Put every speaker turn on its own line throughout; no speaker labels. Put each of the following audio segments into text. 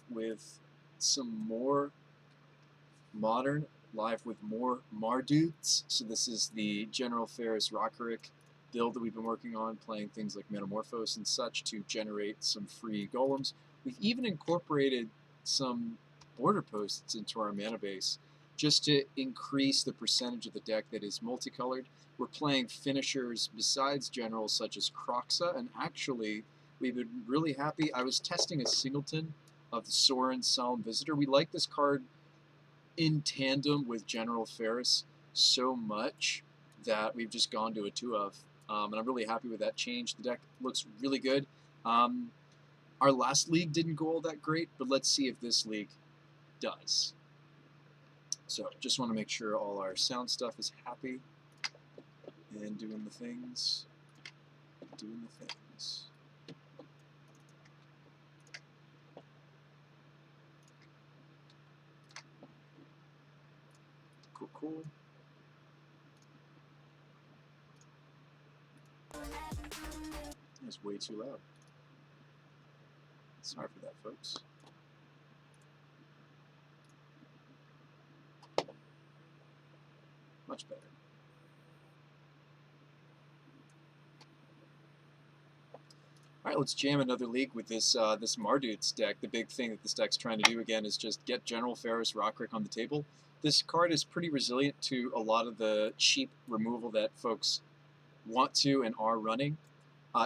with some more modern, live with more Mardudes. So this is the General Ferris Rockerick build that we've been working on, playing things like Metamorphose and such to generate some free golems. We've even incorporated some border posts into our mana base just to increase the percentage of the deck that is multicolored. We're playing finishers besides generals such as Kroxa, and actually we've been really happy. I was testing a singleton of the Sorin Solemn Visitor. We like this card in tandem with General Ferris so much that we've just gone to a 2 of. And I'm really happy with that change. The deck looks really good. Our last league didn't go all that great, but let's see if this league does. So just want to make sure all our sound stuff is happy and doing the things. Cool. It's way too loud. Sorry for that, folks. Much better. All right, let's jam another league with this this Mardu's deck. The big thing that this deck's trying to do again is just get General Ferris Rockerick on the table. This card is pretty resilient to a lot of the cheap removal that folks want to and are running.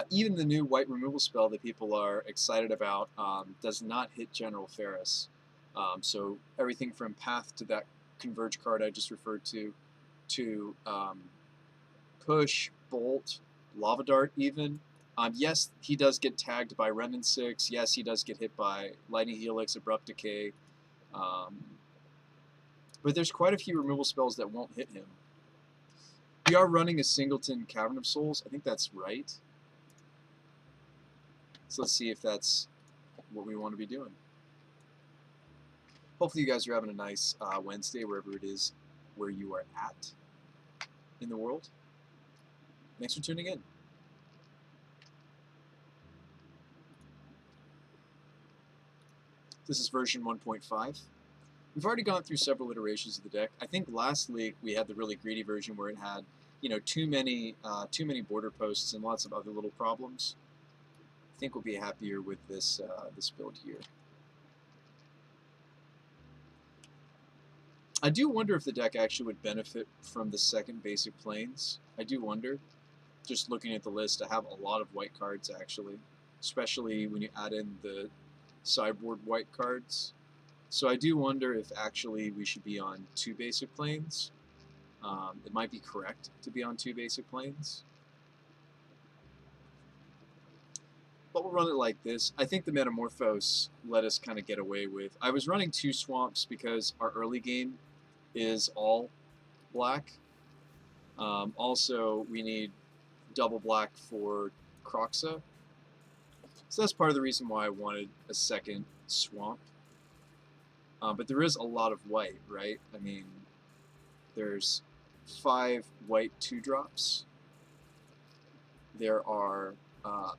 Even the new white removal spell that people are excited about does not hit General Ferris. So everything from Path to that Converge card I just referred to Push, Bolt, Lava Dart even. Yes, he does get tagged by Remnant 6. Yes, he does get hit by Lightning Helix, Abrupt Decay. But there's quite a few removal spells that won't hit him. We are running a singleton Cavern of Souls. I think that's right. So let's see if that's what we want to be doing. Hopefully you guys are having a nice Wednesday, wherever it is where you are at in the world. Thanks for tuning in. This is version 1.5. We've already gone through several iterations of the deck. I think last league we had the really greedy version where it had, too many border posts and lots of other little problems. I think we'll be happier with this this build here. I do wonder if the deck actually would benefit from the second basic planes. I do wonder. Just looking at the list, I have a lot of white cards actually, especially when you add in the sideboard white cards. So I do wonder if actually we should be on 2 basic planes. It might be correct to be on 2 basic planes. But we'll run it like this. I think the Metamorphose let us kind of get away with. I was running 2 swamps because our early game is all black. Also, we need double black for Kroxa. So that's part of the reason why I wanted a second swamp. But there is a lot of white, right? I mean, there's 5 white 2-drops. There are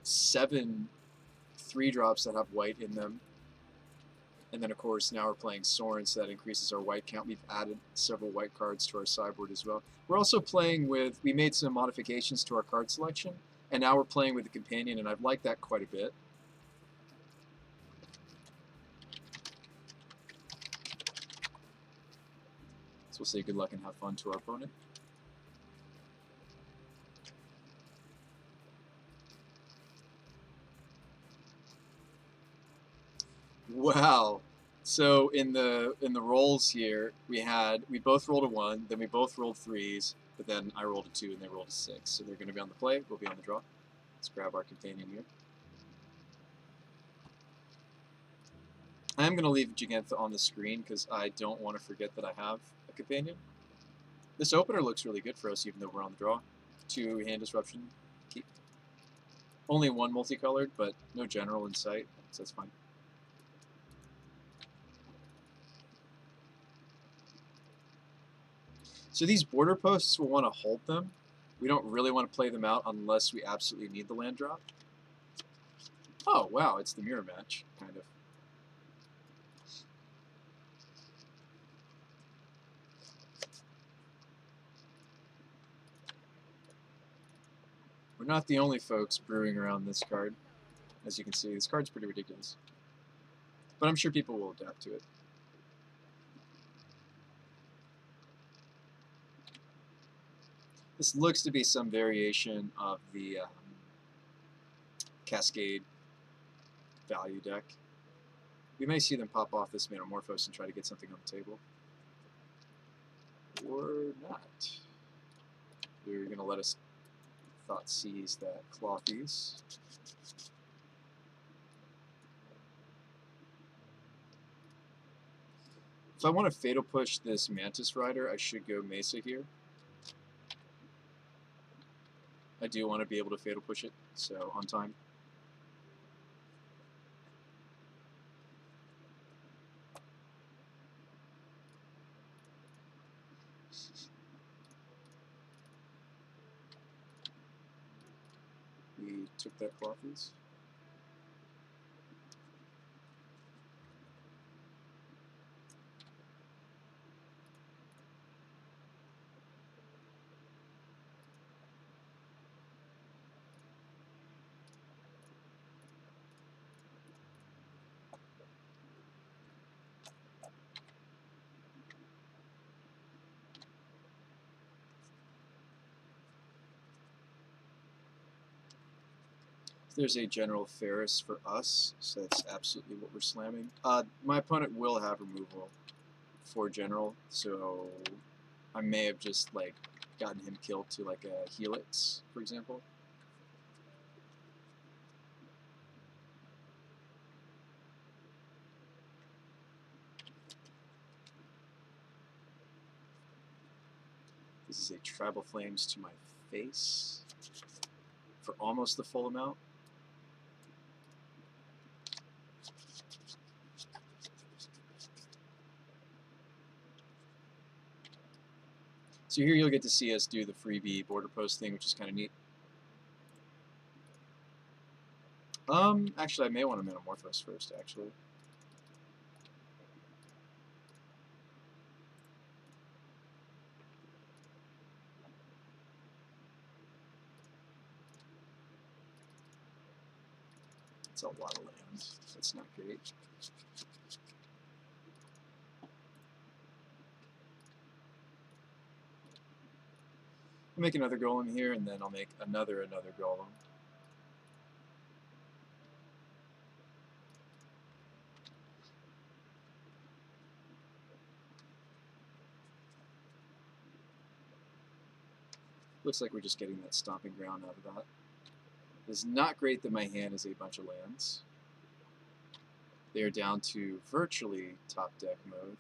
7 3-drops that have white in them. And then, of course, now we're playing Sorin, so that increases our white count. We've added several white cards to our sideboard as well. We're also playing with, we made some modifications to our card selection, and now we're playing with the Companion, and I've liked that quite a bit. So we'll say good luck and have fun to our opponent. Wow. So in the rolls here, we both rolled a 1, then we both rolled 3s, but then I rolled a 2 and they rolled a 6. So they're going to be on the play. We'll be on the draw. Let's grab our Companion here. I am going to leave Jegantha on the screen because I don't want to forget that I have a Companion. This opener looks really good for us, even though we're on the draw. 2 hand disruption. Keep. Only 1 multicolored, but no general in sight, so that's fine. So these border posts, we'll want to hold them. We don't really want to play them out unless we absolutely need the land drop. Oh, wow, it's the mirror match, kind of. We're not the only folks brewing around this card. As you can see, this card's pretty ridiculous. But I'm sure people will adapt to it. This looks to be some variation of the Cascade value deck. We may see them pop off this Metamorphose and try to get something on the table. Or not. They're going to let us thought seize that Clothies. If I want to Fatal Push this Mantis Rider, I should go Mesa here. I do want to be able to Fatal Push it, so on time. We took that Clothies. There's a General Ferris for us, so that's absolutely what we're slamming. My opponent will have removal for General, so I may have just like gotten him killed to like a Helix, for example. This is a Tribal Flames to my face for almost the full amount. So here you'll get to see us do the freebie border post thing, which is kind of neat. Actually, I may want to Metamorphose first, actually. That's a lot of land. That's not great. I'll make another golem here, and then I'll make another golem. Looks like we're just getting that stomping ground out of that. It's not great that my hand is a bunch of lands. They are down to virtually top deck mode.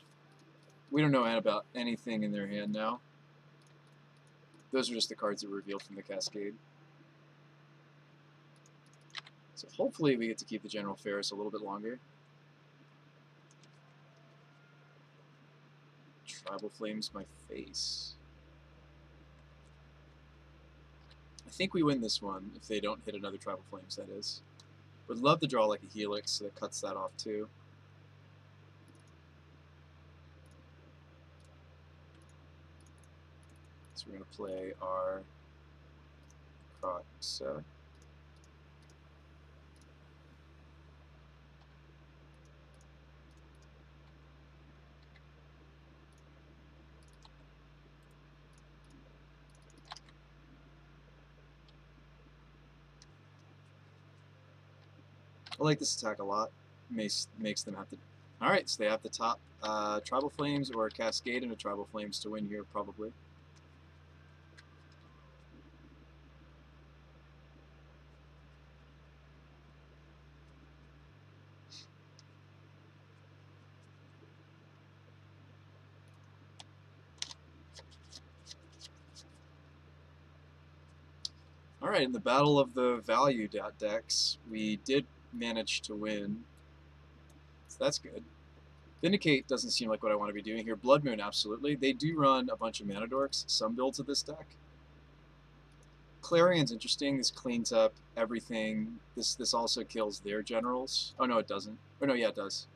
We don't know about anything in their hand now. Those are just the cards that were revealed from the Cascade. So hopefully we get to keep the General Ferris a little bit longer. Tribal Flames my face. I think we win this one if they don't hit another Tribal Flames, that is. Would love to draw like a Helix, so that cuts that off too. So we're going to play our Croxa. I like this attack a lot. Makes them have to... Alright, so they have to top Tribal Flames or Cascade into Tribal Flames to win here, probably. Alright, in the battle of the value decks, we did manage to win. So that's good. Vindicate doesn't seem like what I want to be doing here. Blood Moon, absolutely. They do run a bunch of mana dorks, some builds of this deck. Clarion's interesting. This cleans up everything. This also kills their generals. Oh, no, it doesn't. Oh, no, yeah, it does.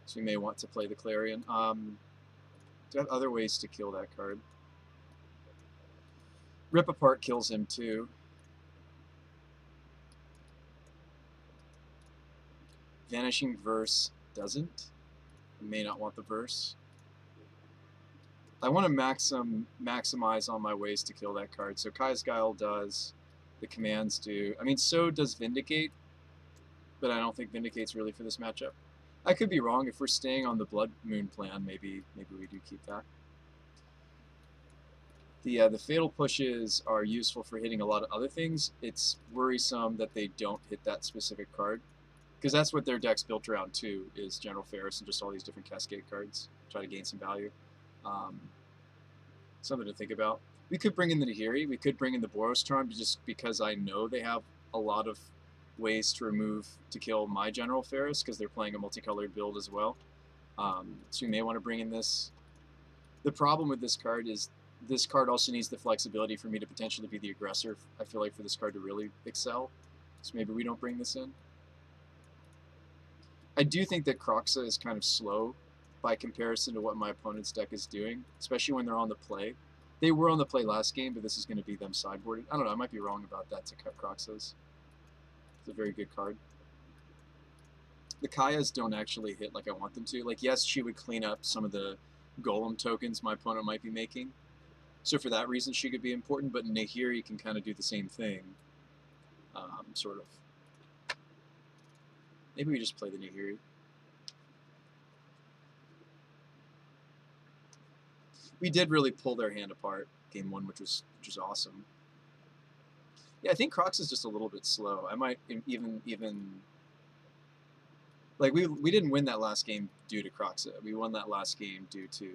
So we may want to play the Clarion. Do I have other ways to kill that card? Rip Apart kills him, too. Vanishing Verse doesn't. I may not want the Verse. I want to maximize on my ways to kill that card. So Kai's Guile does, the commands do. I mean, so does Vindicate, but I don't think Vindicate's really for this matchup. I could be wrong. If we're staying on the Blood Moon plan, maybe we do keep that. The Fatal Pushes are useful for hitting a lot of other things. It's worrisome that they don't hit that specific card, because that's what their deck's built around too, is General Ferris and just all these different Cascade cards. Try to gain some value. Something to think about. We could bring in the Nahiri. We could bring in the Boros Charm, just because I know they have a lot of ways to kill my General Ferris, because they're playing a multicolored build as well. So we may want to bring in this. The problem with this card is this card also needs the flexibility for me to potentially be the aggressor. I feel like for this card to really excel. So maybe we don't bring this in. I do think that Kroxa is kind of slow by comparison to what my opponent's deck is doing, especially when they're on the play. They were on the play last game, but this is going to be them sideboarded. I don't know, I might be wrong about that to cut Kroxas. It's a very good card. The Kayas don't actually hit like I want them to. Like, yes, she would clean up some of the Golem tokens my opponent might be making. So for that reason, she could be important, but Nahiri can kind of do the same thing, sort of. Maybe we just play the Nahiri. We did really pull their hand apart game one, which was awesome. Yeah, I think Crocs is just a little bit slow. I might even like we didn't win that last game due to Croxa. We won that last game due to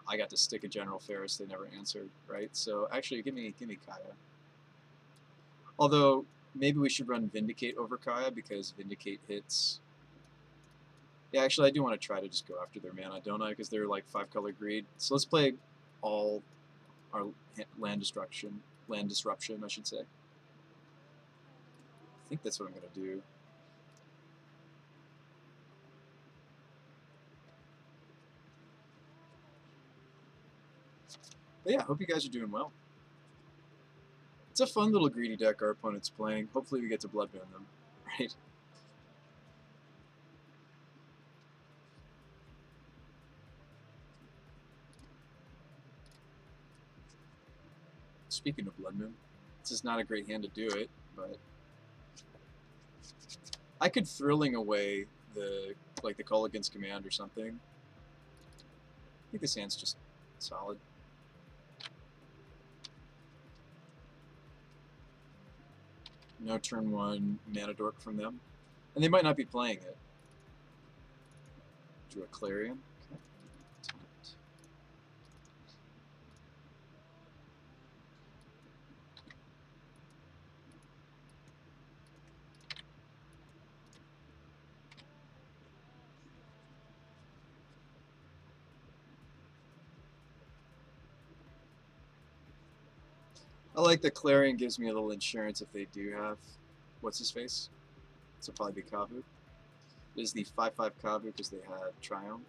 I got to stick a General Ferris. They never answered, right? So actually, give me Kaya. Although maybe we should run Vindicate over Kaya, because Vindicate hits. Yeah, actually, I do want to try to just go after their mana, don't I? Because they're like 5-color greed. So let's play all our land disruption, I should say. I think that's what I'm going to do. But yeah, I hope you guys are doing well. It's a fun little greedy deck our opponent's playing. Hopefully we get to Bloodbound them, right? Speaking of Blood Moon, this is not a great hand to do it, but I could Thrilling away the Culligan's Command or something. I think this hand's just solid. No turn 1 mana dork from them. And they might not be playing it. Drew a Clarion. Okay. I like that Clarion gives me a little insurance if they do have what's-his-face. So probably be Kavu. This is the 5/5 Kavu because they have Triumph.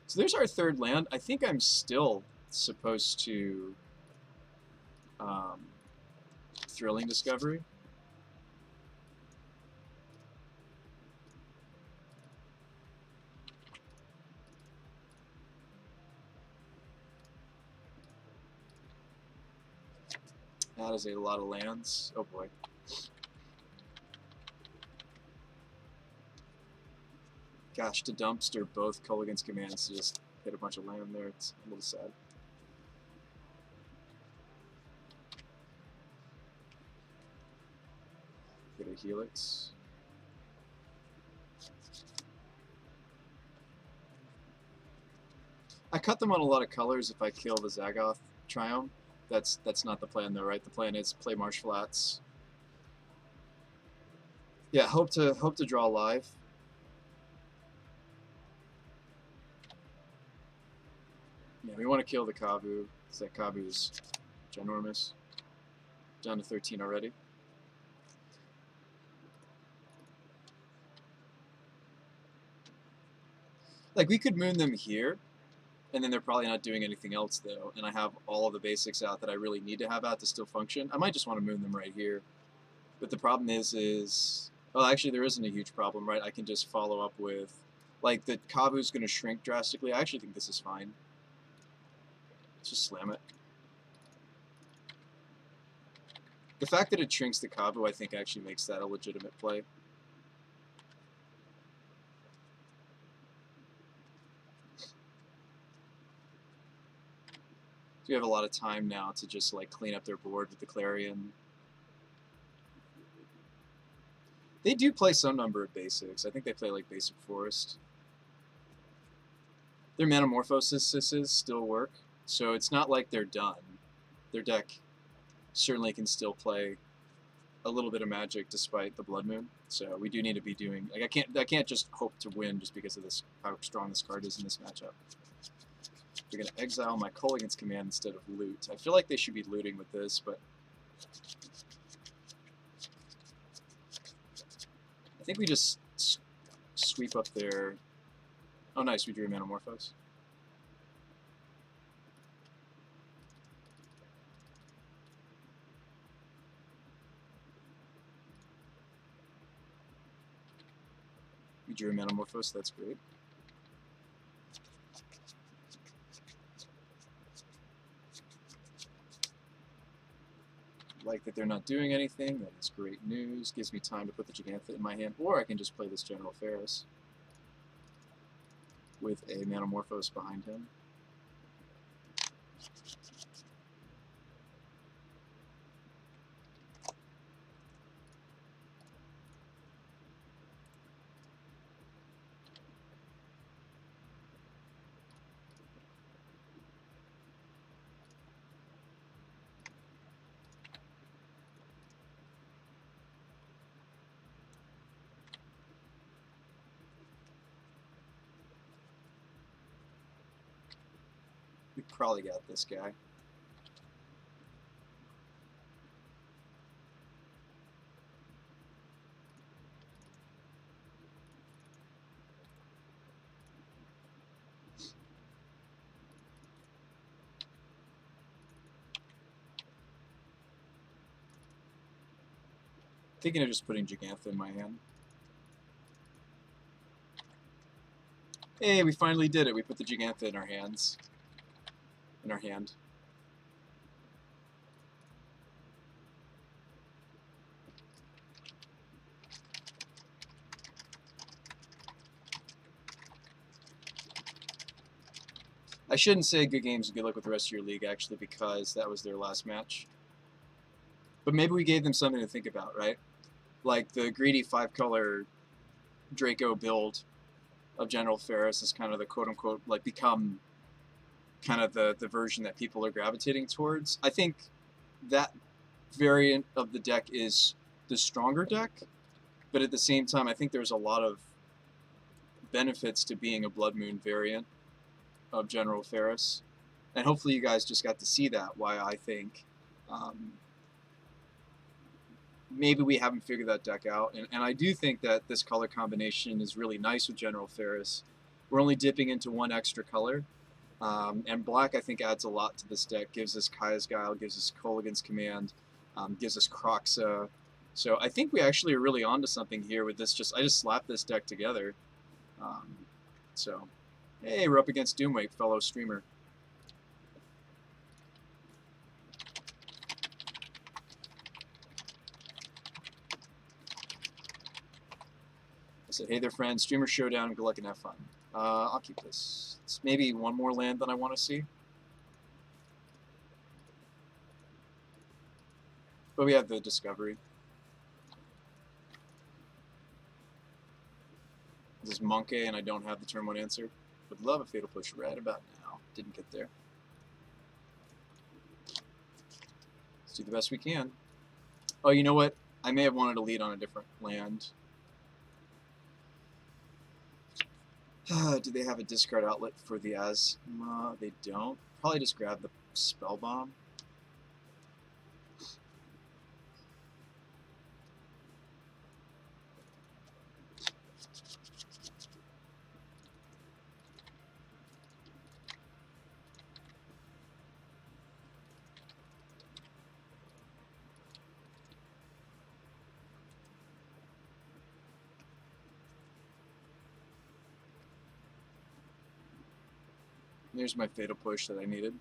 So there's our third land. I think I'm still supposed to Thrilling Discovery. That is a lot of lands. Oh boy. Gosh, to dumpster both Culligan's commands to just hit a bunch of land there. It's a little sad. Get a Helix. I cut them on a lot of colors if I kill the Zagoth Triumph. That's not the plan though, right? The plan is play Marsh Flats. Yeah, hope to draw live. Yeah, we want to kill the Kavu, because that Kavu is ginormous. Down to 13 already. Like, we could moon them here, and then they're probably not doing anything else, though, and I have all of the basics out that I really need to have out to still function. I might just want to moon them right here. But the problem is, well, actually there isn't a huge problem, right? I can just follow up with, like, the Kabu's going to shrink drastically. I actually think this is fine. Let's just slam it. The fact that it shrinks the Kabu, I think, actually makes that a legitimate play. So we have a lot of time now to just, like, clean up their board with the Clarion. They do play some number of basics. I think they play, like, Basic Forest. Their Metamorphosis still work, so it's not like they're done. Their deck certainly can still play a little bit of Magic despite the Blood Moon. So we do need to be doing, like, I can't just hope to win just because of this, how strong this card is in this matchup. They're gonna exile my Kolaghan's Command instead of loot. I feel like they should be looting with this, but I think we just sweep up their. Oh, nice, we drew Metamorphose. We drew Metamorphose, that's great. Like that they're not doing anything, that is great news. Gives me time to put the Gigantha in my hand, or I can just play this General Ferris with a Metamorphose behind him. We probably got this guy. Thinking of just putting Gigantha in my hand. Hey, we finally did it. We put the Gigantha in our hands. In our hand. I shouldn't say good games and good luck with the rest of your league, actually, because that was their last match. But maybe we gave them something to think about, right? Like the greedy 5-color Draco build of General Ferris is kind of the quote-unquote, like, become kind of the version that people are gravitating towards. I think that variant of the deck is the stronger deck, but at the same time, I think there's a lot of benefits to being a Blood Moon variant of General Ferris, and hopefully you guys just got to see that, why I think maybe we haven't figured that deck out, and I do think that this color combination is really nice with General Ferris. We're only dipping into one extra color, and black I think adds a lot to this deck, gives us Kaya's Guile, gives us Kolaghan's Command, gives us Kroxa, so I think we actually are really onto something here with this. I just slapped this deck together, so hey, we're up against Doomwake, fellow streamer. I said, hey there, friends. Streamer Showdown. Good luck and have fun. I'll keep this. It's maybe one more land than I want to see. But we have the Discovery. This is Monkey, and I don't have the turn 1 answer. Would love a Fatal Push right about now. Didn't get there. Let's do the best we can. Oh, you know what? I may have wanted to lead on a different land. Do they have a discard outlet for the Asthma? They don't. Probably just grab the Spell Bomb. There's my fatal push that I needed.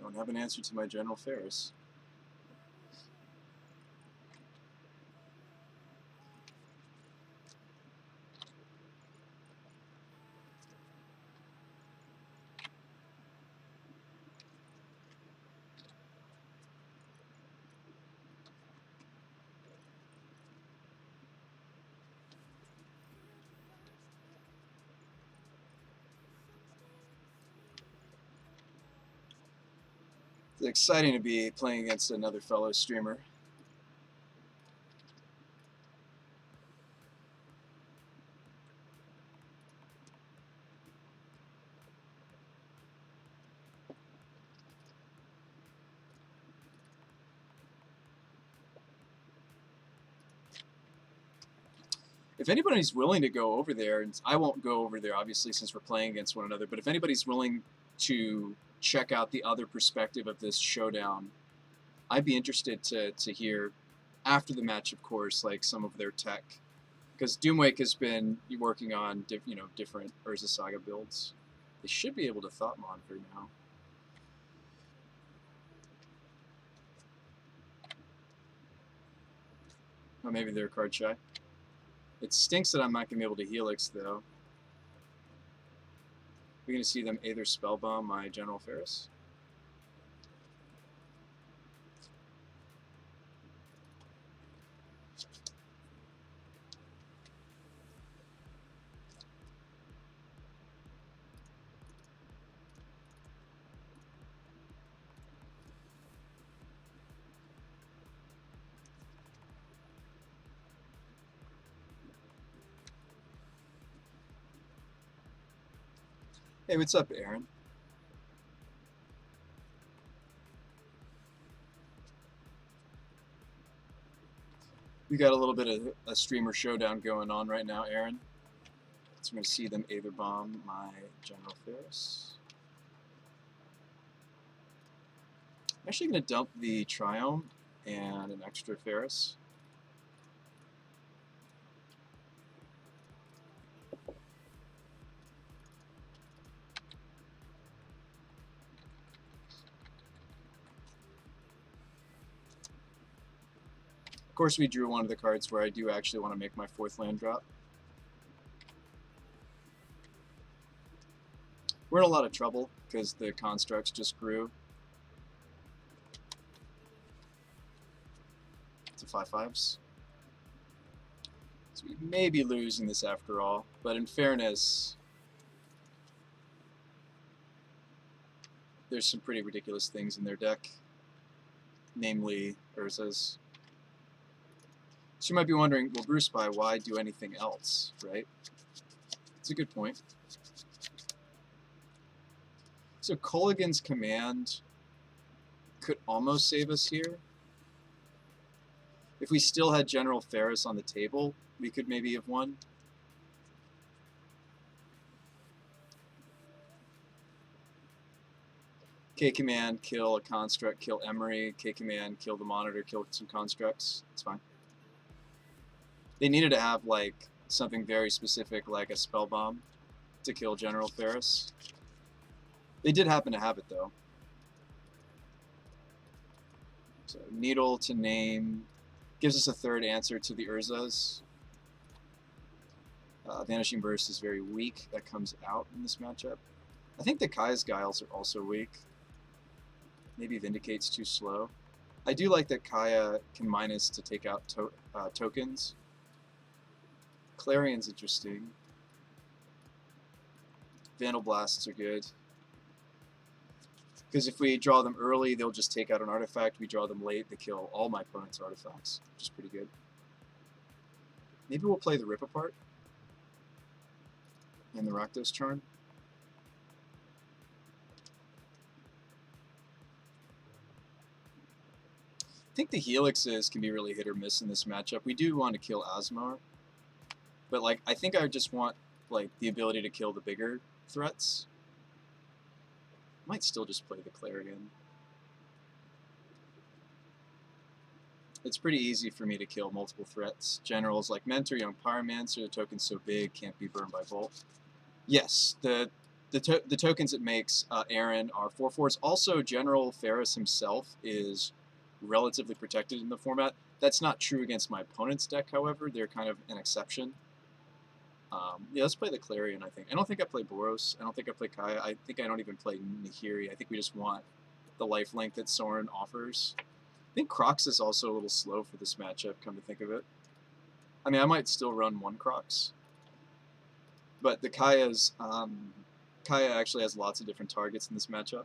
Don't have an answer to my General Ferris. It's exciting to be playing against another fellow streamer. If anybody's willing to go over there, and I won't go over there obviously since we're playing against one another, but if anybody's willing to check out the other perspective of this showdown, I'd be interested to hear after the match, of course, like some of their tech, because Doomwake has been working on different Urza Saga builds. They should be able to thought monitor now. Oh, maybe they're card shy. It stinks that I'm not gonna be able to Helix though. We're gonna see them either spellbomb my General Ferris. Hey, what's up, Aaron? We got a little bit of a streamer showdown going on right now, Aaron. So we're going to see them Aether Bomb my General Ferris. I'm actually going to dump the Triome and an extra Ferris. Of course, we drew one of the cards where I do actually want to make my 4th land drop. We're in a lot of trouble because the constructs just grew to 5/5s. So we may be losing this after all, but in fairness, there's some pretty ridiculous things in their deck, namely Urza's. So you might be wondering, well, Bruce Spy, why do anything else, right? It's a good point. So Colligan's Command could almost save us here. If we still had General Ferris on the table, we could maybe have won. K-Command, kill a construct, kill Emery. K-Command, kill the monitor, kill some constructs. It's fine. They needed to have like something very specific, like a spell bomb, to kill General Ferris. They did happen to have it though. So Needle to name gives us a third answer to the Urzas. Vanishing Burst is very weak. That comes out in this matchup. I think the Kai's Guiles are also weak. Maybe Vindicate's too slow. I do like that Kaya can minus to take out tokens. Clarion's interesting. Vandal Blasts are good. Because if we draw them early, they'll just take out an artifact. We draw them late, they kill all my opponent's artifacts, which is pretty good. Maybe we'll play the Rip Apart and the Rakdos Charm. I think the Helixes can be really hit or miss in this matchup. We do want to kill Asmar, but like I think I just want like the ability to kill the bigger threats. Might still just play the Clarion. It's pretty easy for me to kill multiple threats. Generals like Mentor, Young Pyromancer, the token's so big, can't be burned by Bolt. Yes, the tokens it makes Aaron are 4/4s. Also, General Ferris himself is relatively protected in the format. That's not true against my opponent's deck, however. They're kind of an exception. Yeah, let's play the Clarion, I think. I don't think I play Boros. I don't think I play Kaya. I think I don't even play Nahiri. I think we just want the lifelink that Sorin offers. I think Crocs is also a little slow for this matchup, come to think of it. I mean, I might still run one Crocs. But the Kaya's... Kaya actually has lots of different targets in this matchup.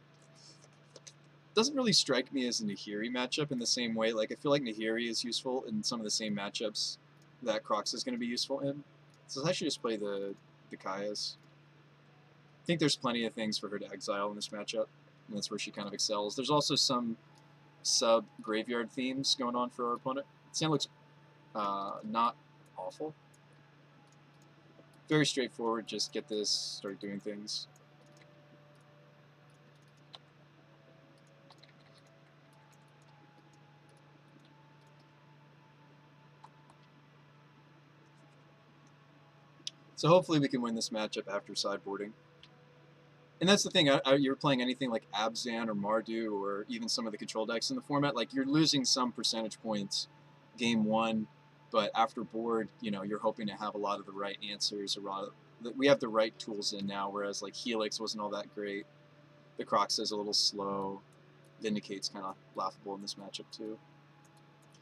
Doesn't really strike me as a Nahiri matchup in the same way. Like, I feel like Nahiri is useful in some of the same matchups that Crocs is going to be useful in. So I should just play the Kayas. I think there's plenty of things for her to exile in this matchup, and that's where she kind of excels. There's also some sub-graveyard themes going on for our opponent. Sam looks not awful. Very straightforward, just get this, start doing things. So hopefully we can win this matchup after sideboarding. And that's the thing, you're playing anything like Abzan or Mardu or even some of the control decks in the format, like you're losing some percentage points game one, but after board, you know, you're hoping to have a lot of the right answers. We have the right tools in now, whereas like Helix wasn't all that great. The Crocs is a little slow. Vindicate's kind of laughable in this matchup too.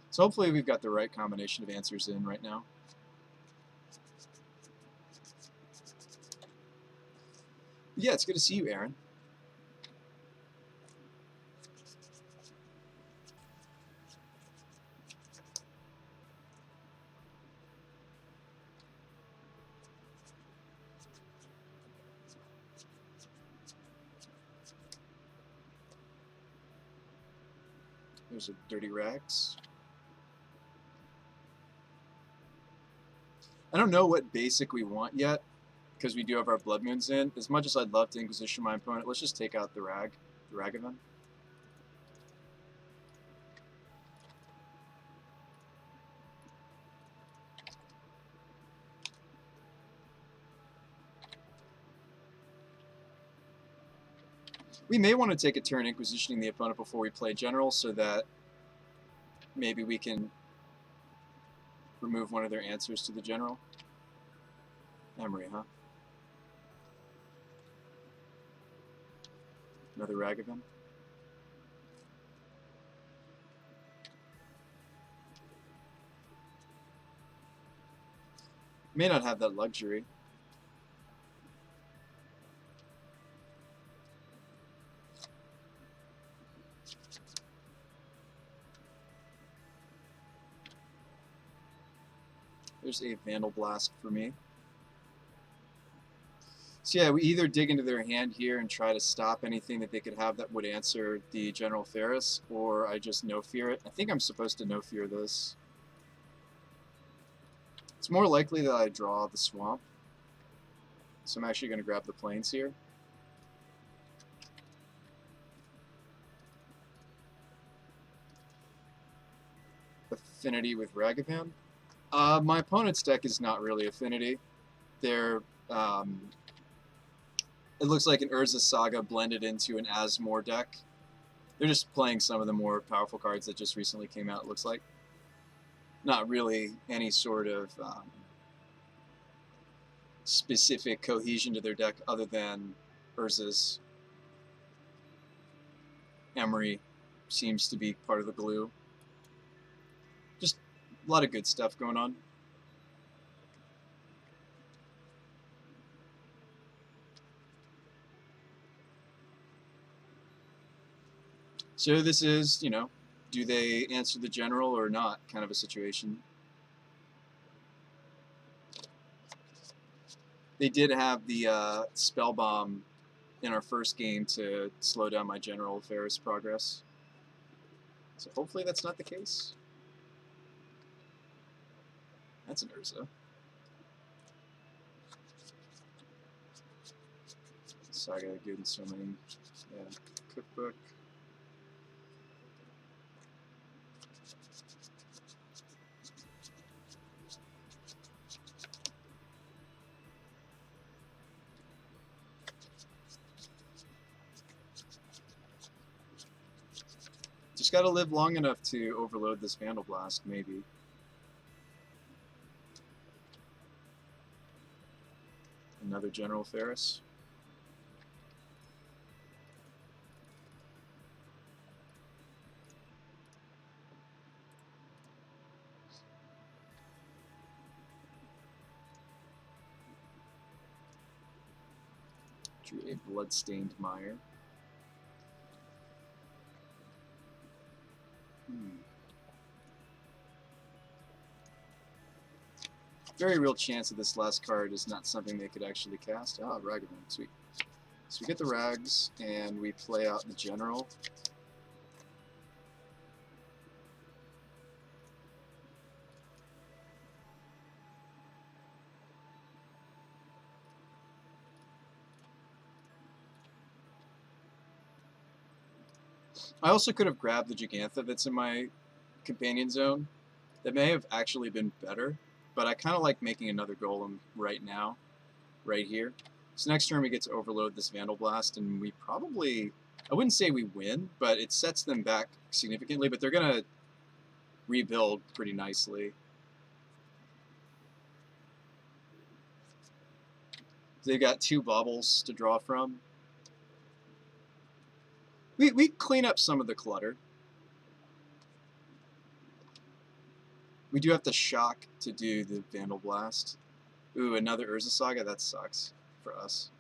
So hopefully we've got the right combination of answers in right now. Yeah, it's good to see you, Aaron. There's a Dirty Rags. I don't know what basic we want yet, because we do have our Blood Moons in. As much as I'd love to Inquisition my opponent, let's just take out the Ragavan. We may want to take a turn Inquisitioning the opponent before we play General, so that maybe we can remove one of their answers to the General. Emery, huh? Another Ragavan. May not have that luxury. There's a Vandal Blast for me. So yeah, we either dig into their hand here and try to stop anything that they could have that would answer the General Ferris, or I just no-fear it. I think I'm supposed to no-fear this. It's more likely that I draw the Swamp. So I'm actually going to grab the Plains here. Affinity with Ragavan. My opponent's deck is not really Affinity. They're it looks like an Urza Saga blended into an Asmore deck. They're just playing some of the more powerful cards that just recently came out, it looks like. Not really any sort of specific cohesion to their deck other than Urza's. Emery seems to be part of the glue. Just a lot of good stuff going on. So this is, you know, do they answer the general or not kind of a situation. They did have the spell bomb in our first game to slow down my general affairs progress. So hopefully that's not the case. That's an Urza. Saga good in so many. Yeah, cookbook. Just gotta live long enough to overload this Vandal Blast, maybe. Another General Ferris. Drew a Bloodstained Mire. Very real chance that this last card is not something they could actually cast. Ah, Ragavan, sweet. So we get the Rags, and we play out the General. I also could have grabbed the Gigantha that's in my companion zone. That may have actually been better, but I kind of like making another Golem right now, right here. So next turn we get to overload this Vandal Blast, and we probably, I wouldn't say we win, but it sets them back significantly, but they're going to rebuild pretty nicely. They've got 2 baubles to draw from. We clean up some of the clutter. We do have to shock to do the Vandal Blast. Ooh, another Urza Saga? That sucks for us.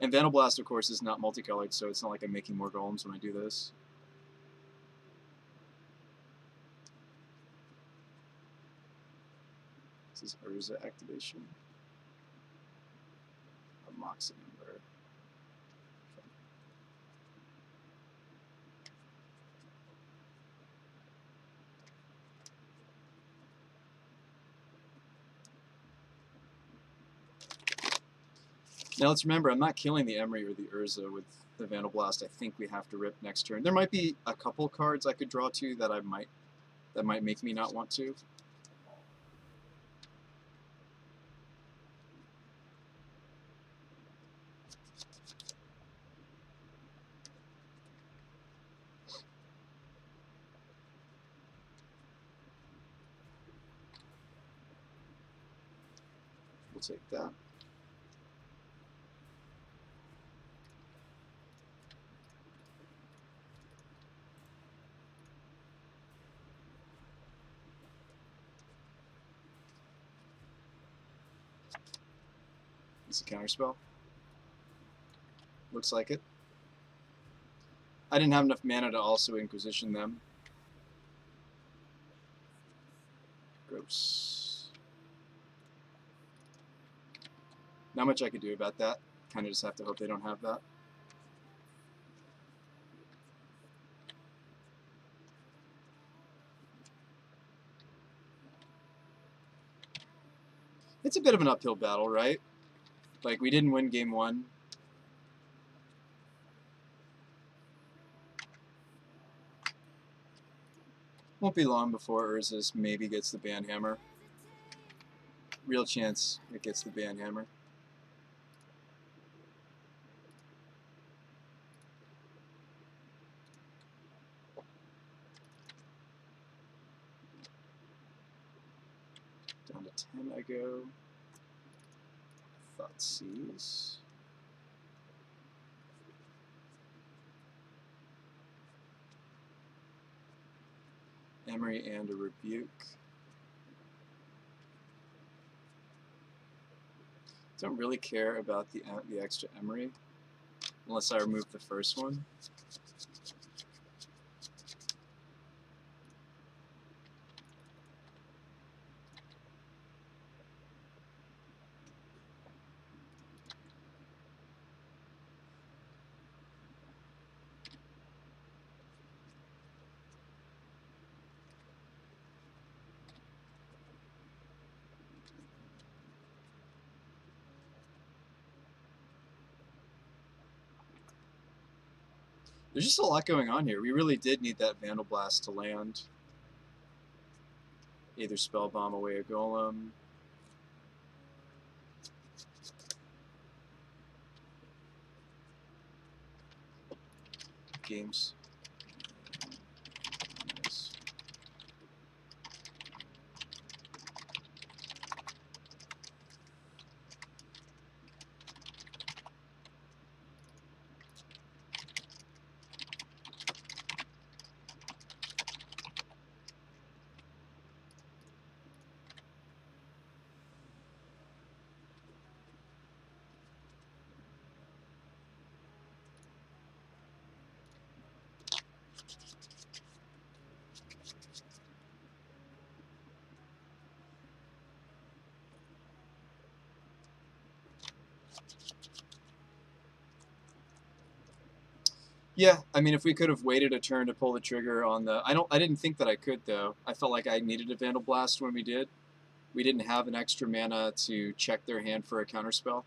And Vandal Blast, of course, is not multicolored, so it's not like I'm making more golems when I do this. This is Urza activation. A Moxie Ember. Now let's remember, I'm not killing the Emery or the Urza with the Vandal Blast. I think we have to rip next turn. There might be a couple cards I could draw to that might make me not want to. We'll take that. It's a counterspell. Looks like it. I didn't have enough mana to also Inquisition them. Gross. Not much I could do about that. Kind of just have to hope they don't have that. It's a bit of an uphill battle, right? Like, we didn't win game 1. Won't be long before Urza's maybe gets the Banhammer. Real chance it gets the Banhammer. Down to 10 I go. Thought C's. Emery and a Rebuke. Don't really care about the extra Emery unless I remove the first one. There's just a lot going on here. We really did need that Vandal Blast to land. Either Spell Bomb away a Golem. Games. Nice. Yeah, I mean, if we could have waited a turn to pull the trigger on the, I didn't think that I could though. I felt like I needed a Vandal Blast when we did. We didn't have an extra mana to check their hand for a counterspell.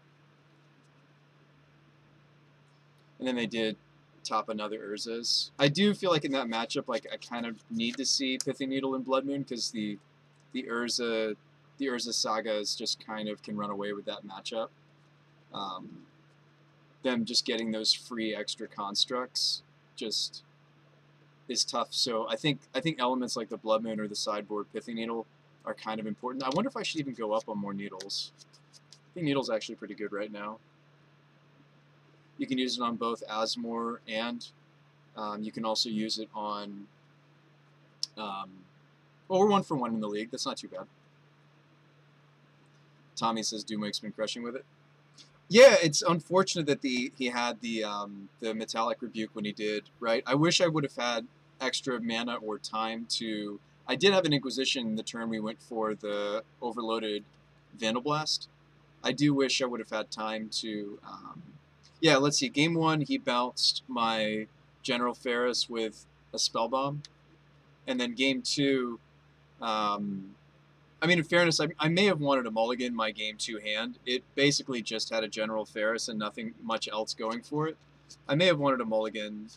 And then they did top another Urza's. I do feel like in that matchup, like I kind of need to see Pithing Needle and Blood Moon because the Urza Saga is just kind of can run away with that matchup. Them just getting those free extra constructs just is tough. So I think elements like the Blood Moon or the sideboard Pithing Needle are kind of important. I wonder if I should even go up on more needles. I think needle's actually pretty good right now. You can use it on both Asmore and you can also use it on. Well, we're 1 for 1 in the league. That's not too bad. Tommy says Doomwake's been crushing with it. Yeah, it's unfortunate that he had the Metallic Rebuke when he did, right? I wish I would have had extra mana or time to... I did have an Inquisition the turn we went for the overloaded Vandal Blast. I do wish I would have had time to... yeah, let's see. Game 1, he bounced my General Ferris with a Spell Bomb. And then Game 2... I mean, in fairness, I may have wanted a mulligan my Game 2 hand. It basically just had a General Ferris and nothing much else going for it. I may have wanted a mulligan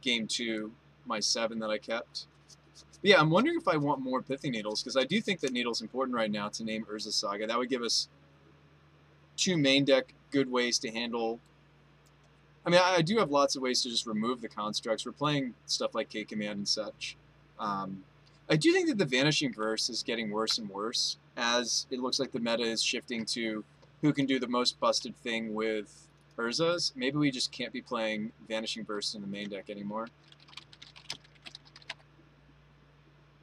Game 2, my 7 that I kept. But yeah, I'm wondering if I want more Pithing Needles, because I do think that Needle's important right now to name Urza Saga. That would give us 2 main deck good ways to handle... I mean, I do have lots of ways to just remove the constructs. We're playing stuff like K-Command and such. I do think that the Vanishing Verse is getting worse and worse as it looks like the meta is shifting to who can do the most busted thing with Urzas. Maybe we just can't be playing Vanishing Verse in the main deck anymore.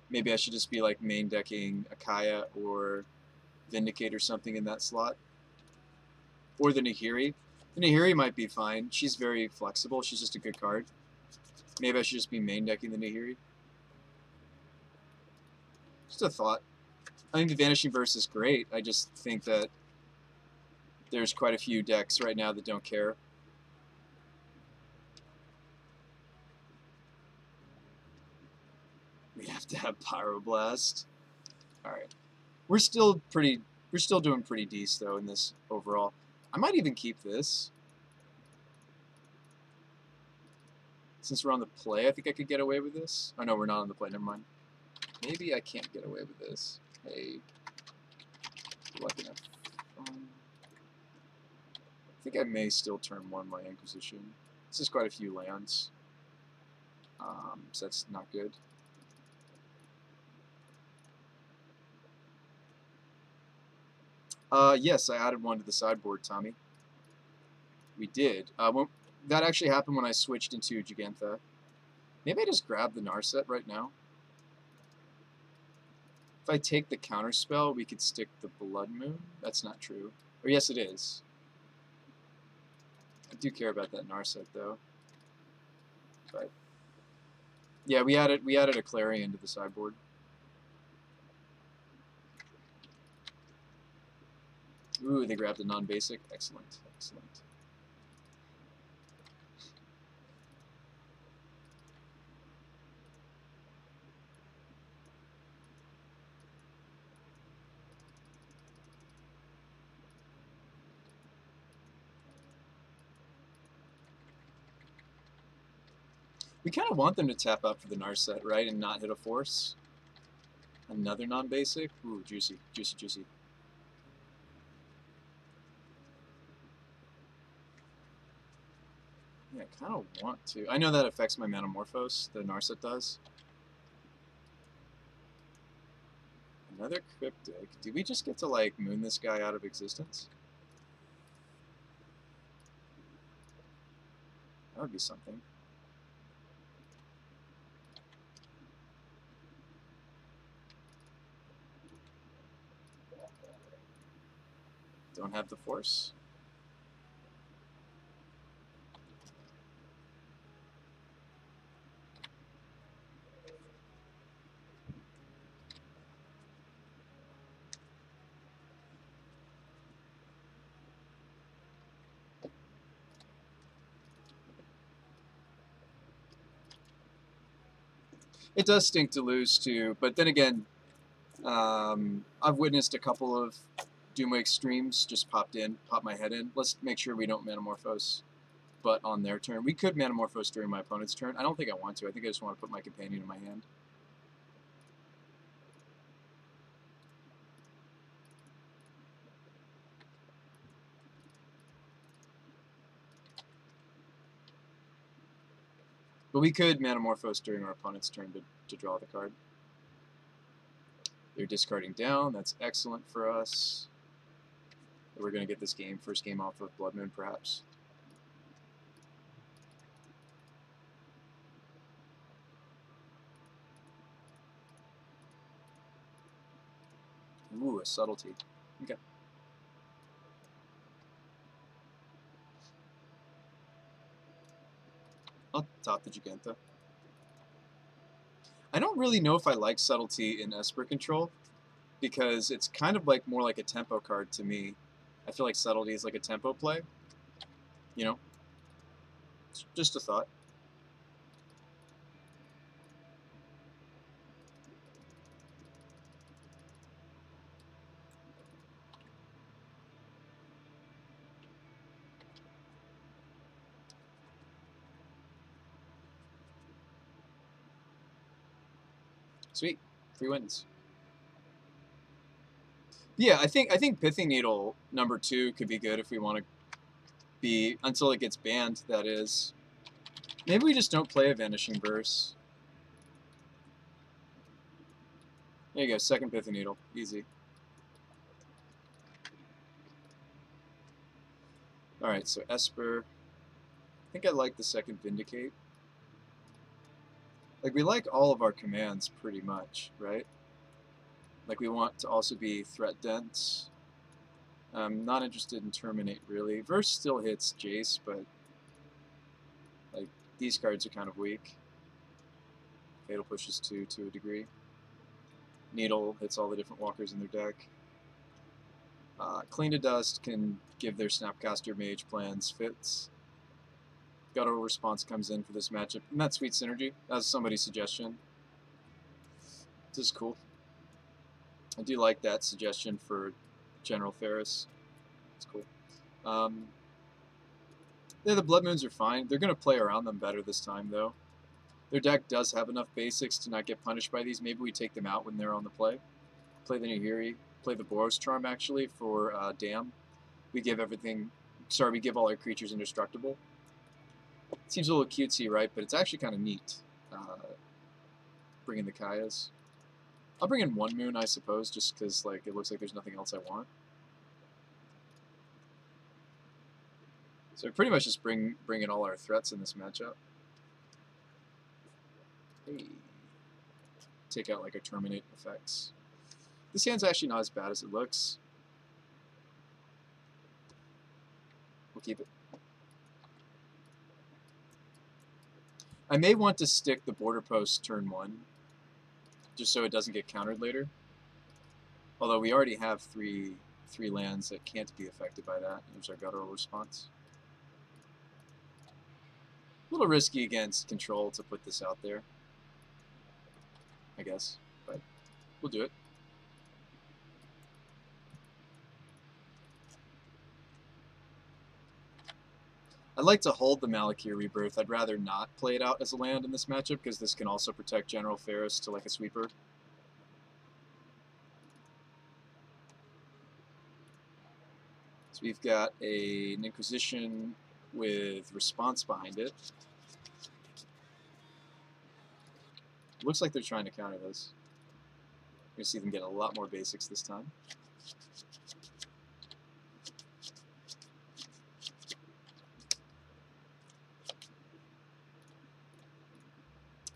Maybe I should just be like main decking Akaya or Vindicate or something in that slot. Or the Nahiri. The Nahiri might be fine. She's very flexible. She's just a good card. Maybe I should just be main decking the Nahiri. Just a thought. I think the Vanishing Verse is great. I just think that there's quite a few decks right now that don't care. We have to have Pyroblast. Alright. We're still doing pretty decent though in this overall. I might even keep this. Since we're on the play, I think I could get away with this. Oh no, we're not on the play, never mind. Maybe I can't get away with this. Hey, lucky enough. I think I may still turn 1 my Inquisition. This is quite a few lands. So that's not good. Yes, I added 1 to the sideboard, Tommy. We did. That actually happened when I switched into Gigantha. Maybe I just grab the Narset right now. If I take the counter spell, we could stick the Blood Moon. That's not true. Or yes, it is. I do care about that Narset though. But yeah, we added a Clarion to the sideboard. Ooh, they grabbed a non-basic. Excellent, excellent. We kind of want them to tap up for the Narset, right, and not hit a force. Another non-basic. Ooh, juicy, juicy, juicy. Yeah, I kind of want to. I know that affects my Metamorphose, the Narset does. Another Cryptic. Do we just get to, like, moon this guy out of existence? That would be something. Don't have the force. It does stink to lose too, but then again, I've witnessed a couple of Doomwake streams, just popped my head in. Let's make sure we don't Metamorphose, but on their turn. We could Metamorphose during my opponent's turn. I don't think I want to. I think I just want to put my companion in my hand. But we could Metamorphose during our opponent's turn to draw the card. They're discarding down. That's excellent for us. We're going to get this first game off of Blood Moon, perhaps. Ooh, a Subtlety. Okay. I'll top the Giganta. I don't really know if I like Subtlety in Esper Control, because it's kind of like more like a tempo card to me. I feel like Subtlety is like a tempo play. You know? It's just a thought. Sweet. 3 wins. Yeah, I think Pithing Needle #2 could be good if we want to be, until it gets banned, that is. Maybe we just don't play a Vanishing Verse. There you go, second Pithing Needle. Easy. Alright, so Esper. I think I like the second Vindicate. Like, we like all of our commands pretty much, right? Like, we want to also be threat dense. I'm not interested in Terminate, really. Verse still hits Jace, but like, these cards are kind of weak. Fatal pushes 2 to a degree. Needle hits all the different walkers in their deck. Clean to Dust can give their Snapcaster Mage plans fits. Guttural Response comes in for this matchup, and that's sweet synergy. That's somebody's suggestion. This is cool. I do like that suggestion for General Ferris. It's cool. Yeah, the Blood Moons are fine. They're going to play around them better this time, though. Their deck does have enough basics to not get punished by these. Maybe we take them out when they're on the play. Play the Nahiri. Play the Boros Charm, actually, for Dam. We give everything... Sorry, we give all our creatures indestructible. Seems a little cutesy, right? But it's actually kind of neat. Bringing the Kayas. I'll bring in one Moon, I suppose, just because like it looks like there's nothing else I want. So pretty much just bring in all our threats in this matchup. Hey. Take out like our terminate effects. This hand's actually not as bad as it looks. We'll keep it. I may want to stick the border post turn 1, just so it doesn't get countered later. Although we already have three lands that can't be affected by that. Here's our guttural response. A little risky against control to put this out there, I guess, but we'll do it. I'd like to hold the Malakir Rebirth. I'd rather not play it out as a land in this matchup because this can also protect General Ferris to like a sweeper. So we've got an Inquisition with response behind it. Looks like they're trying to counter this. We're going to see them get a lot more basics this time.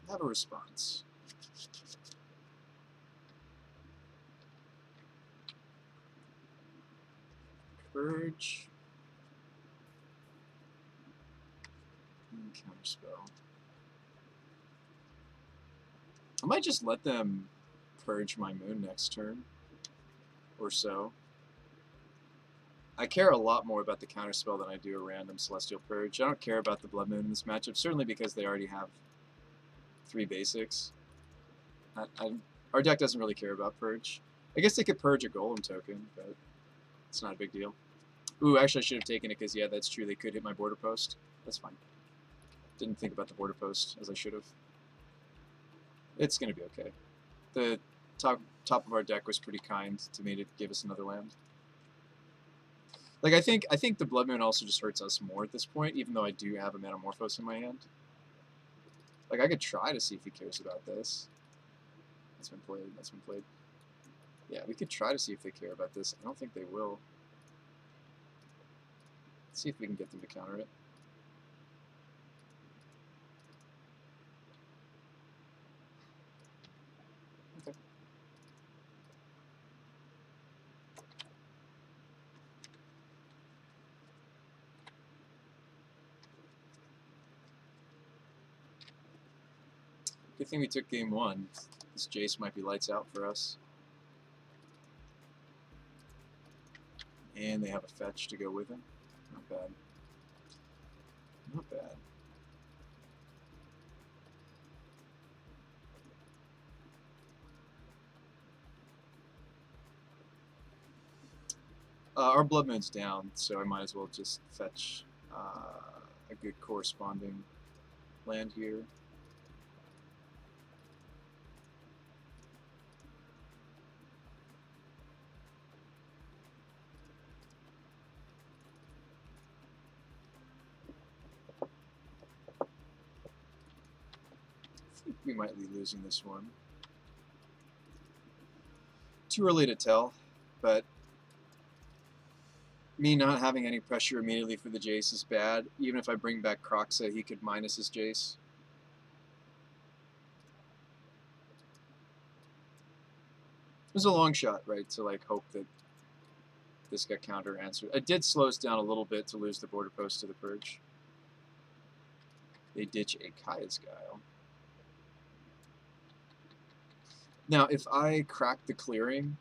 Have a response. Purge. And counterspell. I might just let them purge my Moon next turn, or so. I care a lot more about the counterspell than I do a random Celestial Purge. I don't care about the Blood Moon in this matchup, certainly because they already have 3 basics. Our deck doesn't really care about Purge. I guess they could purge a Golem token, but it's not a big deal. Ooh, actually I should have taken it because, yeah, that's true. They could hit my border post. That's fine. Didn't think about the border post as I should have. It's going to be okay. The top of our deck was pretty kind to me to give us another land. Like, I think the Blood Moon also just hurts us more at this point, even though I do have a Metamorphose in my hand. Like, I could try to see if he cares about this. That's been played. That's been played. Yeah, we could try to see if they care about this. I don't think they will. Let's see if we can get them to counter it. Okay. Good thing we took game 1. This Jace might be lights out for us. And they have a fetch to go with him. Not bad. Not bad. Our Blood Moon's down, so I might as well just fetch a good corresponding land here. I think we might be losing this one. Too early to tell, but me not having any pressure immediately for the Jace is bad. Even if I bring back Kroxa, he could minus his Jace. It was a long shot, right, to like hope that this got counter answered. It did slow us down a little bit to lose the border post to the Purge. They ditch a Kaya's Guile. Now, if I crack the clearing,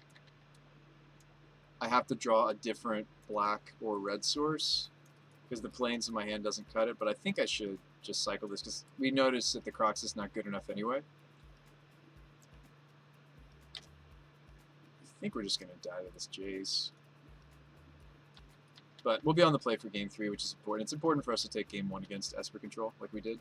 I have to draw a different black or red source because the plains in my hand doesn't cut it, but I think I should just cycle this because we noticed that the Crocs is not good enough anyway. I think we're just going to die to this Jace. But we'll be on the play for game 3, which is important. It's important for us to take game 1 against Esper Control, like we did.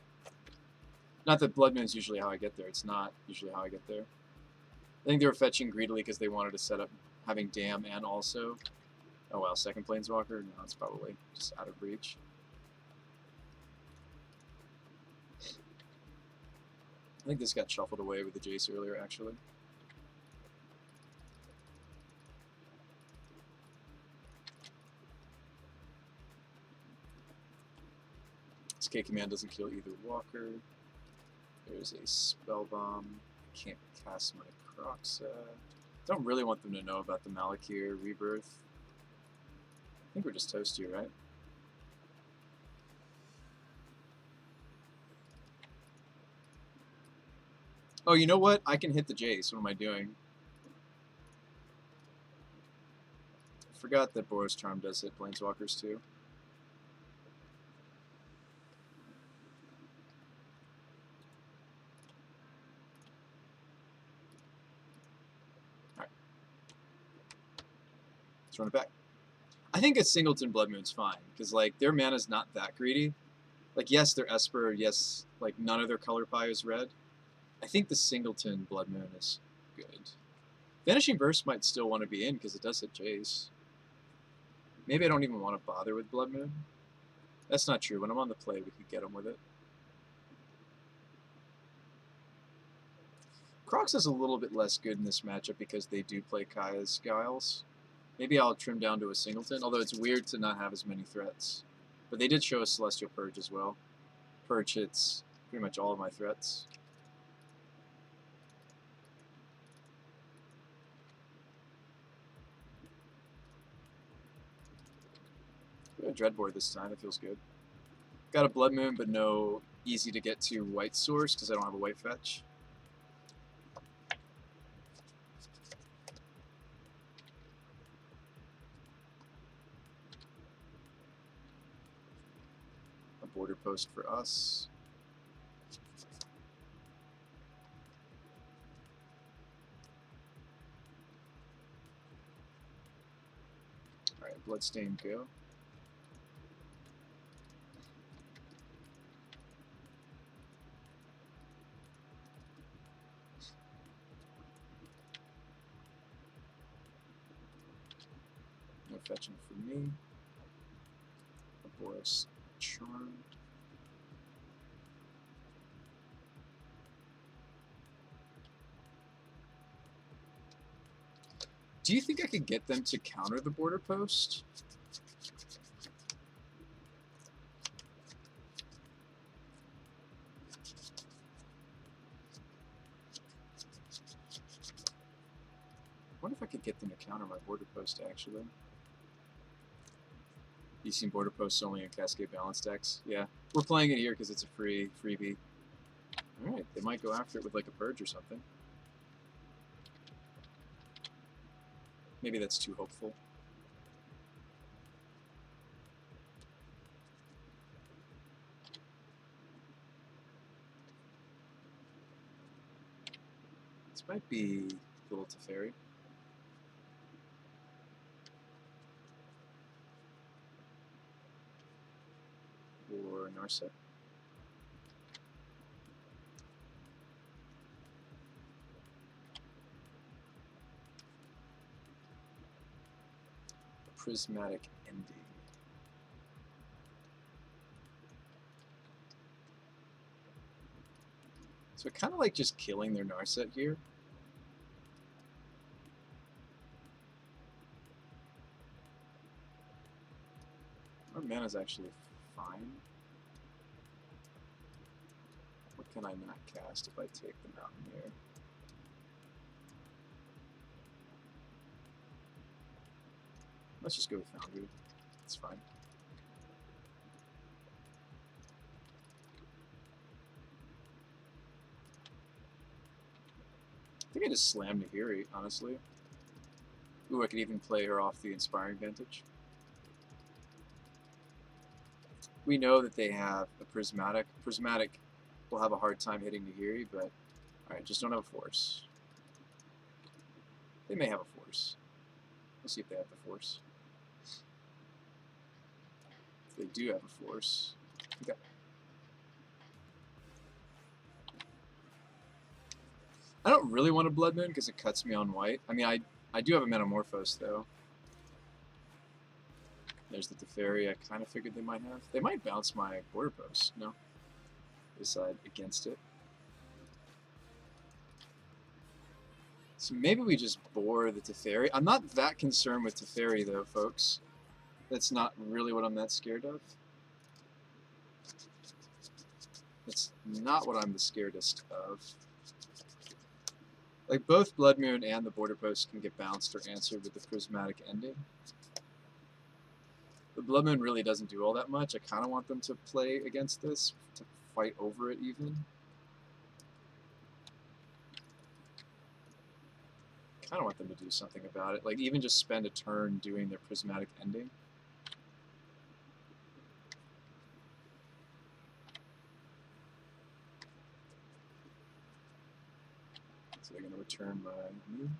Not that Blood Moon is usually how I get there. It's not usually how I get there. I think they were fetching greedily because they wanted to set up having Dam and also... Oh wow, second Planeswalker? No, it's probably just out of reach. I think this got shuffled away with the Jace earlier, actually. This K-Command doesn't kill either Walker. There's a Spellbomb. I can't cast my Croxa. Don't really want them to know about the Malakir Rebirth. I think we're just toast here, right? Oh, you know what? I can hit the Jace. What am I doing? I forgot that Boros Charm does hit Planeswalkers too. Alright. Let's run it back. I think a Singleton Blood Moon's fine, because like their mana's not that greedy. Like yes, they're Esper, yes, like none of their color pie is red. I think the Singleton Blood Moon is good. Vanishing Burst might still want to be in because it does hit Jace. Maybe I don't even want to bother with Blood Moon. That's not true. When I'm on the play, we could get him with it. Crocs is a little bit less good in this matchup because they do play Kaya's Giles. Maybe I'll trim down to a Singleton, although it's weird to not have as many threats. But they did show us Celestial Purge as well. Purge hits pretty much all of my threats. We got a Dreadboard this time, that feels good. Got a Blood Moon, but no easy to get to white source because I don't have a white fetch. A border post for us. Alright, Bloodstain go. No fetching for me. A Boros Charm. Do you think I could get them to counter the border post? I wonder if I could get them to counter my border post, actually. You've seen border posts only in Cascade Balance decks? Yeah. We're playing it here because it's a freebie. Alright, they might go after it with like a Purge or something. Maybe that's too hopeful. This might be a little Teferi. Or Narset. Prismatic Ending. So I kind of like just killing their Narset here. Our mana's actually fine. What can I not cast if I take the Mountaineer? Let's just go with Foundry. It's fine. I think I just slammed Nahiri, honestly. Ooh, I could even play her off the Inspiring Vantage. We know that they have a Prismatic. Prismatic will have a hard time hitting Nahiri, but alright, just don't have a Force. They may have a Force. We'll see if they have the Force. They do have a force. Okay. I don't really want a Blood Moon because it cuts me on white. I mean, I do have a Metamorphose, though. There's the Teferi I kind of figured they might have. They might bounce my Border Post. No. Decide against it. So maybe we just bore the Teferi. I'm not that concerned with Teferi, though, folks. That's not really what I'm that scared of. That's not what I'm the scaredest of. Like, both Blood Moon and the Border Post can get bounced or answered with the Prismatic Ending. The Blood Moon really doesn't do all that much. I kind of want them to play against this, to fight over it even. Kind of want them to do something about it. Like, even just spend a turn doing their Prismatic Ending. So they're going to return my moon.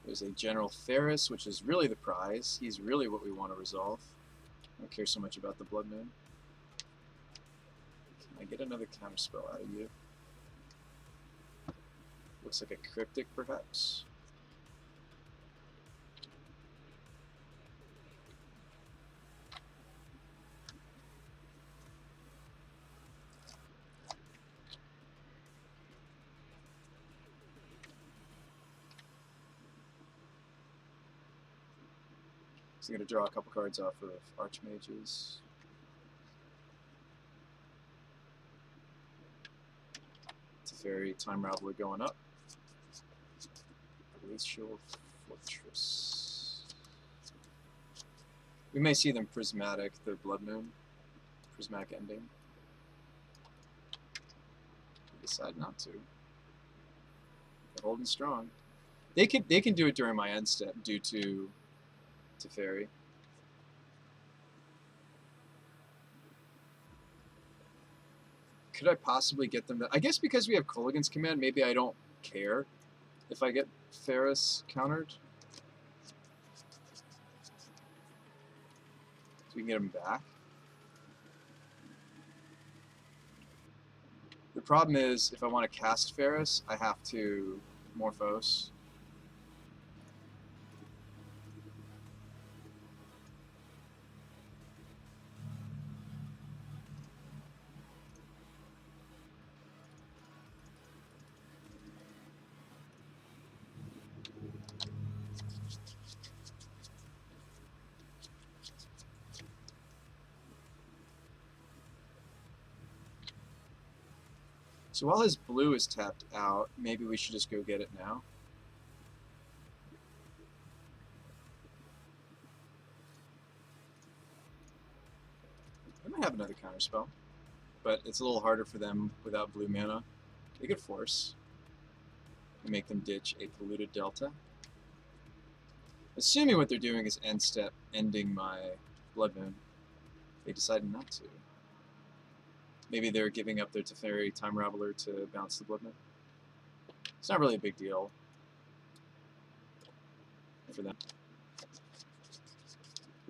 There's a General Ferris, which is really the prize. He's really what we want to resolve. I don't care so much about the Blood Moon. Can I get another counterspell out of you? Looks like a Cryptic, perhaps. So I'm going to draw a couple cards off of Archmages. Teferi, Time Raveler going up. Glacial Fortress. We may see them Prismatic, the Blood Moon. Prismatic Ending. We decide not to. They're holding strong. They can do it during my end step due to Teferi. Could I possibly get them to... I guess because we have Kolaghan's Command, maybe I don't care if I get Ferris countered. So we can get him back. The problem is, if I want to cast Ferris, I have to Morphos. So while his blue is tapped out, maybe we should just go get it now. I might have another counterspell, but it's a little harder for them without blue mana. They could force. Make them ditch a polluted delta. Assuming what they're doing is end step, ending my Blood Moon. They decided not to. Maybe they're giving up their Teferi Time Raveler to bounce the Blood Moon. It's not really a big deal for them.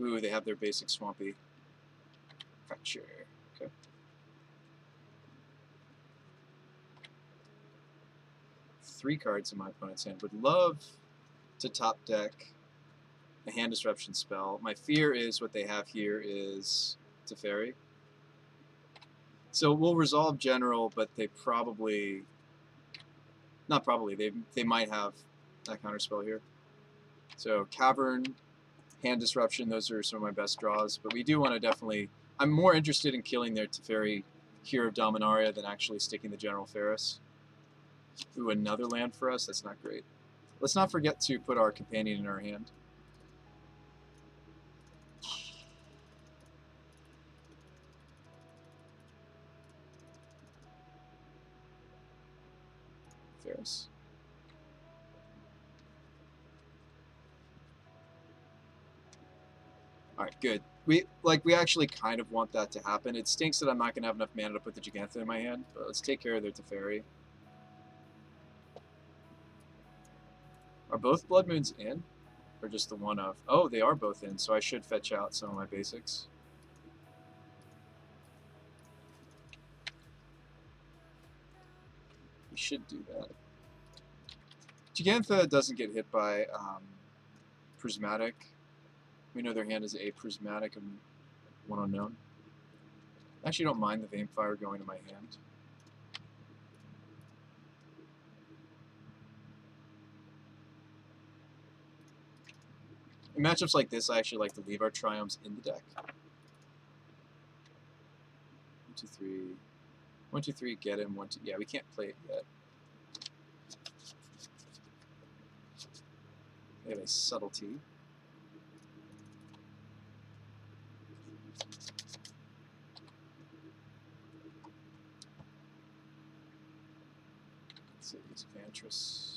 Ooh, they have their basic Swampy Fracture. Okay. Three cards in my opponent's hand. Would love to top deck a hand disruption spell. My fear is what they have here is Teferi. So we'll resolve General, but they probably... Not probably, they might have that counterspell here. So Cavern, Hand Disruption, those are some of my best draws. But we do want to definitely... I'm more interested in killing their Teferi Hero of Dominaria than actually sticking the General Ferris. Ooh, another land for us? That's not great. Let's not forget to put our companion in our hand. Ferris. Alright, good. We actually kind of want that to happen. It stinks that I'm not going to have enough mana to put the Gigantha in my hand, but let's take care of their Teferi. Are both Blood Moons in? Or just the one of? Oh, they are both in, so I should fetch out some of my basics. We should do that. Gigantha doesn't get hit by Prismatic. We know their hand is a Prismatic and one unknown. I actually don't mind the Vamefire going to my hand. In matchups like this, I actually like to leave our Triumphs in the deck. 1, 2, 3. 1, 2, 3, get him. 1, 2. Yeah, we can't play it yet. They have a Subtlety. Let's see, he's Vantress.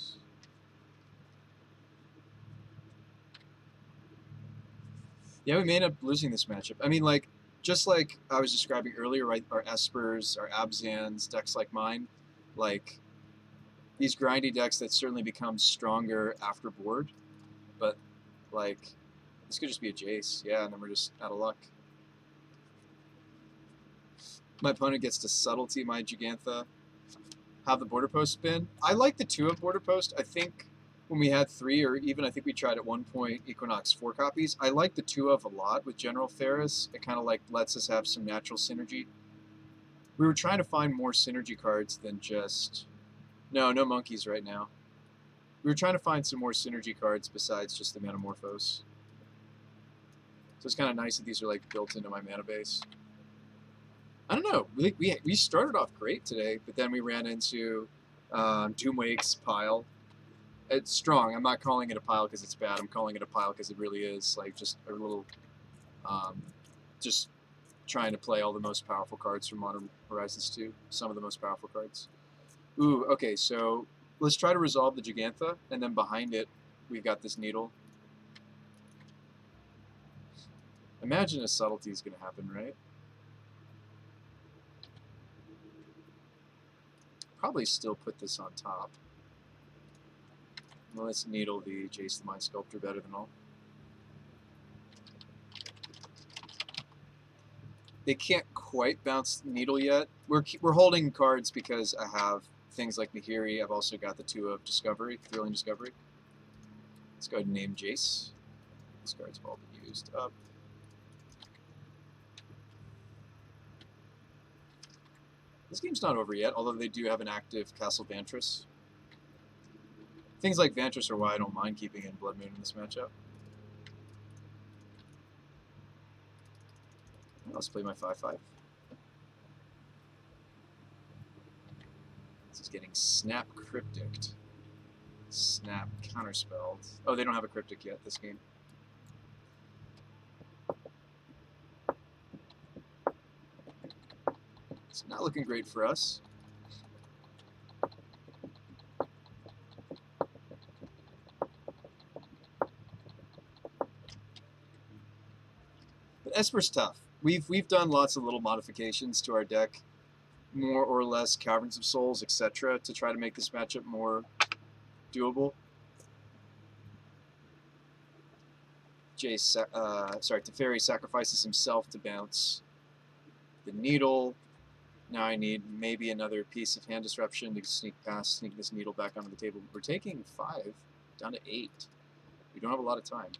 Yeah, we may end up losing this matchup. I mean, like, just like I was describing earlier, right? Our Espers, our Abzans, decks like mine, like these grindy decks that certainly become stronger after board, but like this could just be a Jace, yeah, and then we're just out of luck. My opponent gets to Subtlety my Gigantha, have the Border Post spin. I like the 2 of Border Post. I think when we had 3, or even I think we tried at one point Equinox 4 copies, I like the 2 of a lot with General Ferris. It kind of like lets us have some natural synergy. We were trying to find more synergy cards than just... No monkeys right now. We were trying to find some more synergy cards besides just the Metamorphose. So it's kind of nice that these are like built into my mana base. I don't know. We started off great today, but then we ran into Doomwake's pile. It's strong. I'm not calling it a pile because it's bad. I'm calling it a pile because it really is like just a little, just trying to play all the most powerful cards from Modern Horizons 2. Some of the most powerful cards. Ooh, okay, so let's try to resolve the Gigantha, and then behind it, we've got this Needle. Imagine a Subtlety is going to happen, right? Probably still put this on top. Well, let's Needle the Jace the Mind Sculptor better than all. They can't quite bounce Needle yet. We're holding cards because I have things like Nahiri. I've also got the 2 of Discovery, Thrilling Discovery. Let's go ahead and name Jace. These cards have all been used up. This game's not over yet, although they do have an active Castle Vantress. Things like Vantress are why I don't mind keeping in Blood Moon in this matchup. Let's play my 5/5. This is getting Snap Cryptic. Snap Counterspelled. Oh, they don't have a Cryptic yet this game. It's not looking great for us. But Esper's tough. We've done lots of little modifications to our deck, more or less Caverns of Souls, etc., to try to make this matchup more doable. Teferi sacrifices himself to bounce the Needle. Now I need maybe another piece of hand disruption to sneak this Needle back onto the table. We're taking 5 down to 8. We don't have a lot of time.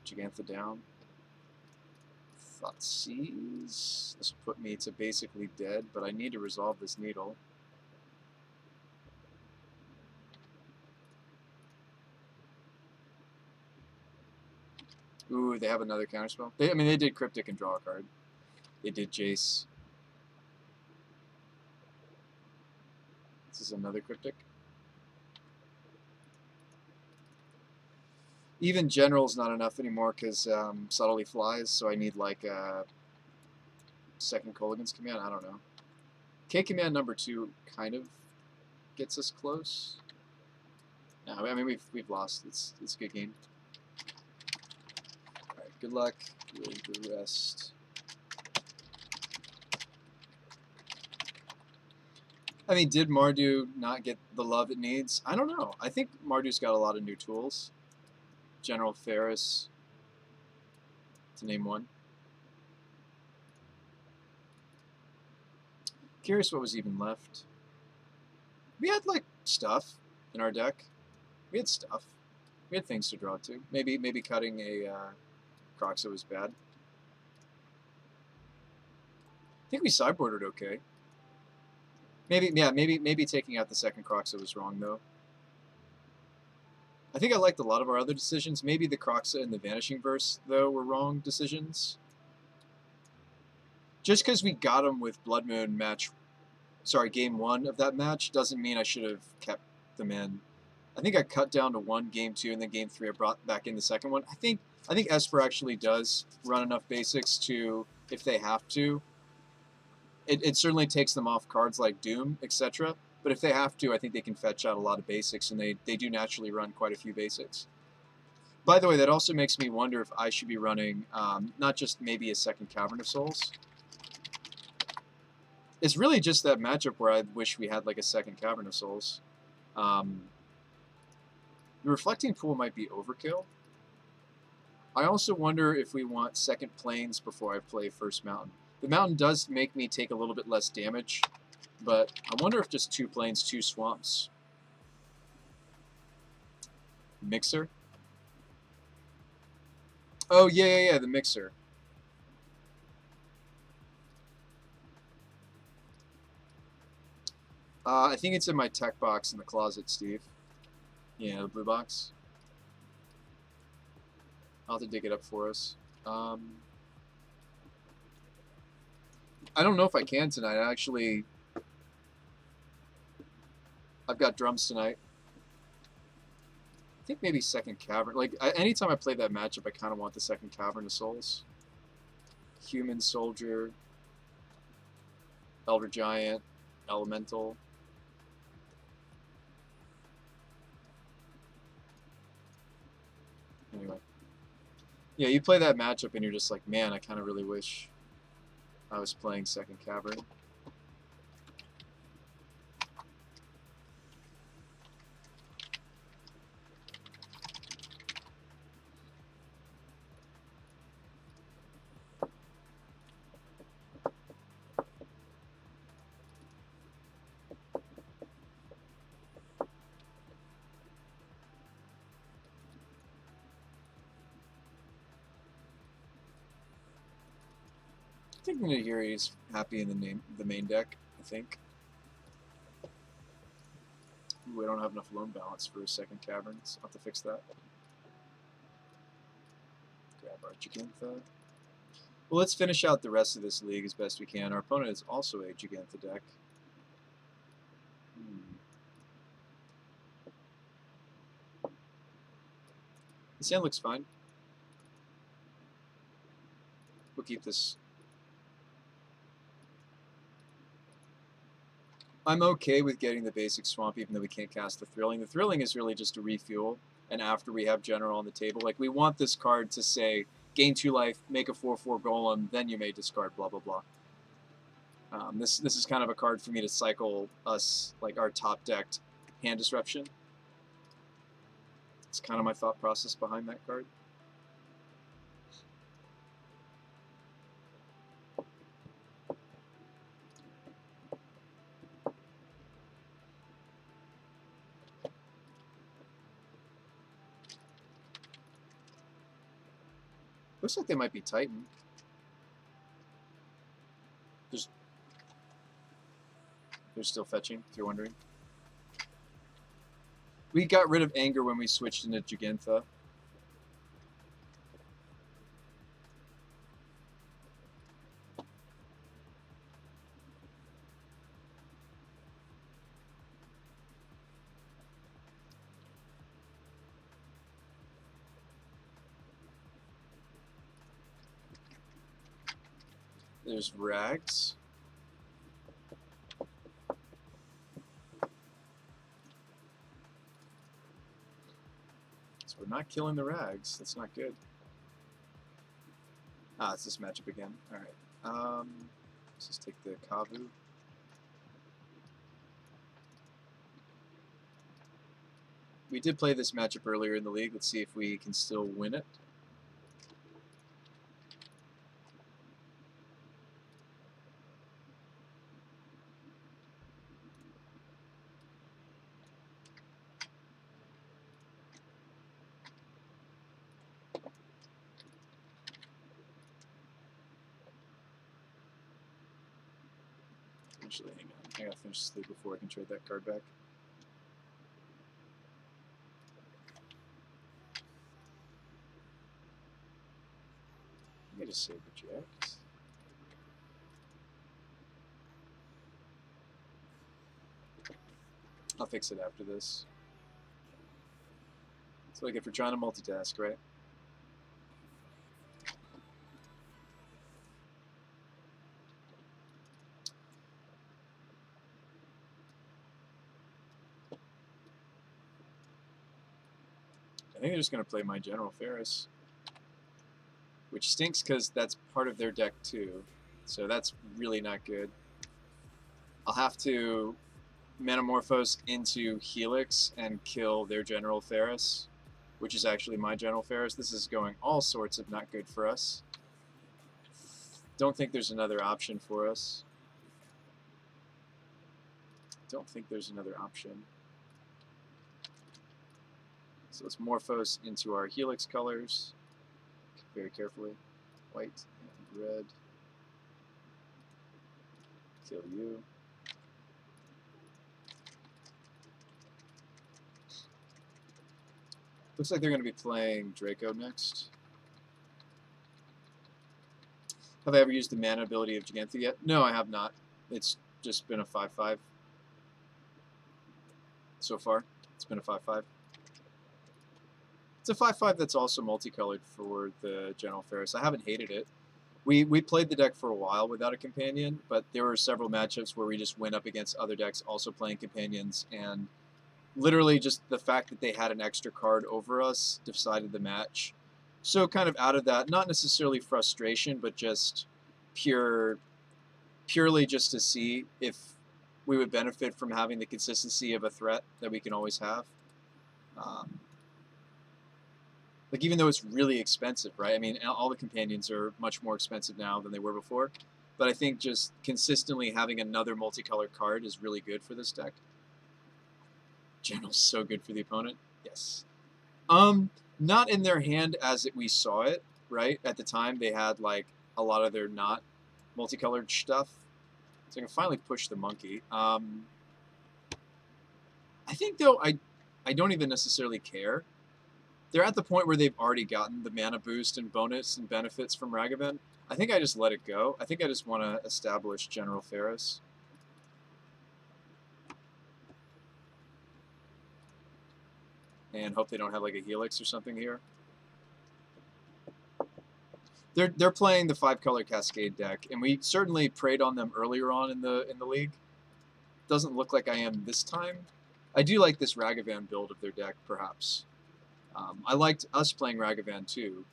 Gigantha down. Thoughtseize. This will put me to basically dead, but I need to resolve this Needle. Ooh, they have another counterspell. They did Cryptic and draw a card. They did Jace. This is another Cryptic. Even General's not enough anymore because Subtlety flies, so I need like a second Kolaghan's Command. I don't know. K Command number 2 kind of gets us close. No, I mean we've lost. It's a good game. All right, Good luck with the rest. I mean, did Mardu not get the love it needs? I don't know. I think Mardu's got a lot of new tools. General Ferris, to name one. Curious what was even left. We had, like, stuff in our deck. We had stuff. We had things to draw to. Maybe cutting a Croxa was bad. I think we sideboarded okay. Maybe taking out the second Croxa was wrong, though. I think I liked a lot of our other decisions. Maybe the Croxa and the Vanishing Verse, though, were wrong decisions. Just because we got them with Blood Moon game 1 of that match doesn't mean I should have kept them in. I think I cut down to 1 game 2, and then game 3 I brought back in the second one. I think Esper actually does run enough basics to, if they have to. It certainly takes them off cards like Doom, etc. But if they have to, I think they can fetch out a lot of basics, and they do naturally run quite a few basics. By the way, that also makes me wonder if I should be running not just maybe a second Cavern of Souls. It's really just that matchup where I wish we had like a second Cavern of Souls. The Reflecting Pool might be overkill. I also wonder if we want second Plains before I play first Mountain. The Mountain does make me take a little bit less damage, but I wonder if just 2 Plains, 2 Swamps. Mixer? Oh, yeah, the Mixer. I think it's in my tech box in the closet, Steve. Yeah, the blue box. I'll have to dig it up for us. I don't know if I can tonight. I've got drums tonight. I think maybe second Cavern. Like, anytime I play that matchup, I kind of want the second Cavern of Souls. Human Soldier, Elder Giant, Elemental. Anyway. Yeah, you play that matchup and you're just like, man, I kind of really wish I was playing second Cavern. I think Nagiri's happy in the main deck, I think. Ooh, I don't have enough loan balance for a second Cavern, so I'll have to fix that. Grab our Gigantha. Well, let's finish out the rest of this league as best we can. Our opponent is also a Gigantha deck. The sand looks fine. We'll keep this. I'm okay with getting the basic swamp even though we can't cast the Thrilling. The Thrilling is really just a refuel, and after we have General on the table, like we want this card to say, gain 2 life, make a 4/4 golem, then you may discard blah blah blah. This is kind of a card for me to cycle us, like our top decked hand disruption. It's kind of my thought process behind that card. Looks like they might be Titan. They're still fetching, if you're wondering. We got rid of Anger when we switched into Gigantha. There's Rags. So we're not killing the Rags. That's not good. Ah, it's this matchup again. Alright. Let's just take the Kavu. We did play this matchup earlier in the league. Let's see if we can still win it. Actually, hang on. I gotta finish this league before I can trade that card back. Let me just save reject. I'll fix it after this. That's what I get for trying to multitask, right? I think they're just going to play my General Ferris. Which stinks because that's part of their deck too. So that's really not good. I'll have to Metamorphose into Helix and kill their General Ferris, which is actually my General Ferris. This is going all sorts of not good for us. Don't think there's another option for us. Don't think there's another option. So let's Morphose into our Helix colors. Very carefully. White and red. Kill you. Looks like they're going to be playing Draco next. Have I ever used the mana ability of Gigantha yet? No, I have not. It's just been a 5/5 so far. It's been a 5/5. It's a 5/5 that's also multicolored for the General Ferris. I haven't hated it. We played the deck for a while without a companion, but there were several matchups where we just went up against other decks also playing companions, and literally just the fact that they had an extra card over us decided the match. So kind of out of that, not necessarily frustration, but just purely just to see if we would benefit from having the consistency of a threat that we can always have. Like, even though it's really expensive, right? I mean, all the companions are much more expensive now than they were before. But I think just consistently having another multicolored card is really good for this deck. General's so good for the opponent. Yes. Not in their hand as we saw it, right? At the time, they had, like, a lot of their not multicolored stuff. So I can finally push the monkey. I think, though, I don't even necessarily care. They're at the point where they've already gotten the mana boost and bonus and benefits from Ragavan. I think I just let it go. I think I just want to establish General Ferris. And hope they don't have like a Helix or something here. They're playing the 5-color Cascade deck, and we certainly preyed on them earlier on in the league. Doesn't look like I am this time. I do like this Ragavan build of their deck, perhaps. I liked us playing Ragavan too.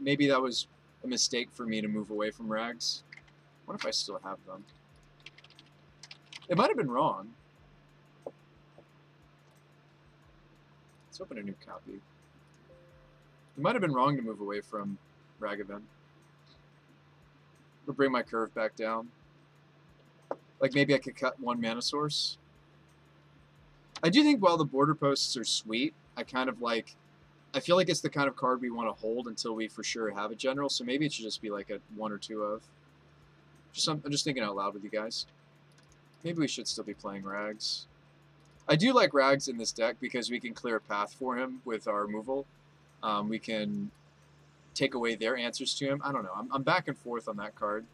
Maybe that was a mistake for me to move away from Rags. I wonder if I still have them. It might have been wrong. Let's open a new copy. It might have been wrong to move away from Ragavan. Or bring my curve back down. Like, maybe I could cut one mana source. I do think while the border posts are sweet, I kind of like... I feel like it's the kind of card we want to hold until we for sure have a general, so maybe it should just be like a 1 or 2 of. I'm just thinking out loud with you guys. Maybe we should still be playing Rags. I do like Rags in this deck because we can clear a path for him with our removal. We can take away their answers to him. I don't know. I'm back and forth on that card.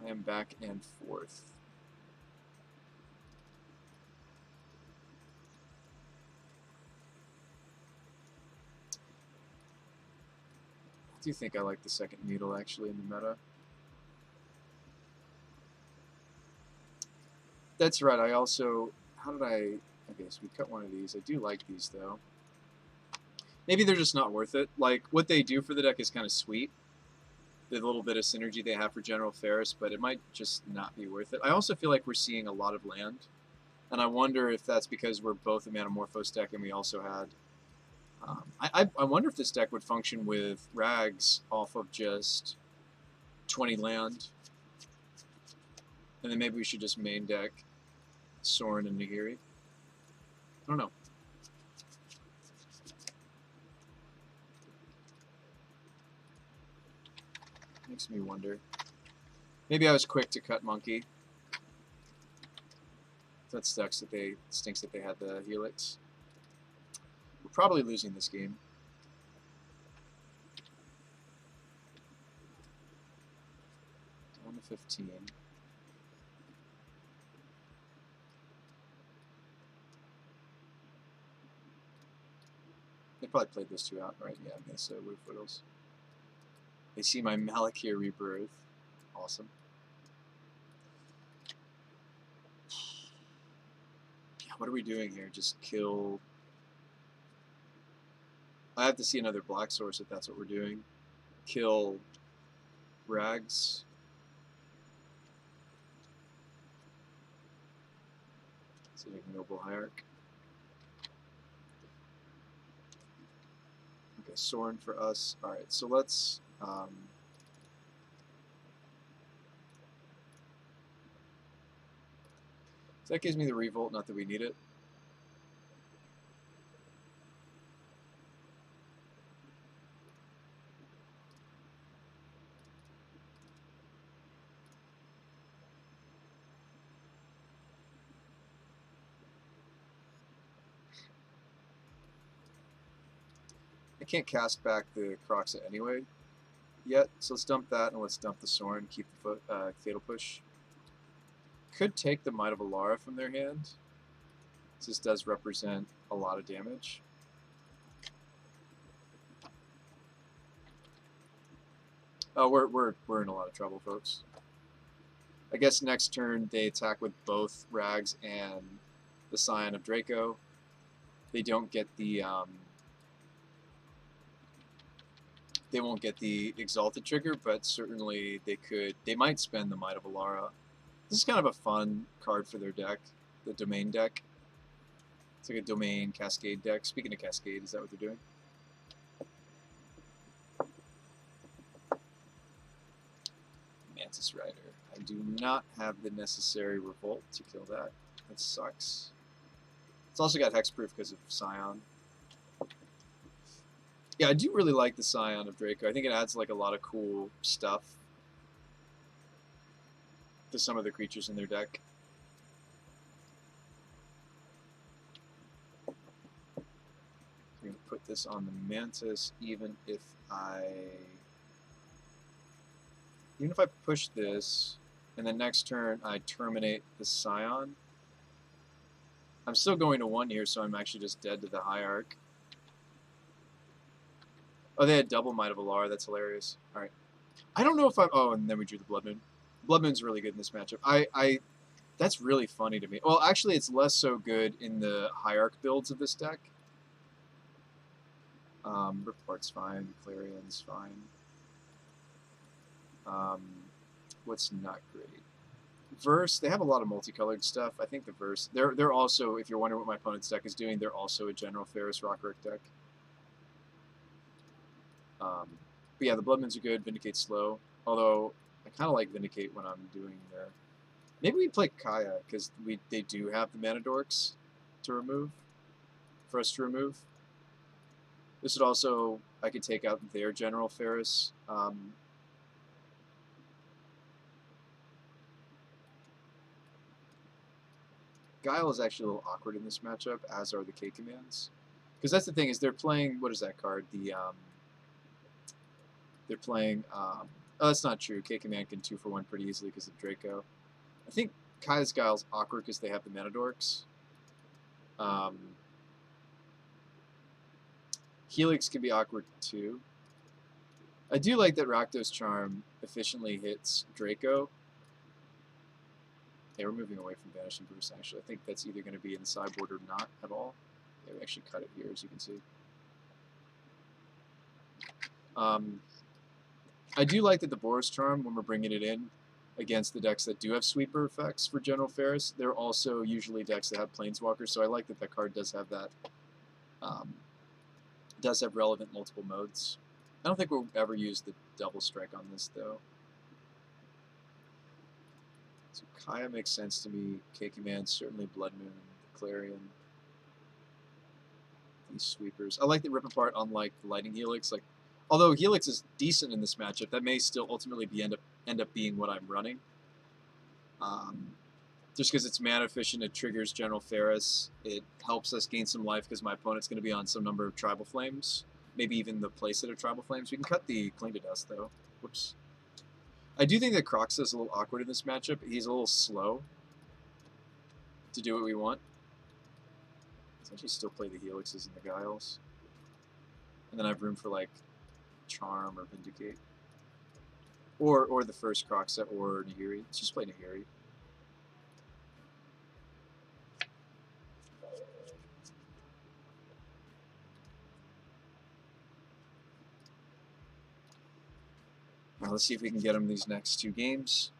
I am back and forth. I do think I like the second needle actually in the meta. That's right. I also... How did I... Okay, so we cut one of these. I do like these, though. Maybe they're just not worth it. Like, what they do for the deck is kind of sweet. the little bit of synergy they have for General Ferris, but it might just not be worth it. I also feel like we're seeing a lot of land, and I wonder if that's because we're both a Manamorphose deck and we also had... I wonder if this deck would function with Rags off of just 20 land, and then maybe we should just main deck Sorin and Nahiri. I don't know. Makes me wonder. Maybe I was quick to cut Monkey. That stinks that they had the Helix. We're probably losing this game. Down to 15. They probably played those two out, right? Yeah, Mesa, Wood Foothills. They see my Malakir Rebirth. Awesome. Yeah, what are we doing here? Just kill... I have to see another black source if that's what we're doing. Kill Rags. So Noble Hierarch. Okay, Sorin for us. Alright, so let's... so that gives me the Revolt, not that we need it. I can't cast back the Croxa anyway yet, so let's dump that and let's dump the Sorin, keep the Fatal Push. Could take the Might of Alara from their hand. This does represent a lot of damage. Oh, we're in a lot of trouble, folks. I guess next turn they attack with both Rags and the Scion of Draco. They don't get the they won't get the Exalted trigger, but certainly they might spend the Might of Alara. This is kind of a fun card for their deck, the Domain deck. It's like a Domain Cascade deck. Speaking of Cascade, is that what they're doing? Mantis Rider. I do not have the necessary Revolt to kill that. That sucks. It's also got Hexproof because of Scion. Yeah, I do really like the Scion of Draco. I think it adds like a lot of cool stuff to some of the creatures in their deck. I'm going to put this on the Mantis, even if I push this, and then next turn I terminate the Scion. I'm still going to 1 here, so I'm actually just dead to the Hierarch. Oh, they had double Might of Alara. That's hilarious. All right. I don't know if I'm... Oh, and then we drew the Blood Moon. Blood Moon's really good in this matchup. That's really funny to me. Well, actually, it's less so good in the Hierarch builds of this deck. Riftpart's fine. Clarion's fine. What's not great? Verse, they have a lot of multicolored stuff. I think the Verse... They're also, if you're wondering what my opponent's deck is doing, they're also a General Ferris Rockrick deck. But yeah, the Blood Moons are good. Vindicate's slow. Although, I kind of like Vindicate when I'm doing their... Maybe we play Kaya, because they do have the Mana Dorks to remove. For us to remove. This would also... I could take out their General Ferris. Guile is actually a little awkward in this matchup, as are the K commands. Because that's the thing, is they're playing... What is that card? They're playing... oh, that's not true. K-Command can 2-for-1 pretty easily because of Draco. I think Kai's Guile's awkward because they have the Mana Dorks. Helix can be awkward too. I do like that Rakdos Charm efficiently hits Draco. Yeah, we're moving away from Vanishing Bruce, actually. I think that's either going to be in the sideboard or not at all. Yeah, we actually cut it here, as you can see. I do like that the Boros Charm, when we're bringing it in against the decks that do have sweeper effects for General Ferris, they're also usually decks that have Planeswalkers, so I like that that card does have that. Does have relevant multiple modes. I don't think we'll ever use the Double Strike on this, though. So Kaya makes sense to me. Keki Man, certainly Blood Moon, Clarion. These sweepers. I like the Rip Apart, unlike the Lightning Helix. Like, although Helix is decent in this matchup, that may still ultimately be end up being what I'm running. Just because it's mana efficient, it triggers General Ferris. It helps us gain some life because my opponent's going to be on some number of Tribal Flames. Maybe even the playset of Tribal Flames. We can cut the Cling to Dust, though. Whoops. I do think that Croxa is a little awkward in this matchup. He's a little slow to do what we want. Let's actually still play the Helixes and the Guiles. And then I have room for, like, Charm or Vindicate. Or the first Croxa or Nahiri. Let's just play Nahiri. Now let's see if we can get him these next two games.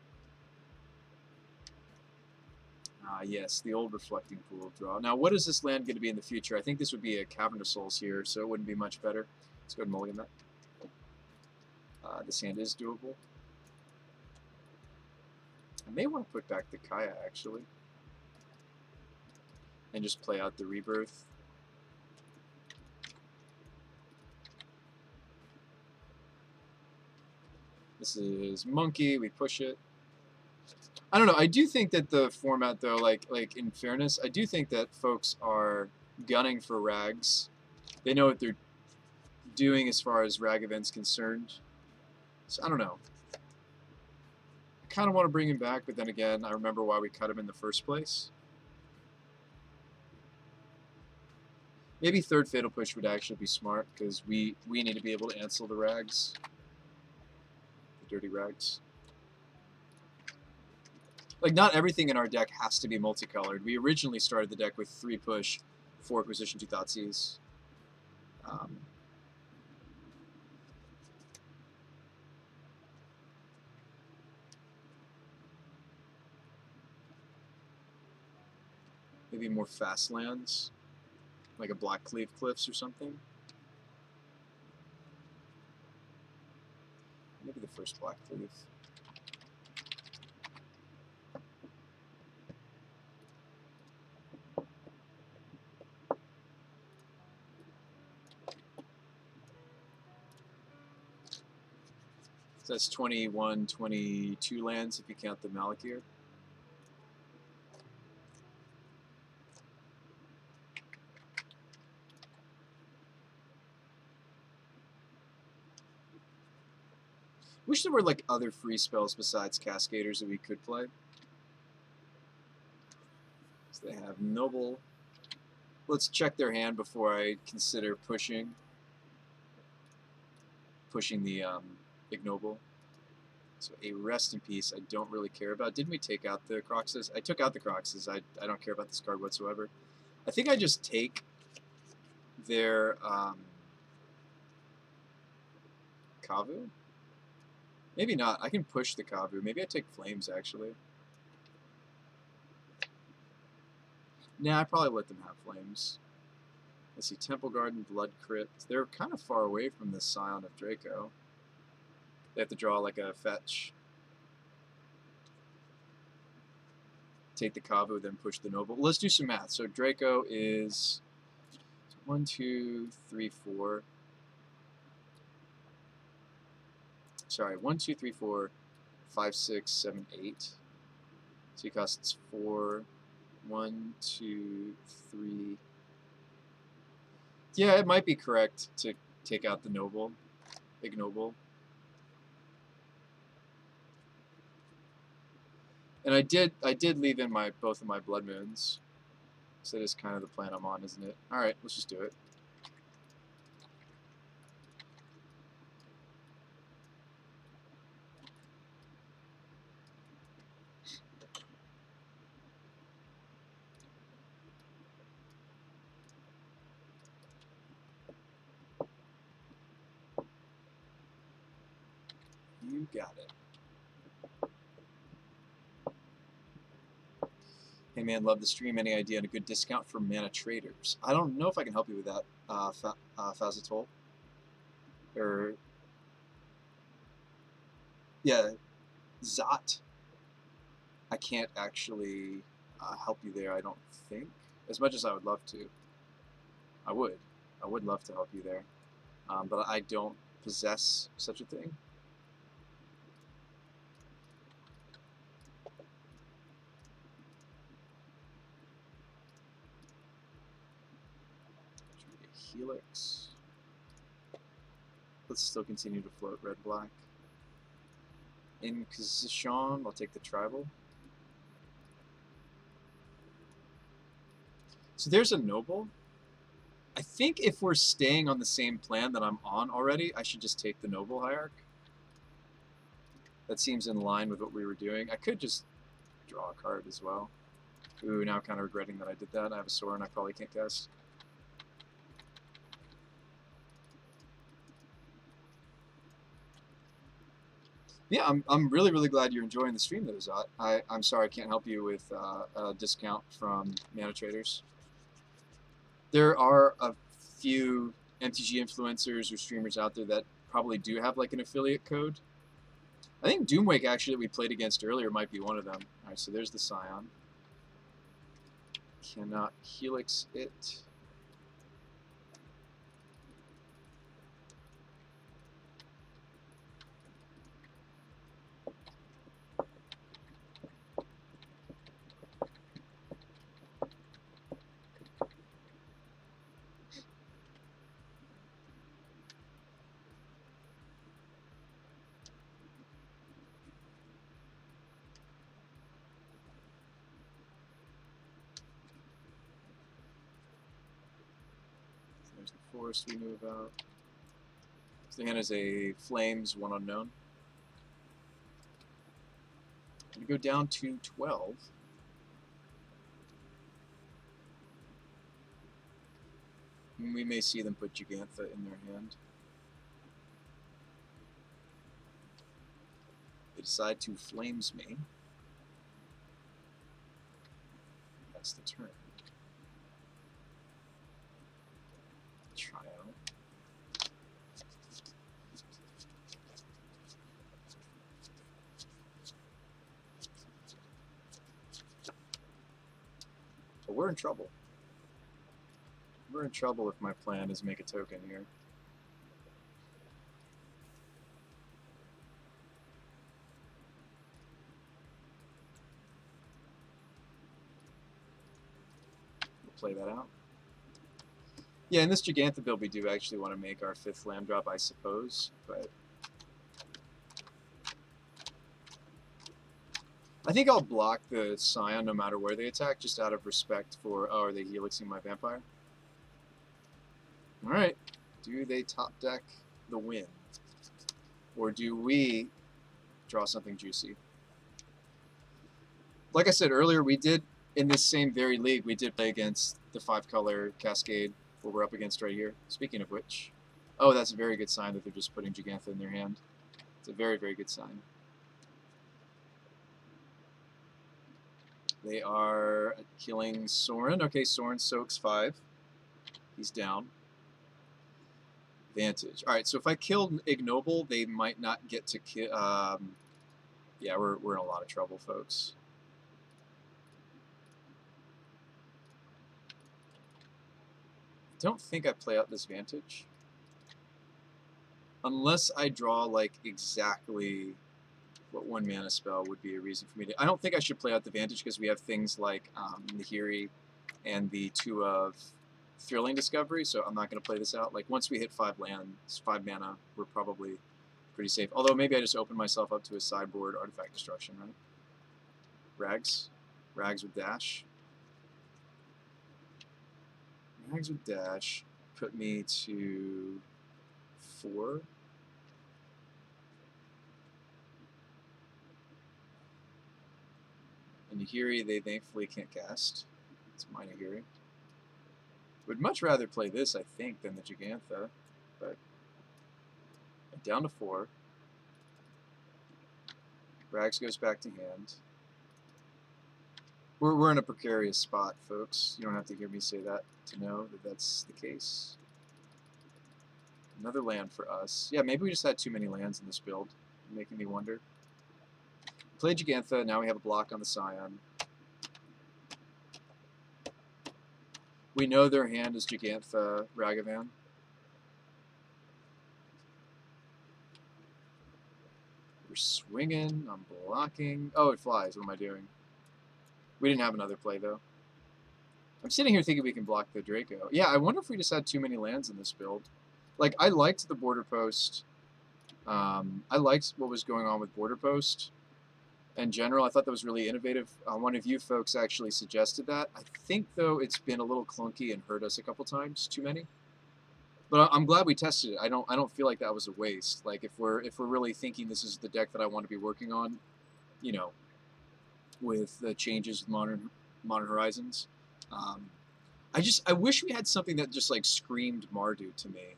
Yes, the old Reflecting Pool draw. Now, what is this land going to be in the future? I think this would be a Cavern of Souls here, so it wouldn't be much better. Let's go ahead and mulligan that. This hand is doable. I may want to put back the Kaya, actually. And just play out the Rebirth. This is Monkey, we push it. I don't know, I do think that the format, though, like in fairness, I do think that folks are gunning for rags. They know what they're doing as far as rag events concerned. So I don't know. I kind of want to bring him back, but then again, I remember why we cut him in the first place. Maybe third Fatal Push would actually be smart, because we need to be able to ansel the rags. The dirty rags. Like, not everything in our deck has to be multicolored. We originally started the deck with 3 push, 4 acquisition, 2 Thoughtseize. Maybe more fast lands, like a Black Cleave Cliffs or something. Maybe the first Black Cleave. So that's 21, 22 lands if you count the Malakir. Wish there were like other free spells besides Cascaders that we could play. So they have Noble. Let's check their hand before I consider pushing the Ignoble. So a Rest in Peace I don't really care about. Didn't we take out the Croxes? I took out the Croxes. I don't care about this card whatsoever. I think I just take their Kavu? Maybe not. I can push the Kavu. Maybe I take Flames, actually. Nah, I probably let them have Flames. Let's see, Temple Garden, Blood Crypt. They're kind of far away from the Scion of Draco. They have to draw like a fetch. Take the Kavu, then push the Noble. Let's do some math. So Draco is 1, 2, 3, 4. Sorry, 1, 2, 3, 4, 5, 6, 7, 8. So he costs 4. 1, 2, 3. Yeah, it might be correct to take out the Noble, Ignoble. And I did leave in both of my Blood Moons. So that is kind of the plan I'm on, isn't it? All right, let's just do it. You got it. Hey man, love the stream. Any idea on a good discount for mana traders? I don't know if I can help you with that, Fazatol. Or, yeah, Zot. I can't actually help you there, I don't think. As much as I would love to. I would. I would love to help you there. But I don't possess such a thing. Helix. Let's still continue to float red-black. Inquisition, I'll take the tribal. So there's a noble. I think if we're staying on the same plan that I'm on already, I should just take the noble hierarch. That seems in line with what we were doing. I could just draw a card as well. Ooh, now I'm kind of regretting that I did that. I have a Sorin I probably can't cast. Yeah, I'm really, really glad you're enjoying the stream, though, Zot. I'm sorry I can't help you with a discount from Mana Traders. There are a few MTG influencers or streamers out there that probably do have like an affiliate code. I think Doomwake actually that we played against earlier might be one of them. All right, so there's the Scion. Cannot Helix it. There's the forest we knew about. So the hand is a Flames, one unknown. I'm going to go down to 12. And we may see them put Gigantha in their hand. They decide to Flames me. That's the turn. Try out. But we're in trouble. We're in trouble if my plan is make a token here. We'll play that out. Yeah, in this Gigantha build we do actually want to make our 5th land drop, I suppose, but I think I'll block the Scion no matter where they attack, just out of respect for, oh, are they helixing my vampire? Alright, do they top deck the win? Or do we draw something juicy? Like I said earlier, we did, in this same very league, we did play against the 5-color Cascade, what we're up against right here. Speaking of which, oh, that's a very good sign that they're just putting Gigantha in their hand. It's a very, very good sign. They are killing Sorin. Okay, Sorin soaks 5. He's down. Vantage. All right, so if I kill Ignoble, they might not get to kill. Yeah, we're in a lot of trouble, folks. I don't think I play out this Vantage. Unless I draw, like, exactly what 1 mana spell would be a reason for me to... I don't think I should play out the Vantage because we have things like Nahiri and the 2 of Thrilling Discovery, so I'm not going to play this out. Like, once we hit 5 lands, 5 mana, we're probably pretty safe. Although maybe I just open myself up to a sideboard artifact destruction, right? Rags. Rags with dash. Rags with dash put me to 4. And Nahiri, they thankfully can't cast. It's my Nahiri. Would much rather play this, I think, than the Gigantha, but down to 4. Rags goes back to hand. We're in a precarious spot, folks. You don't have to hear me say that to know that that's the case. Another land for us. Yeah, maybe we just had too many lands in this build, making me wonder. Play Gigantha, now we have a block on the Scion. We know their hand is Gigantha Ragavan. We're swinging, I'm blocking. Oh, it flies, what am I doing? We didn't have another play, though. I'm sitting here thinking we can block the Draco. Yeah, I wonder if we just had too many lands in this build. Like, I liked the border post. I liked what was going on with border post. In general, I thought that was really innovative. One of you folks actually suggested that. I think, though, it's been a little clunky and hurt us a couple times. Too many. But I'm glad we tested it. I don't feel like that was a waste. Like, if we're really thinking this is the deck that I want to be working on, you know, with the changes with Modern Horizons, I wish we had something that just like screamed Mardu to me.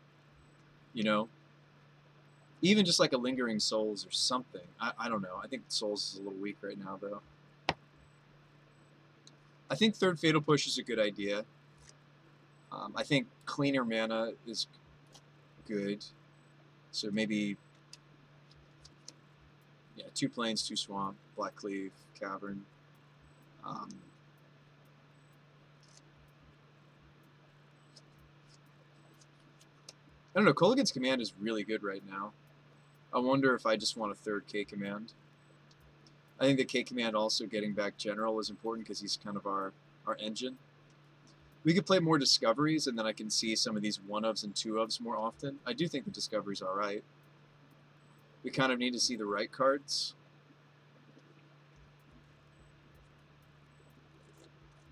You know, even just like a Lingering Souls or something. I don't know. I think Souls is a little weak right now, though. I think third Fatal Push is a good idea. I think cleaner mana is good. So maybe, yeah, 2 Plains, 2 Swamp, Black Cleave, Cavern. I don't know. Kolaghan's command is really good right now. I wonder if I just want a third K command. I think the K command also getting back General is important because he's kind of our engine. We could play more discoveries, and then I can see some of these 1-ofs and 2-ofs more often. I do think the discovery's all right. We kind of need to see the right cards.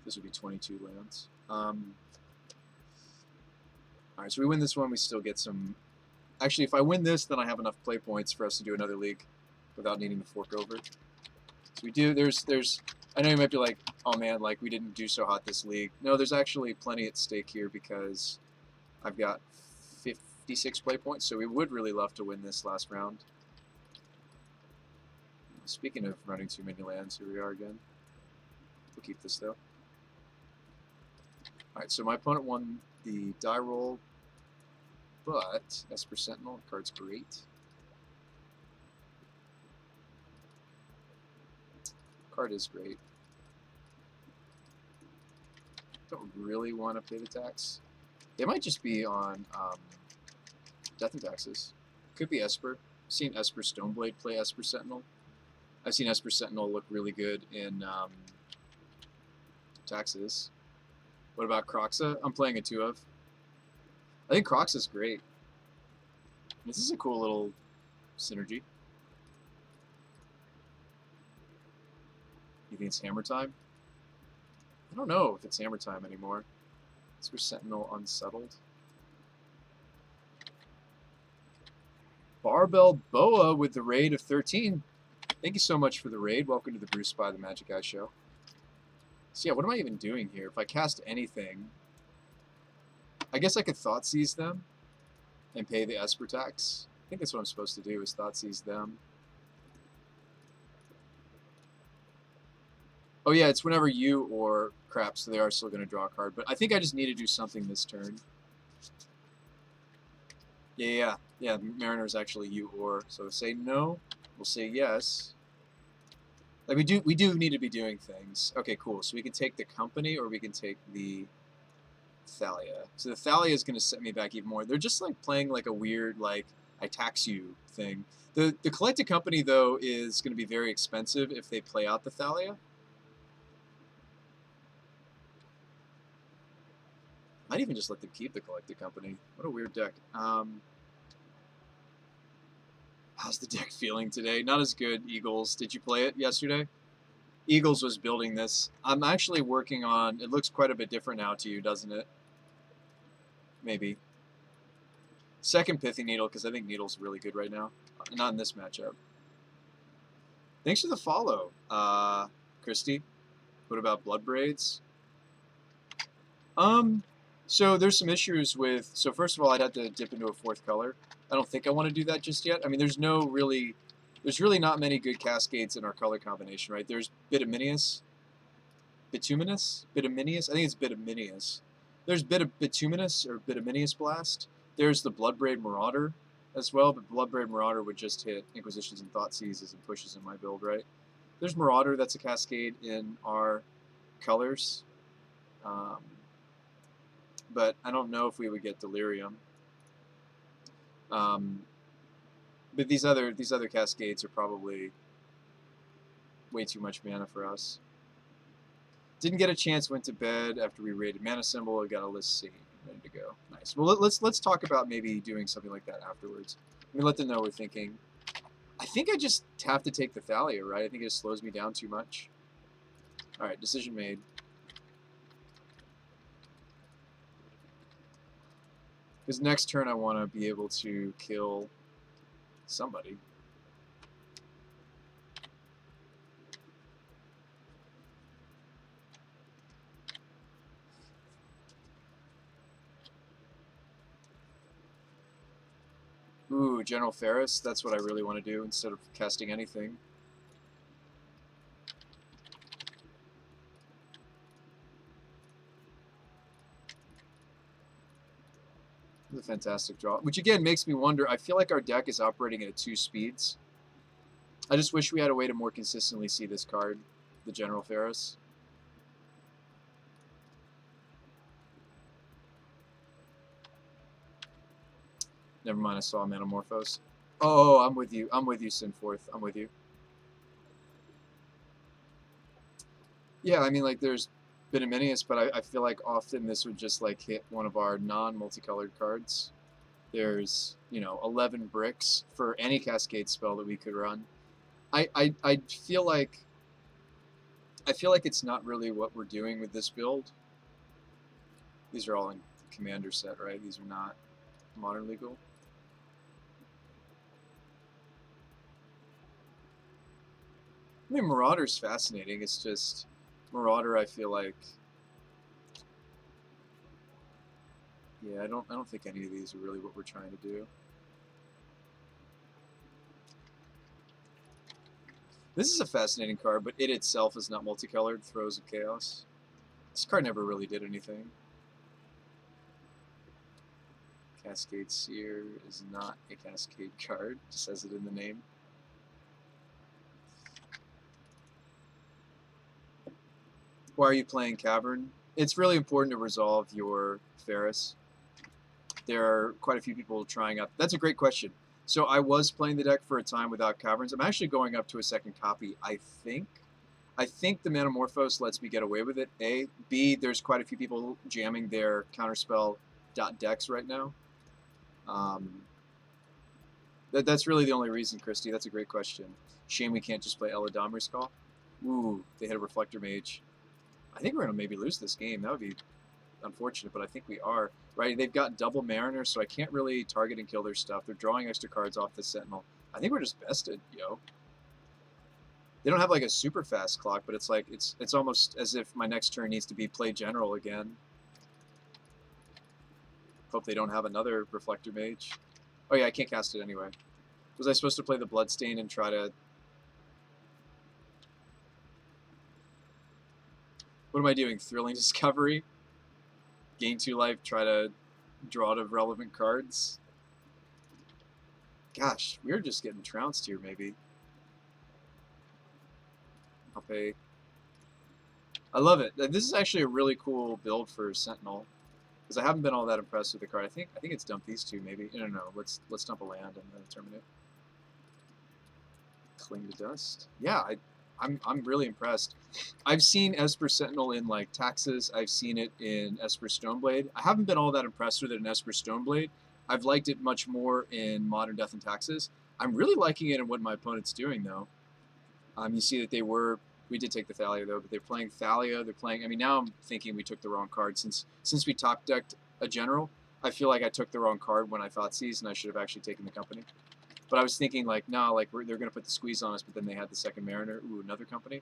This would be 22 lands. All right, so we win this one. We still get some. Actually, if I win this, then I have enough play points for us to do another league without needing to fork over. So we do. There's. I know you might be like, oh man, like we didn't do so hot this league. No, there's actually plenty at stake here because I've got 56 play points, so we would really love to win this last round. Speaking of running too many lands, here we are again. We'll keep this though. Alright, so my opponent won the die roll, but Esper Sentinel, card's great. Card is great. Don't really want to pay the tax. They might just be on Death and Taxes. Could be Esper. I've seen Esper Stoneblade play Esper Sentinel. I've seen Esper Sentinel look really good in Taxes. What about Croxa? I'm playing a 2-of. I think Croxa's great. This is a cool little synergy. You think it's Hammer Time? I don't know if it's Hammer Time anymore. Esper Sentinel Unsettled. Barbell Boa with the raid of 13. Thank you so much for the raid. Welcome to the Bruce by the Magic Eye Show. So yeah, what am I even doing here? If I cast anything, I guess I could Thoughtseize them and pay the Esper tax. I think that's what I'm supposed to do, is Thoughtseize them. Oh yeah, it's whenever you or crap, so they are still going to draw a card. But I think I just need to do something this turn. Yeah, Mariner is actually you or. So say no, we'll say yes. Like we do need to be doing things. Okay, cool. So we can take the company or we can take the Thalia. So the Thalia is going to set me back even more. They're just like playing like a weird like I tax you thing. The collected company though is going to be very expensive if they play out the Thalia. Might even just let them keep the collected company. What a weird deck. How's the deck feeling today? Not as good, Eagles. Did you play it yesterday? Eagles was building this. I'm actually working on... It looks quite a bit different now to you, doesn't it? Maybe. Second Pithy Needle, because I think Needle's really good right now. Not in this matchup. Thanks for the follow, Christy. What about Blood Braids? So there's some issues with... So first of all, I'd have to dip into a fourth color. I don't think I want to do that just yet. I mean, there's no really There's really not many good cascades in our color combination, right? There's bituminous, bituminous. I think it's bituminous. There's bituminous or bituminous blast. There's the Bloodbraid Marauder as well, but Bloodbraid Marauder would just hit Inquisitions and Thought Seizes and pushes in my build, right? There's Marauder, that's a cascade in our colors. But I don't know if we would get Delirium. But these other cascades are probably way too much mana for us. Didn't get a chance, went to bed after we raided Mana Symbol. I got a list C, ready to go. Nice. Well, let's talk about maybe doing something like that afterwards. Let me let them know we're thinking. I think I just have to take the Thalia, right? I think it just slows me down too much. All right, decision made. Because next turn I want to be able to kill somebody. Ooh, General Ferris. That's what I really want to do instead of casting anything. It's a fantastic draw. Which again makes me wonder. I feel like our deck is operating at 2 speeds. I just wish we had a way to more consistently see this card, the General Ferris. Never mind, I saw Metamorphose. Oh, I'm with you. I'm with you, Sinforth. I'm with you. Yeah, I mean, like, there's Binominius, but I feel like often this would just, like, hit one of our non-multicolored cards. There's, you know, 11 bricks for any Cascade spell that we could run. I feel like it's not really what we're doing with this build. These are all in Commander set, right? These are not Modern Legal. I mean, Marauder's fascinating. It's just Marauder. I feel like, yeah, I don't think any of these are really what we're trying to do. This is a fascinating card, but it itself is not multicolored. Throes of Chaos. This card never really did anything. Cascade Seer is not a Cascade card. Just says it in the name. Why are you playing Cavern? It's really important to resolve your Ferris. There are quite a few people trying out. That's a great question. So I was playing the deck for a time without Caverns. I'm actually going up to a second copy, I think. I think the Metamorphose lets me get away with it, A. B, there's quite a few people jamming their Counterspell .decks right now. That's really the only reason, Christy. That's a great question. Shame we can't just play Eladamri's Call. Ooh, they hit a Reflector Mage. I think we're going to maybe lose this game. That would be unfortunate, but I think we are. Right? They've got double Mariner, so I can't really target and kill their stuff. They're drawing extra cards off the Sentinel. I think we're just bested, yo. They don't have like a super fast clock, but it's like it's almost as if my next turn needs to be play General again. Hope they don't have another Reflector Mage. Oh yeah, I can't cast it anyway. Was I supposed to play the Bloodstain and try to... What am I doing? Thrilling Discovery? Gain 2 life, try to draw to relevant cards? Gosh, we're just getting trounced here, maybe. I'll pay. I love it. This is actually a really cool build for Sentinel. Because I haven't been all that impressed with the card. I think it's dump these two, maybe. No. Let's dump a land and then terminate. Cling to Dust. Yeah, I'm really impressed. I've seen Esper Sentinel in like Taxes. I've seen it in Esper Stoneblade. I haven't been all that impressed with it in Esper Stoneblade. I've liked it much more in Modern Death and Taxes. I'm really liking it in what my opponent's doing though. You see that we did take the Thalia though, but they're playing Thalia. They're playing. I mean, now I'm thinking we took the wrong card since we top decked a General. I feel like I took the wrong card when I thought Seize, and I should have actually taken the Company. But I was thinking, like, no, like, they're going to put the squeeze on us, but then they had the second Mariner. Ooh, another Company.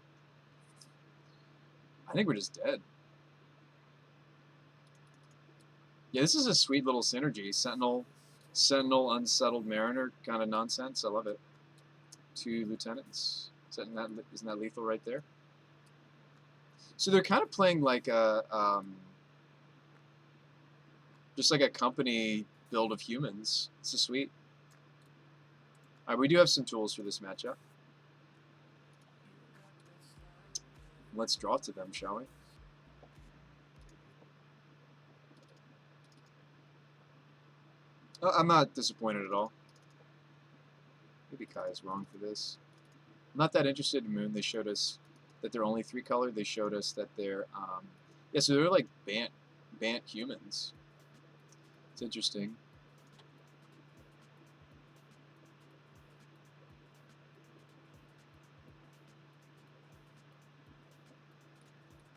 I think we're just dead. Yeah, this is a sweet little synergy. Sentinel, Unsettled Mariner kind of nonsense. I love it. 2 lieutenants. Isn't that lethal right there? So they're kind of playing like a just like a company build of humans. This is sweet. All right, we do have some tools for this matchup. Let's draw to them, shall we? I'm not disappointed at all. Maybe Kai is wrong for this. I'm not that interested in Moon. They showed us that they're only 3 color. They showed us that they're yeah, so they're like Bant humans. It's interesting.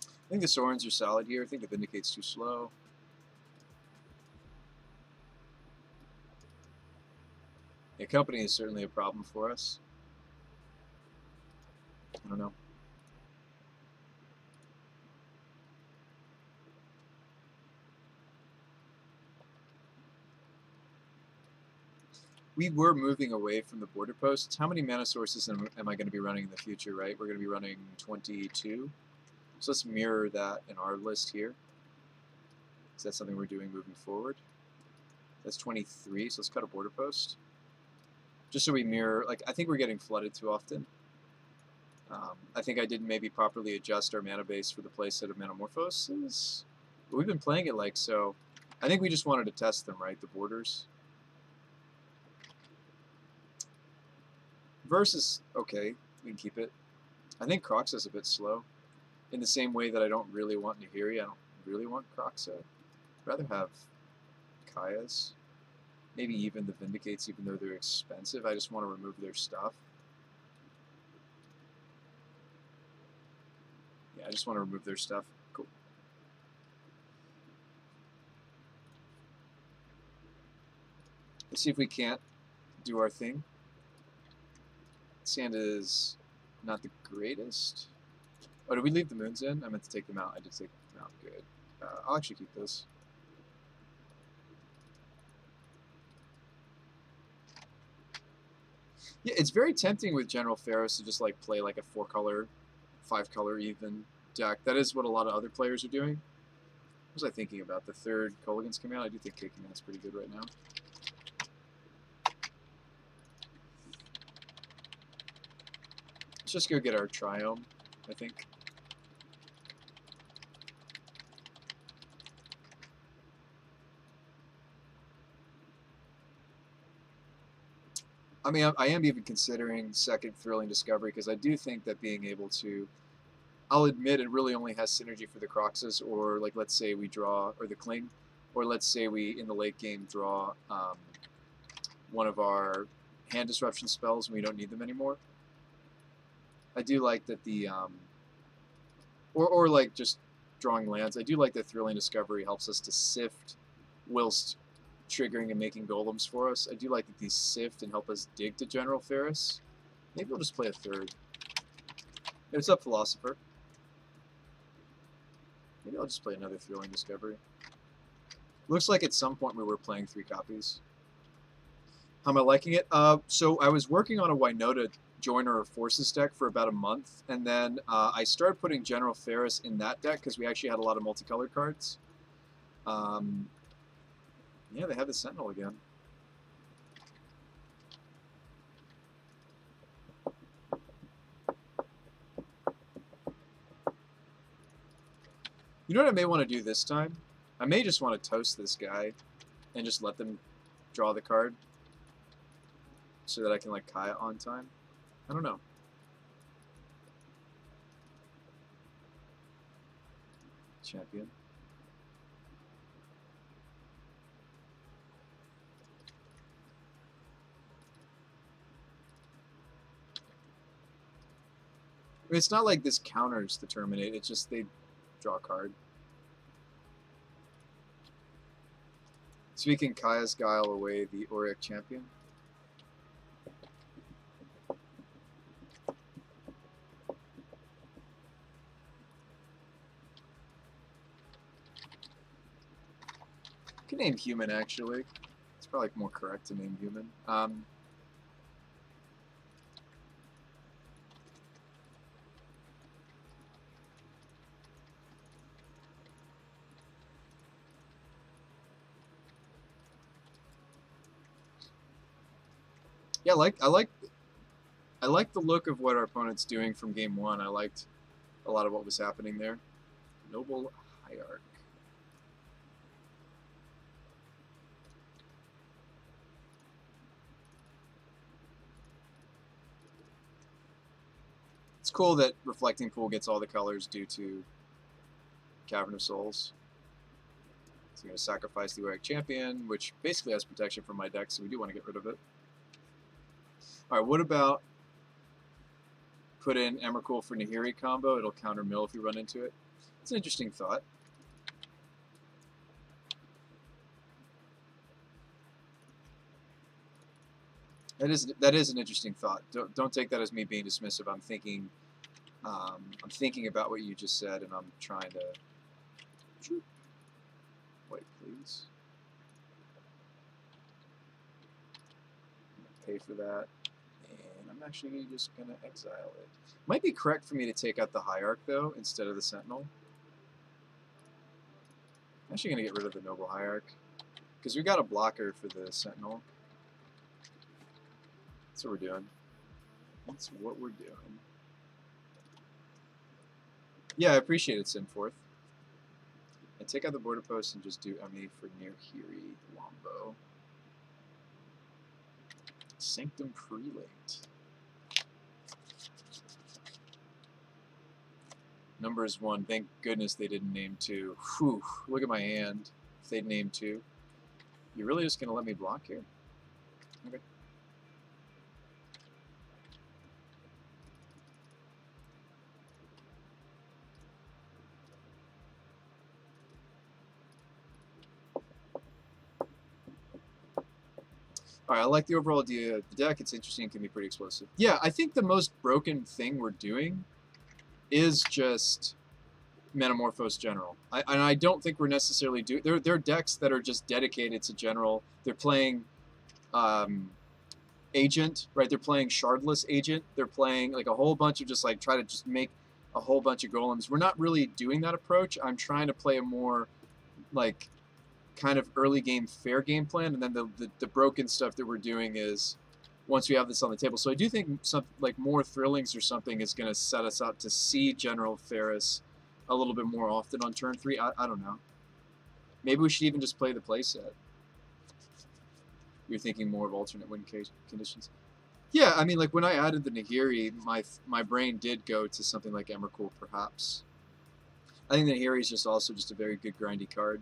I think the Sorens are solid here. I think the Vindicate's too slow. Yeah, company is certainly a problem for us. I don't know. We were moving away from the border posts. How many mana sources am I going to be running in the future, right? We're going to be running 22. So let's mirror that in our list here. Is that something we're doing moving forward? That's 23, so let's cut a border post. Just so we mirror, like, I think we're getting flooded too often. I think I didn't maybe properly adjust our mana base for the playset of Metamorphosis. But we've been playing it like so. I think we just wanted to test them, right? The borders. Verse is okay. We can keep it. I think Crocs is a bit slow. In the same way that I don't really want Nahiri, I don't really want Croxa. I'd rather have Kaya's. Maybe even the Vindicates, even though they're expensive. I just want to remove their stuff. Yeah, I just want to remove their stuff. Cool. Let's see if we can't do our thing. Sand is not the greatest. Oh, did we leave the moons in? I meant to take them out. I did take them out. Good. I'll actually keep this. Yeah, it's very tempting with General Ferris to just like play like a 4-color, 5-color even deck. That is what a lot of other players are doing. What was I thinking about? The 3rd Kolaghan's coming out? I do think kicking that's pretty good right now. Let's just go get our Triome, I think. I mean, I am even considering 2nd Thrilling Discovery because I do think that being able to, I'll admit it really only has synergy for the Croxus, or like let's say we draw, or the Cling, or let's say we in the late game draw one of our hand disruption spells and we don't need them anymore. I do like that the, or like just drawing lands, I do like that Thrilling Discovery helps us to sift whilst triggering and making golems for us. I do like that these sift and help us dig to General Ferris. Maybe we'll just play a 3rd. It's up, Philosopher. Maybe I'll just play another Thrilling Discovery. Looks like at some point we were playing 3 copies. How am I liking it? So I was working on a Wynota Joiner of Forces deck for about a month, and then I started putting General Ferris in that deck because we actually had a lot of multicolored cards. Yeah, they have the Sentinel again. You know what I may want to do this time? I may just want to toast this guy and just let them draw the card so that I can like Kaya on time. I don't know. Champion. I mean, it's not like this counters the Terminate. It's just they draw a card. So we can Kaya's Guile away the Auric Champion. I can name Human, actually. It's probably more correct to name Human. Yeah, I like the look of what our opponent's doing from game one. I liked a lot of what was happening there. Noble Hierarch. It's cool that Reflecting Pool gets all the colors due to Cavern of Souls. So I'm going to sacrifice the Oic Champion, which basically has protection from my deck, so we do want to get rid of it. Alright, what about put in Emrakul for Nahiri combo? It'll counter mill if we run into it. It's an interesting thought. That is an interesting thought. Don't take that as me being dismissive. I'm thinking about what you just said, and I'm trying to. Wait, please. Pay for that, and I'm actually just gonna exile it. Might be correct for me to take out the Hierarch though instead of the Sentinel. I'm actually gonna get rid of the Noble Hierarch because we got a blocker for the Sentinel. That's what we're doing. That's what we're doing. Yeah, I appreciate it, Sinforth. And take out the border post and just do ME for Nahiri Wombo. Sanctum Prelate. Number is 1. Thank goodness they didn't name 2. Whew, look at my hand. If they'd named 2. You're really just going to let me block here? Okay. Alright, I like the overall idea of the deck. It's interesting. It can be pretty explosive. Yeah, I think the most broken thing we're doing is just Metamorphose General. And I don't think we're necessarily doing... There are decks that are just dedicated to General. They're playing Agent, right? They're playing Shardless Agent. They're playing like a whole bunch of just like try to just make a whole bunch of golems. We're not really doing that approach. I'm trying to play a more like kind of early game fair game plan, and then the broken stuff that we're doing is once we have this on the table. So I do think some like more Thrillings or something is going to set us up to see General Ferris a little bit more often on turn 3. I don't know. Maybe we should even just play the playset. You're thinking more of alternate win conditions. Yeah, I mean, like when I added the Nahiri, my brain did go to something like Emrakul, perhaps. I think the Nahiri is just also just a very good grindy card.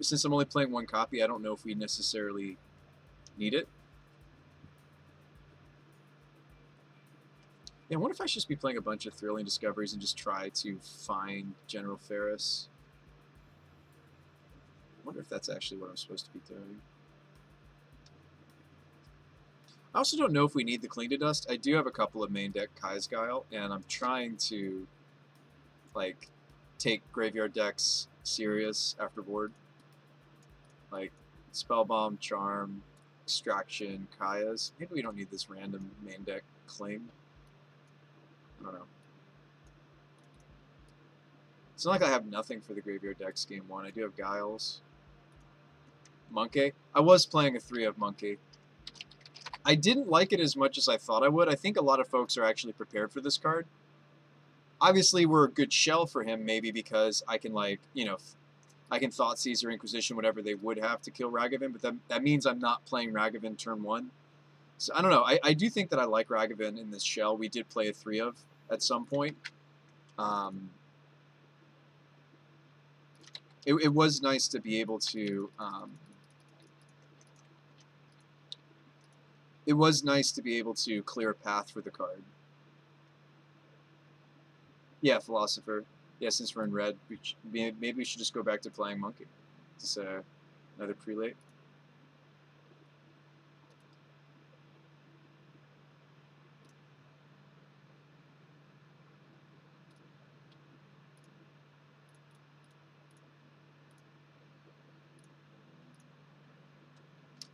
Since I'm only playing one copy, I don't know if we necessarily need it. Yeah, I wonder if I should just be playing a bunch of Thrilling Discoveries and just try to find General Ferris. I wonder if that's actually what I'm supposed to be doing. I also don't know if we need the Cling to Dust. I do have a couple of main deck Kai's Guile, and I'm trying to like take graveyard decks serious after board. Like Spellbomb, Charm, Extraction, Kaya's. Maybe we don't need this random main deck Cling. I don't know. It's not like I have nothing for the graveyard decks game 1. I do have Guiles. Monkey. I was playing a 3 of Monkey. I didn't like it as much as I thought I would. I think a lot of folks are actually prepared for this card. Obviously, we're a good shell for him, maybe because I can, like, you know, I can Thoughtseize or Inquisition, whatever they would have to kill Ragavan, but that means I'm not playing Ragavan turn 1. So, I don't know. I do think that I like Ragavan in this shell. We did play a 3 of at some point. It was nice to be able to... it was nice to be able to clear a path for the card. Yeah, Philosopher. Yeah, since we're in red, maybe we should just go back to playing Monkey. It's another prelate.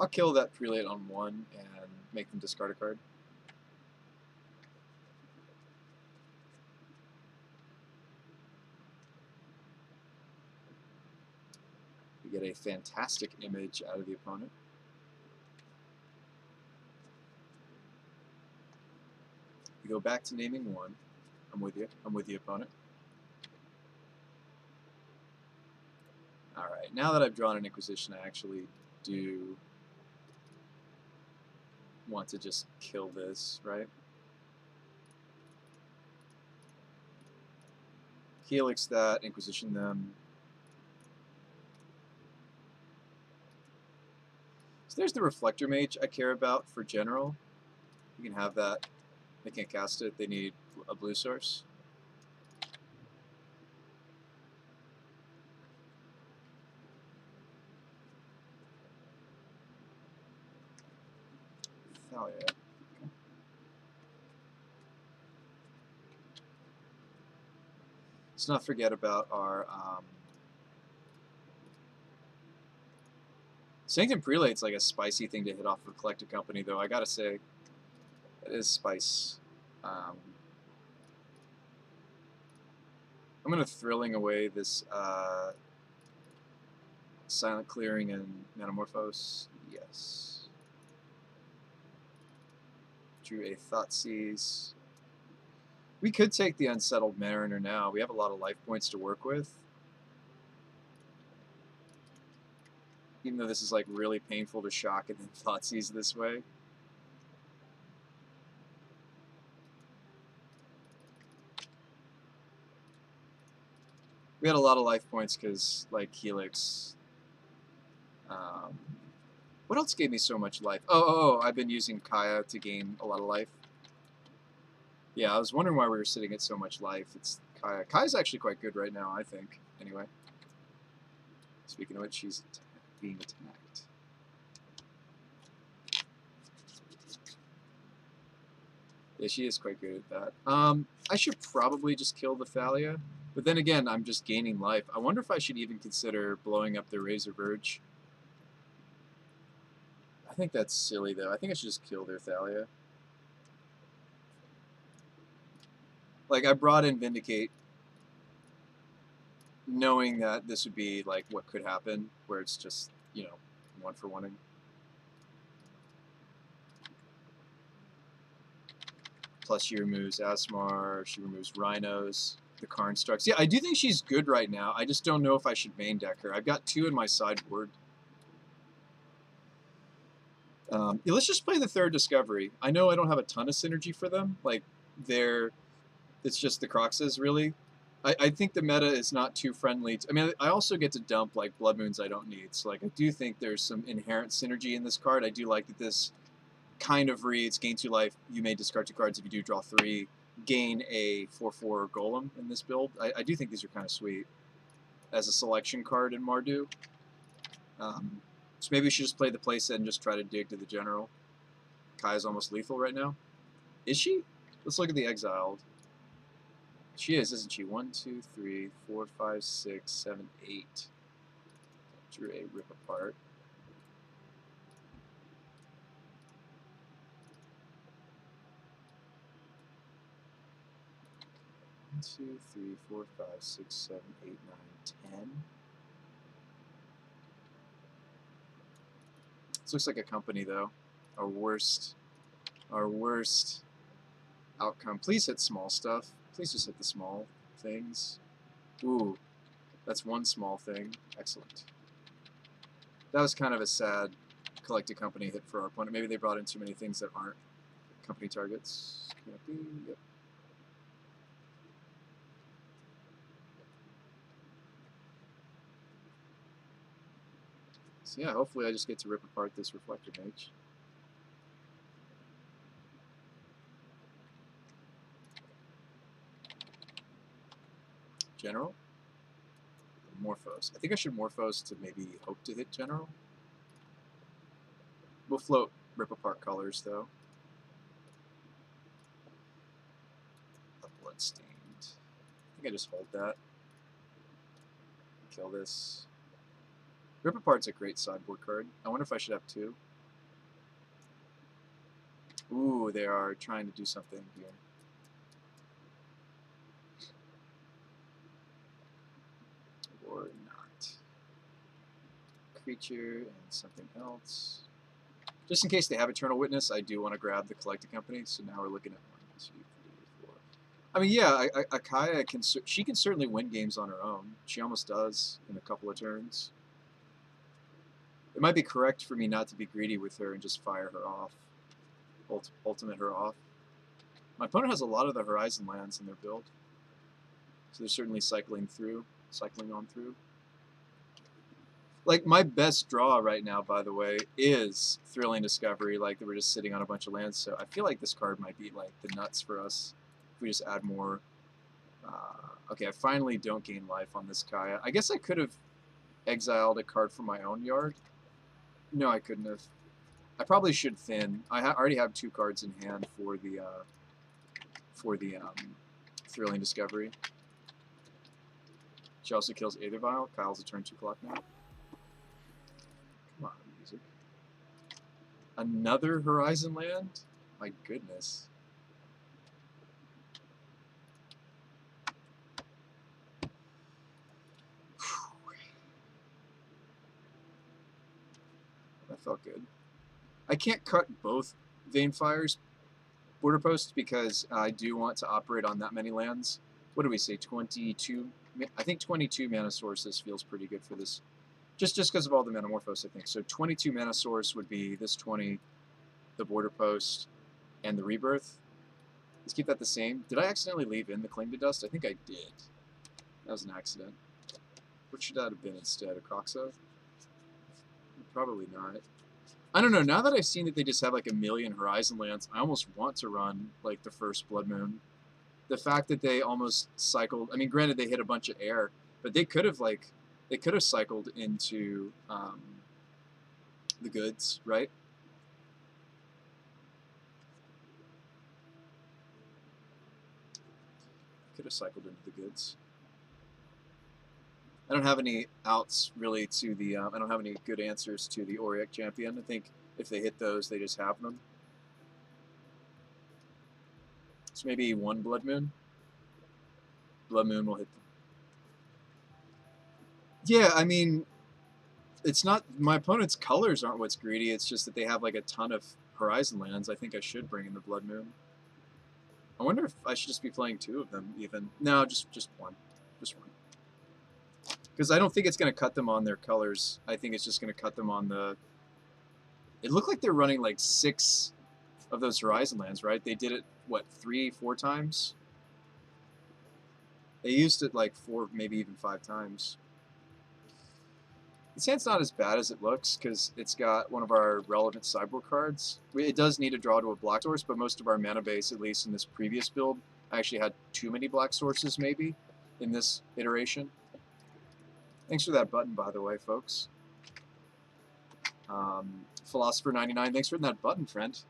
I'll kill that prelate on 1 and make them discard a card. We get a fantastic image out of the opponent. We go back to naming 1. I'm with you. I'm with you, opponent. Alright, now that I've drawn an Inquisition, I actually do want to just kill this, right? Helix that, Inquisition them. So there's the Reflector Mage I care about for general. You can have that. They can't cast it. They need a blue source. Oh, yeah. Let's not forget about our Sanctum Prelate's like a spicy thing to hit off of a collected company, though. I gotta say, it is spice. I'm gonna Thrilling away this Silent Clearing and Metamorphose. Yes. Drew a Thoughtseize. We could take the Unsettled Mariner now. We have a lot of life points to work with. Even though this is like really painful to shock and then Thoughtseize this way. We had a lot of life points because, like, Helix. What else gave me so much life? Oh, I've been using Kaya to gain a lot of life. Yeah, I was wondering why we were sitting at so much life. It's Kaya. Kaya's actually quite good right now, I think. Anyway. Speaking of which, she's being attacked. Yeah, she is quite good at that. I should probably just kill the Thalia. But then again, I'm just gaining life. I wonder if I should even consider blowing up the Razor Verge. I think that's silly, though. I think I should just kill their Thalia. Like, I brought in Vindicate knowing that this would be, like, what could happen, where it's just, you know, 1-for-1-ing. Plus she removes Asmar, she removes Rhinos, the Karnstrucks. Yeah, I do think she's good right now. I just don't know if I should main deck her. I've got 2 in my sideboard. Yeah, let's just play the 3rd Discovery. I know I don't have a ton of synergy for them. Like, it's just the Croxes, really. I think the meta is not too friendly. I mean, I also get to dump, like, Blood Moons I don't need. So, like, I do think there's some inherent synergy in this card. I do like that this kind of reads, gain 2 life, you may discard 2 cards if you do draw 3, gain a 4/4 Golem in this build. I do think these are kind of sweet as a selection card in Mardu. So maybe we should just play the playset and just try to dig to the general. Kaya's almost lethal right now. Is she? Let's look at the exiled. She is, isn't she? 1, 2, 3, 4, 5, 6, 7, 8. Drew a Rip Apart. One, 2, 3, 4, 5, 6, 7, 8, 9, 10. This looks like a company, though. Our worst outcome. Please hit small stuff. Please just hit the small things. Ooh, that's one small thing. Excellent. That was kind of a sad collected company hit for our opponent. Maybe they brought in too many things that aren't company targets. Yep. So yeah, hopefully I just get to rip apart this Reflector Mage. General? Morphos. I think I should Morphos to maybe hope to hit General. We'll float Rip Apart colors, though. A Bloodstained. I think I just hold that. Kill this. Rip Apart's a great sideboard card. I wonder if I should have 2. Ooh, they are trying to do something here. Or not. Creature and something else. Just in case they have Eternal Witness, I do want to grab the Collected Company, so now we're looking at 1, 2, I mean, yeah, Akaya she can certainly win games on her own. She almost does in a couple of turns. It might be correct for me not to be greedy with her and just fire her off, ultimate her off. My opponent has a lot of the Horizon lands in their build, so they're certainly cycling on through. Like, my best draw right now, by the way, is Thrilling Discovery. Like, we're just sitting on a bunch of lands, so I feel like this card might be, like, the nuts for us if we just add more. Okay, I finally don't gain life on this Kaya. I guess I could have exiled a card from my own yard. No, I couldn't have. I probably should thin. I already have 2 cards in hand for the Thrilling Discovery. She also kills Aethervile. Kyle's a turn 2 clock now. Come on, music. Another Horizon land? My goodness. That felt good. I can't cut both Vanefires border posts because I do want to operate on that many lands. What do we say? 22? I think 22 mana sources feels pretty good for this. Just because of all the Metamorphose, I think. So 22 mana source would be this 20, the border post, and the rebirth. Let's keep that the same. Did I accidentally leave in the Cling to Dust? I think I did. That was an accident. What should that have been instead? A Croxa? Probably not. I don't know. Now that I've seen that they just have like a million Horizon lands, I almost want to run like the first Blood Moon. The fact that they almost cycled. I mean, granted they hit a bunch of air, but they could have cycled into the goods, right? Could have cycled into the goods. I don't have any outs really to the. I don't have any good answers to the Auric Champion. I think if they hit those, they just have them. So maybe 1 Blood Moon. Blood Moon will hit them. Yeah, I mean, it's not. My opponent's colors aren't what's greedy. It's just that they have like a ton of Horizon lands. I think I should bring in the Blood Moon. I wonder if I should just be playing 2 of them even. No, just one. Just one. Because I don't think it's going to cut them on their colors. I think it's just going to cut them on the... It looked like they're running like 6 of those Horizon lands, right? They did it, what, 3, 4 times? They used it like 4, maybe even 5 times. This hand's not as bad as it looks because it's got one of our relevant sideboard cards. It does need a draw to a black source, but most of our mana base, at least in this previous build, actually had too many black sources maybe in this iteration. Thanks for that button, by the way, folks. Philosopher99, thanks for that button, friend.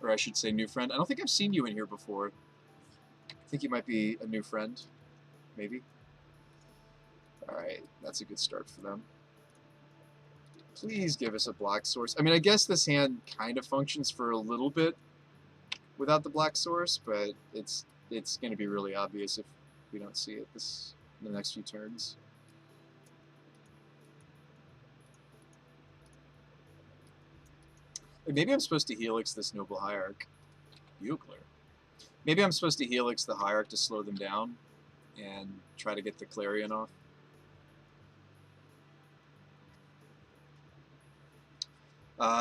Or I should say new friend. I don't think I've seen you in here before. I think you might be a new friend, maybe. Alright, that's a good start for them. Please give us a black source. I mean, I guess this hand kind of functions for a little bit without the black source, but it's going to be really obvious if we don't see it in the next few turns. Maybe I'm supposed to Helix this Noble Hierarch. Bugler. Maybe I'm supposed to Helix the Hierarch to slow them down and try to get the Clarion off.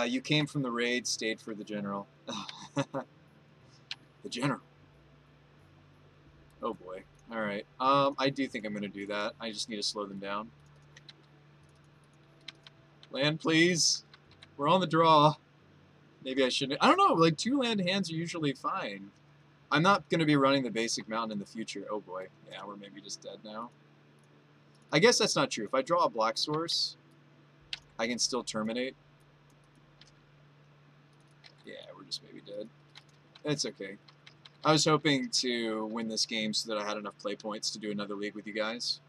You came from the raid, stayed for the General. The General. Oh boy. Alright. I do think I'm going to do that. I just need to slow them down. Land, please. We're on the draw. Maybe I shouldn't. I don't know. Like, 2 land hands are usually fine. I'm not going to be running the basic mountain in the future. Oh boy. Yeah, we're maybe just dead now. I guess that's not true. If I draw a black source, I can still terminate. Yeah, we're just maybe dead. It's okay. I was hoping to win this game so that I had enough play points to do another league with you guys.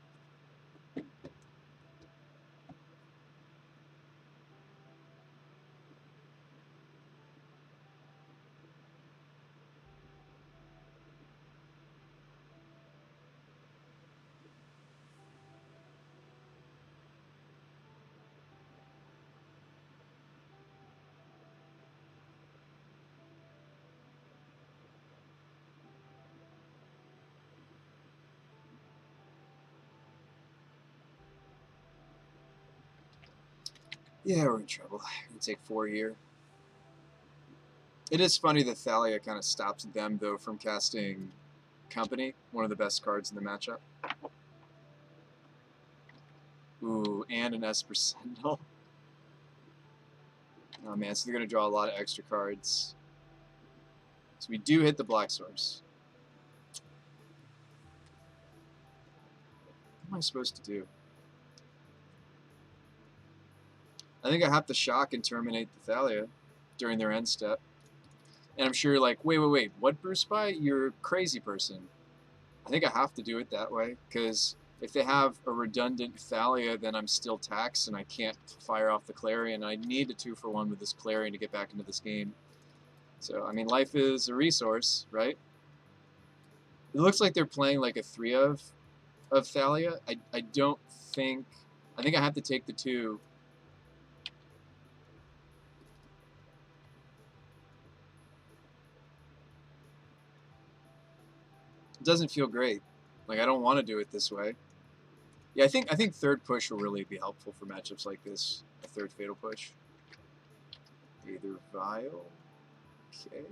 Yeah, we're in trouble. Gonna take 4 here. It is funny that Thalia kind of stops them, though, from casting Company, one of the best cards in the matchup. Ooh, and an Esper Sentinel. Oh man, so they're going to draw a lot of extra cards. So we do hit the black source. What am I supposed to do? I think I have to shock and terminate the Thalia during their end step. And I'm sure you're like, wait, what, Bruce Spy? You're a crazy person. I think I have to do it that way, because if they have a redundant Thalia, then I'm still taxed and I can't fire off the Clarion. I need a 2-for-1 with this Clarion to get back into this game. So, I mean, life is a resource, right? It looks like they're playing like a 3 of Thalia. I don't think... I think I have to take the 2. It doesn't feel great. Like, I don't want to do it this way. Yeah, I think third push will really be helpful for matchups like this. A third fatal push. Either Vile. Okay.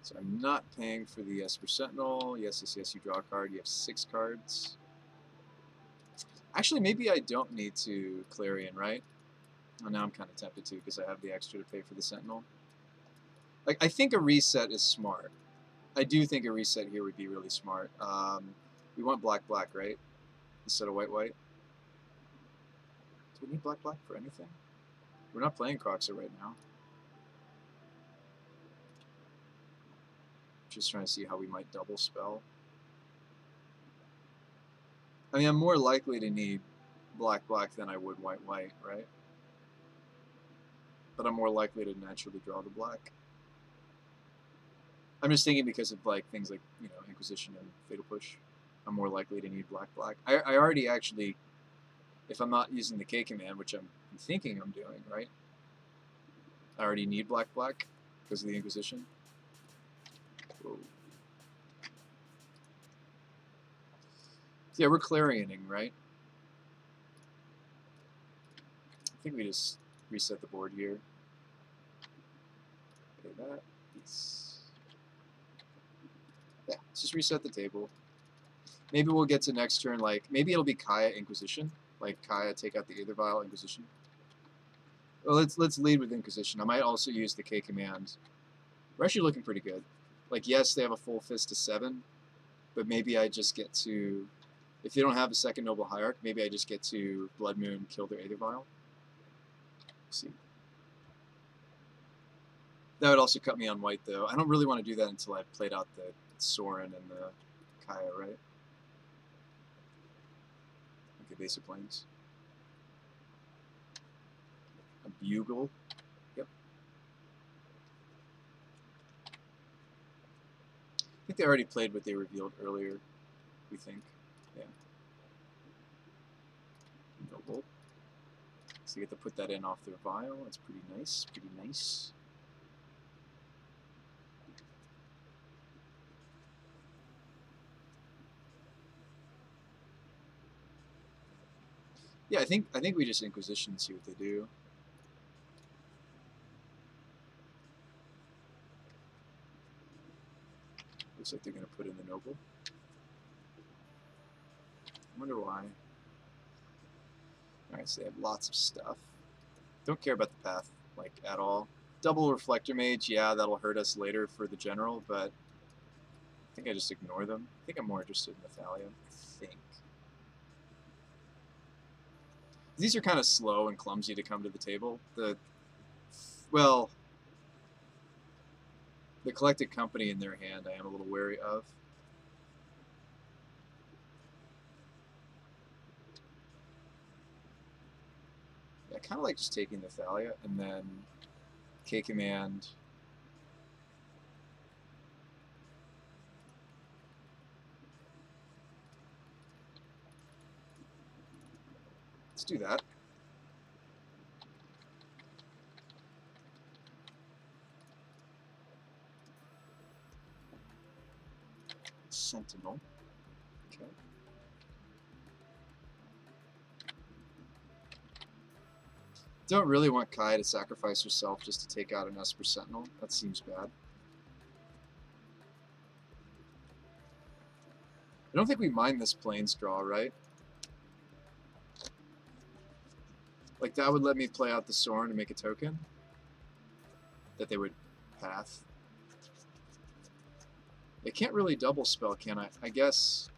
So I'm not paying for the Esper Sentinel. Yes, you draw a card. You have 6 cards. Actually, maybe I don't need to Clarion, right? Well, now I'm kind of tempted to because I have the extra to pay for the Sentinel. Like, I think a reset is smart. I do think a reset here would be really smart. We want black, right? Instead of white. Do we need black for anything? We're not playing Croxa right now. Just trying to see how we might double spell. I mean, I'm more likely to need black than I would white, right? But I'm more likely to naturally draw the black. I'm just thinking because of like things like, you know, Inquisition and Fatal Push. I'm more likely to need black. I already actually, if I'm not using the K command, which I'm thinking I'm doing, right? I already need black because of the Inquisition. Whoa. Yeah, we're Clarioning, right? I think we just reset the board here. Okay, that. Yeah, let's just reset the table. Maybe we'll get to next turn, like, maybe it'll be Kaya Inquisition. Like, Kaya take out the Aether Vial Inquisition. Well, let's lead with Inquisition. I might also use the K command. We're actually looking pretty good. Like, yes, they have a full fist to 7, but maybe I just get to, if they don't have a second Noble Hierarch, maybe I just get to Blood Moon, kill their Aether Vial. Let's see. That would also cut me on white, though. I don't really want to do that until I've played out the Sorin and the Kaya, right? Okay, basic planes. A Bugle. Yep. I think they already played what they revealed earlier, we think. Yeah. Noble. So you get to put that in off their vial. That's pretty nice. Pretty nice. Yeah, I think we just Inquisition and see what they do. Looks like they're going to put in the Noble. I wonder why. Alright, so they have lots of stuff. Don't care about the path, like, at all. Double Reflector Mage, yeah, that'll hurt us later for the General, but I think I just ignore them. I think I'm more interested in Thalia. I think. These are kind of slow and clumsy to come to the table. Well, the Collected Company in their hand I am a little wary of. I kind of like just taking the Thalia and then K command. Let's do that. Sentinel. Okay. Don't really want Kaya to sacrifice herself just to take out an Esper Sentinel. That seems bad. I don't think we mind this Plains draw, right? Like, that would let me play out the Sorin to make a token that they would path. They can't really double spell, can I? I guess...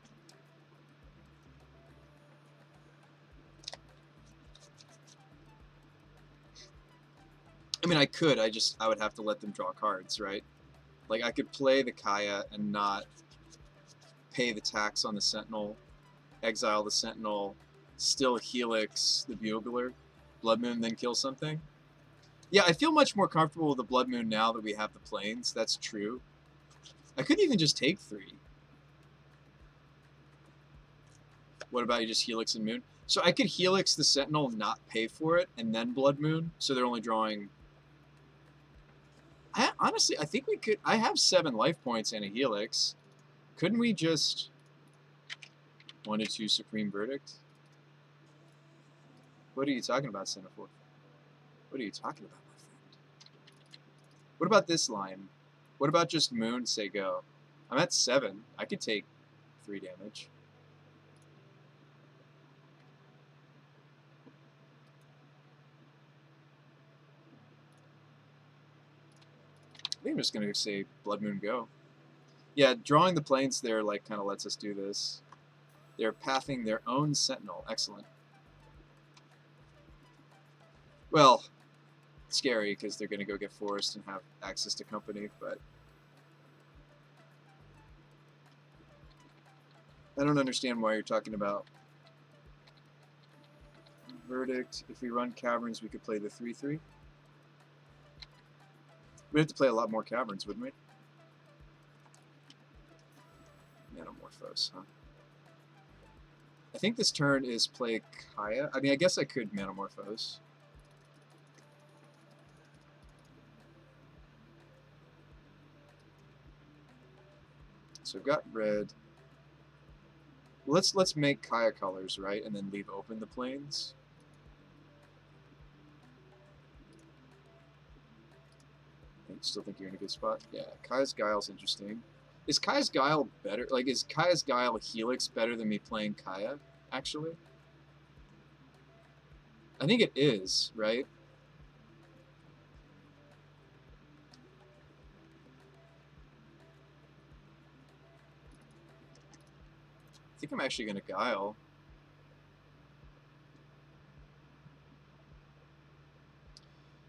I mean, I could. I would have to let them draw cards, right? Like, I could play the Kaya and not pay the tax on the Sentinel, exile the Sentinel, still Helix the Bugler, Blood Moon, then kill something. Yeah, I feel much more comfortable with the Blood Moon now that we have the Plains. That's true. I could even just take 3. What about you just Helix and Moon? So I could Helix the Sentinel, not pay for it, and then Blood Moon, so they're only drawing... honestly, I think we could... I have 7 life points and a Helix. Couldn't we just 1 to 2 Supreme Verdict? What are you talking about, Centerforth? What are you talking about, my friend? What about this line? What about just Moon, say go? I'm at 7. I could take 3 damage. I think I'm just going to say Blood Moon go. Yeah, drawing the Plains there like kind of lets us do this. They're pathing their own Sentinel. Excellent. Well, scary because they're going to go get Forest and have access to company, but I don't understand why you're talking about Verdict. If we run Caverns, we could play the 3/3. We'd have to play a lot more Caverns, wouldn't we? Metamorphose, huh? I think this turn is play Kaya. I mean, I guess I could Metamorphose. So I've got red. Let's make Kaya colors, right? And then leave open the Plains. I still think you're in a good spot. Yeah, Kaya's Guile's interesting. Is Kaya's Guile better? Like, is Kaya's Guile Helix better than me playing Kaya, actually? I think it is, right? I think I'm actually going to Guile.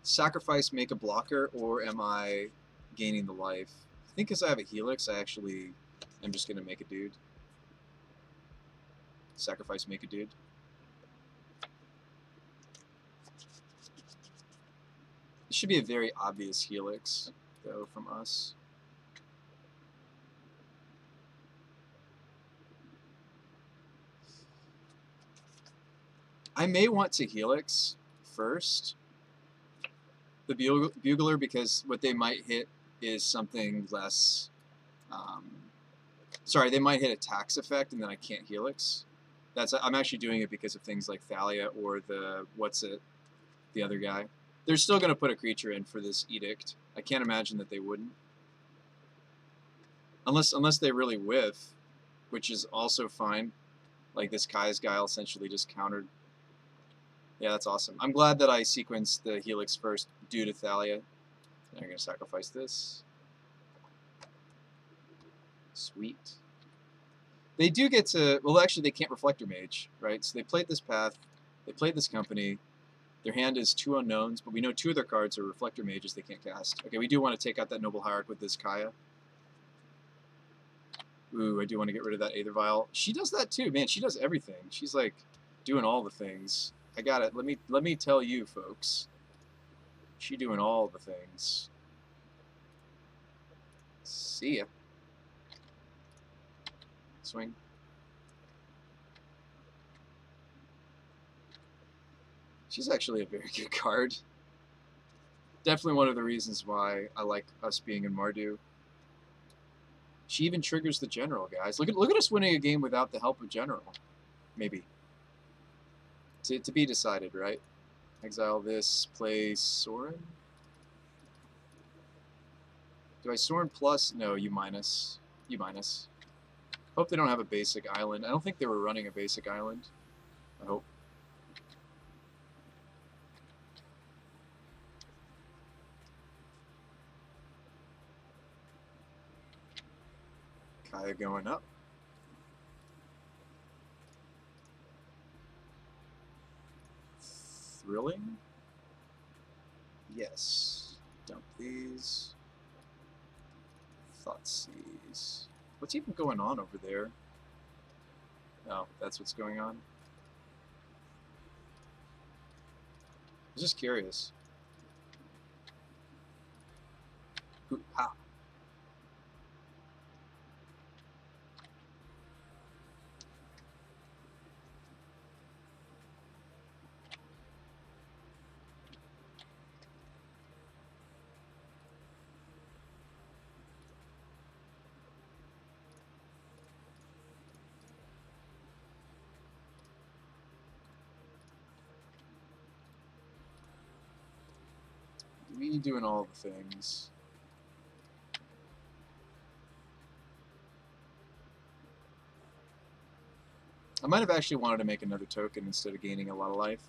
Sacrifice, make a blocker, or am I gaining the life? I think because I have a Helix, I actually am just going to make a dude. Sacrifice, make a dude. This should be a very obvious Helix, though, from us. I may want to Helix first. The Bugler, because what they might hit is something less... sorry, they might hit a tax effect, and then I can't Helix. I'm actually doing it because of things like Thalia or the... the other guy. They're still going to put a creature in for this Edict. I can't imagine that they wouldn't. Unless they really whiff, which is also fine. Like this Kaya's Guile essentially just countered. Yeah, that's awesome. I'm glad that I sequenced the Helix first due to Thalia. And I'm going to sacrifice this. Sweet. They do get to... Well, actually, they can't Reflector Mage, right? So they played this path. They played this company. Their hand is 2 unknowns, but we know 2 of their cards are Reflector Mages they can't cast. Okay, we do want to take out that Noble Hierarch with this Kaya. Ooh, I do want to get rid of that Aether Vial. She does that too, man. She does everything. She's like doing all the things. I got it. Let me tell you, folks. She doing all the things. See ya. Swing. She's actually a very good card. Definitely one of the reasons why I like us being in Mardu. She even triggers the General, guys. Look at us winning a game without the help of General. Maybe. To be decided, right? Exile this, play Sorin. Do I Sorin plus? No, U minus. U minus. Hope they don't have a basic island. I don't think they were running a basic island. I hope. Kaya going up. Thrilling? Yes. Dump these. Thoughtseize. What's even going on over there? Oh, that's what's going on. I was just curious. Who? Ha. We doing all the things. I might have actually wanted to make another token instead of gaining a lot of life.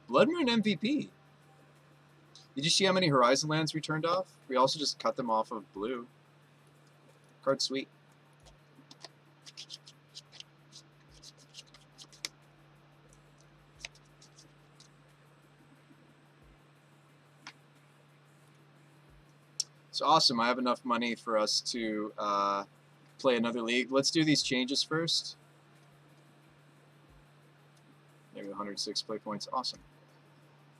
Blood Moon MVP. Did you see how many Horizon lands we turned off? We also just cut them off of blue. Card sweet. So awesome, I have enough money for us to play another league. Let's do these changes first. Maybe 106 play points, awesome.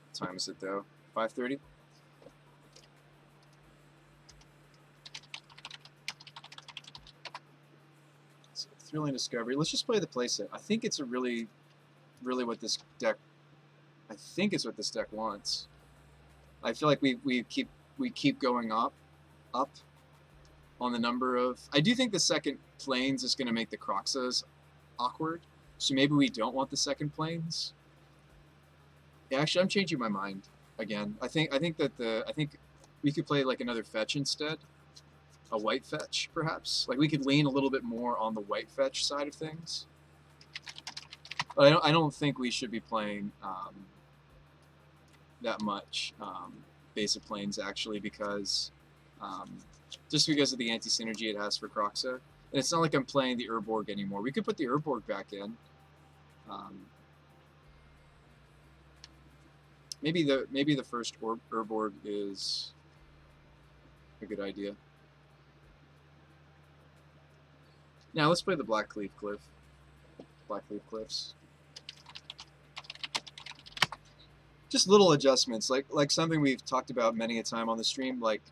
What time is it though? 5:30? So, Thrilling Discovery. Let's just play the playset. I think it's a really what this deck, I think it's what this deck wants. I feel like we keep going up on the number of. I do think the second planes is going to make the Croxas awkward, so maybe we don't want the second planes. Yeah, actually, I'm changing my mind again. I think we could play like another fetch instead, a white fetch perhaps. Like we could lean a little bit more on the white fetch side of things. But I don't think we should be playing that much basic planes actually, because just because of the anti-synergy it has for Croxa. And it's not like I'm playing the Urborg anymore. We could put the Urborg back in. Maybe the first Urborg is a good idea. Now let's play the Blackleaf Cliff. Blackleaf Cliffs. Just little adjustments, like something we've talked about many a time on the stream, like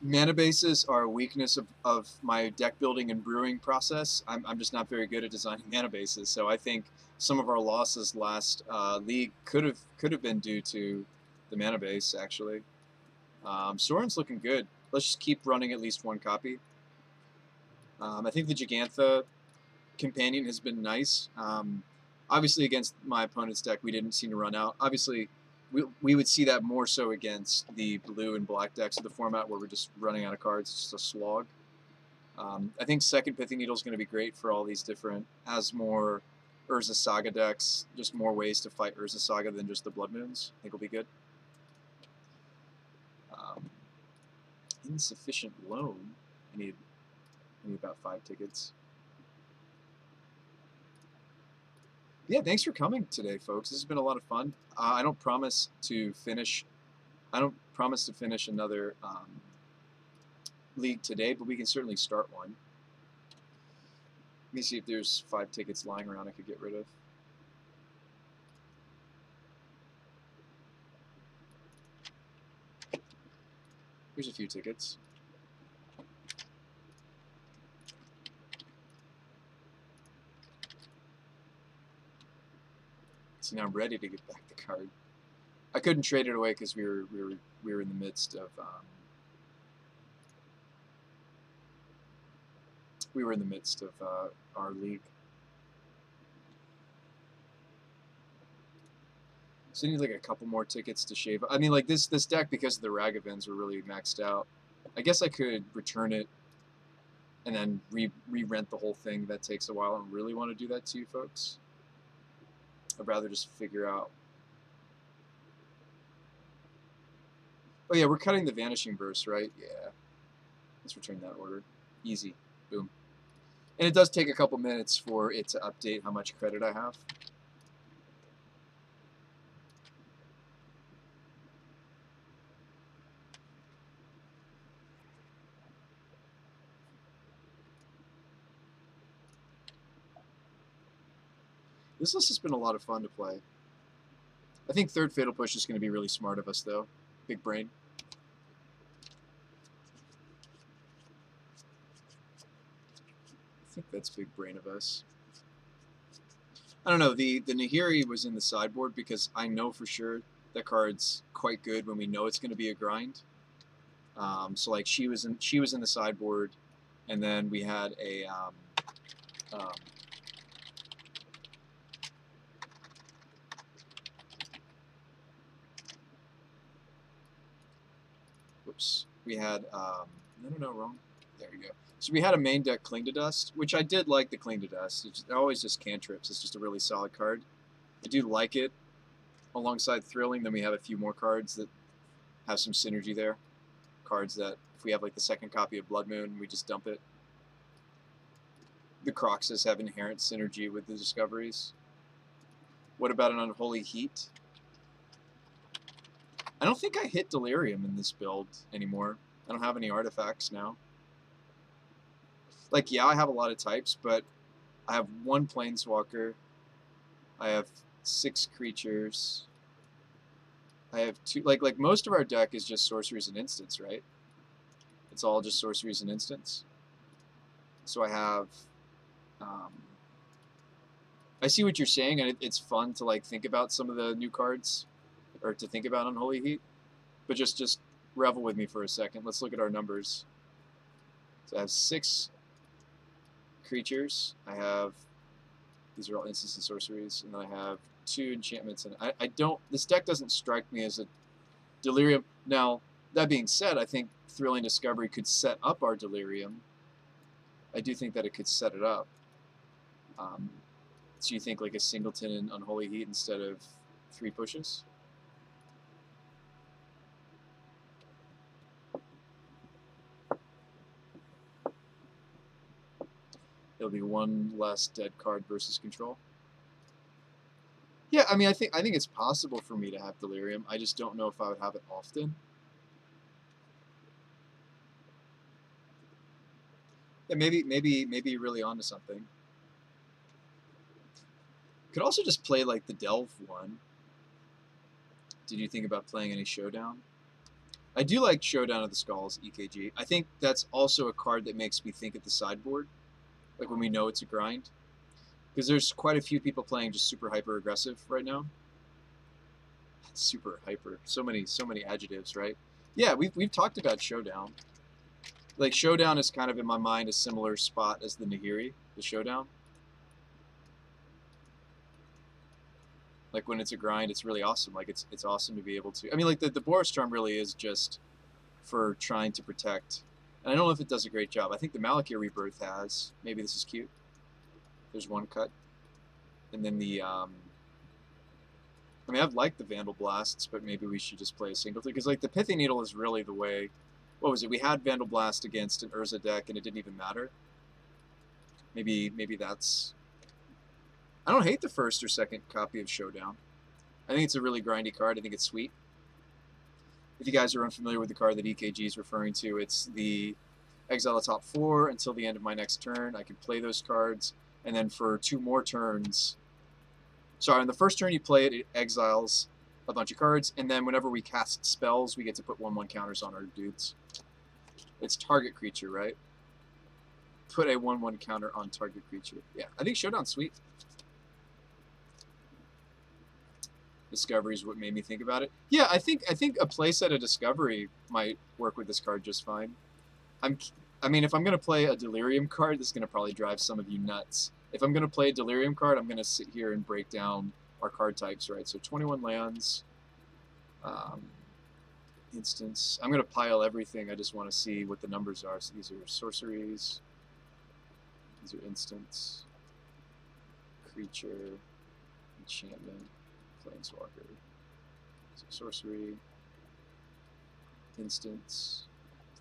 mana bases are a weakness of my deck building and brewing process. I'm just not very good at designing mana bases, so I think some of our losses last league could have been due to the mana base actually. Soren's looking good. Let's just keep running at least one copy. I think the Gigantha companion has been nice. Obviously, against my opponent's deck, we didn't seem to run out. Obviously, we would see that more so against the blue and black decks of the format where we're just running out of cards. It's just a slog. I think second Pithing Needle is going to be great for all these different Asmore, Urza Saga decks. Just more ways to fight Urza Saga than just the Blood Moons. I think will be good. Insufficient loan. I need about 5 tickets. Yeah, thanks for coming today, folks. This has been a lot of fun. I don't promise to finish another league today, but we can certainly start one. Let me see if there's 5 tickets lying around I could get rid of. Here's a few tickets. So now I'm ready to get back the card. I couldn't trade it away because we were in the midst of We were in the midst of our league. So I need like a couple more tickets to shave. I mean, like this deck, because of the Ragavens were really maxed out. I guess I could return it and then re-rent the whole thing. That takes a while. I don't really want to do that to you folks. I'd rather just figure out. Oh yeah, we're cutting the Vanishing Burst, right? Yeah. Let's return that order. Easy. Boom. And it does take a couple minutes for it to update how much credit I have. This list has been a lot of fun to play. I think third Fatal Push is going to be really smart of us, though. Big brain. I think that's big brain of us. I don't know. The Nahiri was in the sideboard because I know for sure that card's quite good when we know it's going to be a grind. So like she was in the sideboard, and then we had a whoops. We had no, wrong. There you go. So we had a main deck Cling to Dust, which I did like the Cling to Dust. It's always just cantrips. It's just a really solid card. I do like it alongside Thrilling. Then we have a few more cards that have some synergy there. Cards that, if we have like the second copy of Blood Moon, we just dump it. The Croxus have inherent synergy with the Discoveries. What about an Unholy Heat? I don't think I hit Delirium in this build anymore. I don't have any artifacts now. Like, yeah, I have a lot of types, but I have one Planeswalker. I have 6 creatures. I have 2... Like most of our deck is just sorceries and instants, right? It's all just sorceries and instants. So I have... I see what you're saying, and it's fun to like think about some of the new cards, or to think about Unholy Heat. But just revel with me for a second. Let's look at our numbers. So I have 6 creatures. I have, these are all instants and sorceries, and then I have 2 enchantments. And I don't, this deck doesn't strike me as a Delirium. Now, that being said, I think Thrilling Discovery could set up our Delirium. I do think that it could set it up. So you think like a Singleton and Unholy Heat instead of 3 pushes? It'll be 1 less dead card versus control. Yeah, I mean, I think it's possible for me to have Delirium. I just don't know if I would have it often. Yeah, maybe you're really onto something. Could also just play like the Delve one. Did you think about playing any Showdown? I do like Showdown of the Skulls, EKG. I think that's also a card that makes me think at the sideboard, like when we know it's a grind. Because there's quite a few people playing just super hyper aggressive right now. Super hyper. So many adjectives, right? Yeah, we've talked about Showdown. Like Showdown is kind of in my mind a similar spot as the Nahiri, the Showdown. Like when it's a grind, it's really awesome. Like it's awesome to be able to. I mean, like the Boris Charm really is just for trying to protect. And I don't know if it does a great job. I think the Malakir Rebirth has. Maybe this is cute. There's 1 cut, and then the. I mean, I've liked the Vandal Blasts, but maybe we should just play a Singleton because like the Pithy Needle is really the way. What was it? We had Vandal Blast against an Urza deck, and it didn't even matter. Maybe that's. I don't hate the first or second copy of Showdown. I think it's a really grindy card. I think it's sweet. If you guys are unfamiliar with the card that EKG is referring to, it's the exile the top 4 until the end of my next turn. I can play those cards, and then for 2 more turns... Sorry, on the first turn you play it, it exiles a bunch of cards, and then whenever we cast spells, we get to put 1/1 counters on our dudes. It's target creature, right? Put a 1/1 counter on target creature. Yeah, I think Showdown's sweet. Discovery is what made me think about it. Yeah, I think a playset of Discovery might work with this card just fine. I mean, if I'm going to play a Delirium card, this is going to probably drive some of you nuts. If I'm going to play a Delirium card, I'm going to sit here and break down our card types, right? So 21 lands, instance. I'm going to pile everything. I just want to see what the numbers are. So these are sorceries. These are instants. Creature. Enchantment. Planeswalker. So sorcery. Instants.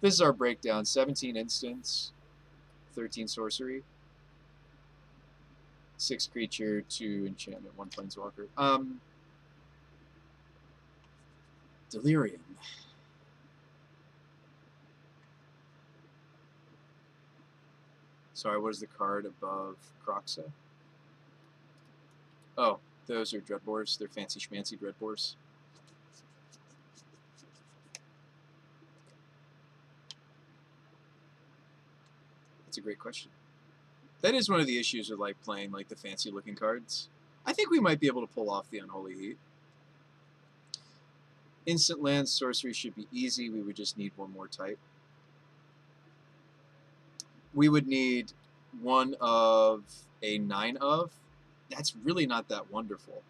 This is our breakdown. 17 instants. 13 sorcery. 6 creature, 2 enchantment, 1 planeswalker. Delirium. Sorry, what is the card above Croxa? Oh, those are Dreadbores. They're fancy schmancy Dreadbores. That's a great question. That is one of the issues with like playing like the fancy looking cards. I think we might be able to pull off the Unholy Heat. Instant land sorcery should be easy. We would just need one more type. We would need one of a 9 of. That's really not that wonderful.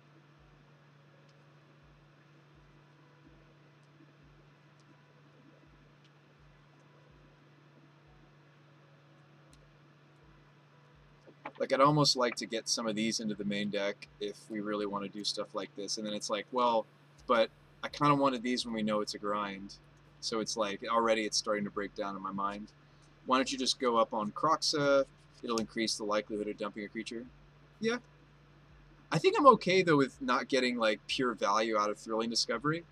Like, I'd almost like to get some of these into the main deck if we really want to do stuff like this. And then it's like, well, but I kind of wanted these when we know it's a grind. So it's like, already it's starting to break down in my mind. Why don't you just go up on Croxa? It'll increase the likelihood of dumping a creature. Yeah. I think I'm okay, though, with not getting, like, pure value out of Thrilling Discovery.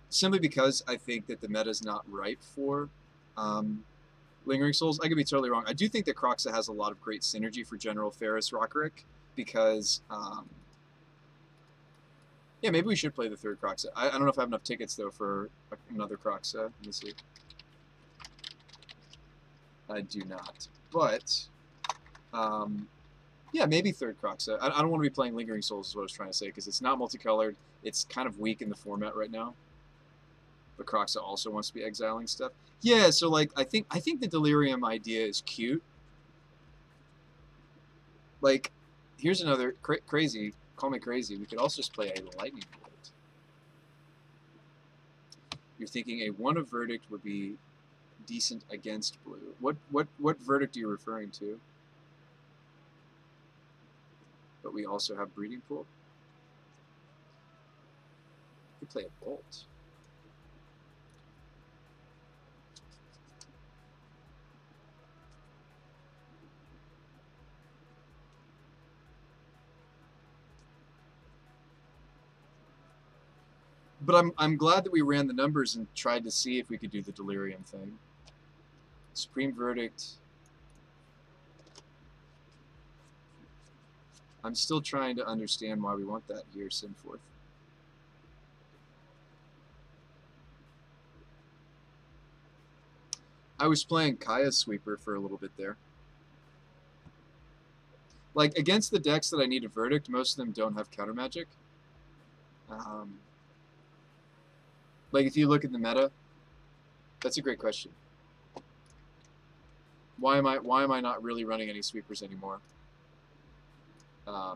Simply because I think that the meta's not ripe for Lingering Souls. I could be totally wrong. I do think that Croxa has a lot of great synergy for General Ferris Rockerick because, yeah, maybe we should play the third Croxa. I don't know if I have enough tickets, though, for another Croxa. Let me see. I do not. But, yeah, maybe third Croxa. I don't want to be playing Lingering Souls is what I was trying to say because it's not multicolored. It's kind of weak in the format right now. But Croxa also wants to be exiling stuff. Yeah, so like I think the Delirium idea is cute. Like, here's another crazy. Call me crazy. We could also just play a Lightning Bolt. You're thinking a 1 of Verdict would be decent against blue. What Verdict are you referring to? But we also have Breeding Pool. We could play a Bolt. But I'm glad that we ran the numbers and tried to see if we could do the Delirium thing. Supreme Verdict. I'm still trying to understand why we want that here, Sinforth. I was playing Kaya's Sweeper for a little bit there. Like, against the decks that I need a Verdict, most of them don't have counter magic. Like, if you look at the meta, that's a great question. Why am I not really running any sweepers anymore? I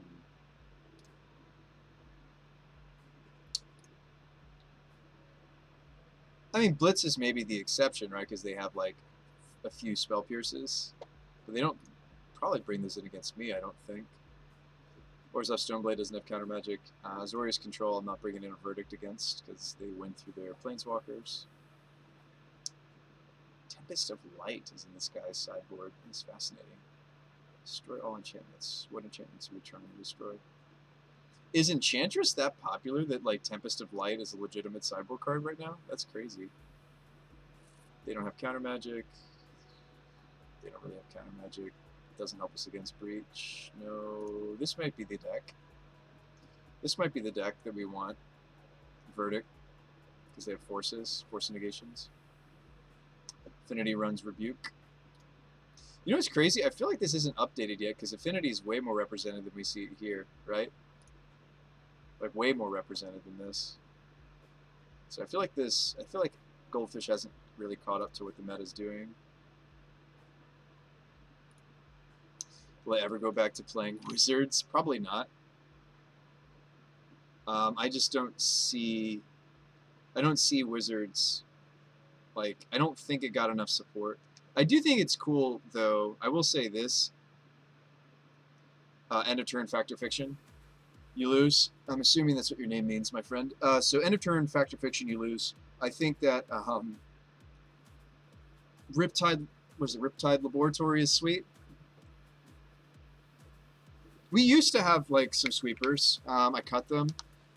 mean, Blitz is maybe the exception, right? Because they have like a few spell pierces, but they don't probably bring those in against me. I don't think. Orzhov Stoneblade doesn't have counter magic. Azorius Control, I'm not bringing in a Verdict against because they win through their Planeswalkers. Tempest of Light is in this guy's sideboard. It's fascinating. Destroy all enchantments. What enchantments are we trying to destroy? Is Enchantress that popular that like Tempest of Light is a legitimate sideboard card right now? That's crazy. They don't have counter magic. They don't really have counter magic. Doesn't help us against Breach. No, this might be the deck. This might be the deck that we want. Verdict, because they have force negations. Affinity runs Rebuke. You know what's crazy? I feel like this isn't updated yet because Affinity is way more represented than we see it here, right? Like way more represented than this. So I feel like Goldfish hasn't really caught up to what the meta's doing. Will I ever go back to playing Wizards? Probably not. I just don't see. I don't see Wizards. Like, I don't think it got enough support. I do think it's cool, though. I will say this. End of turn Fact or Fiction. You lose. I'm assuming that's what your name means, my friend. So end of turn Fact or Fiction, you lose. I think that Riptide, was it Riptide Laboratory is sweet. We used to have like some sweepers. I cut them.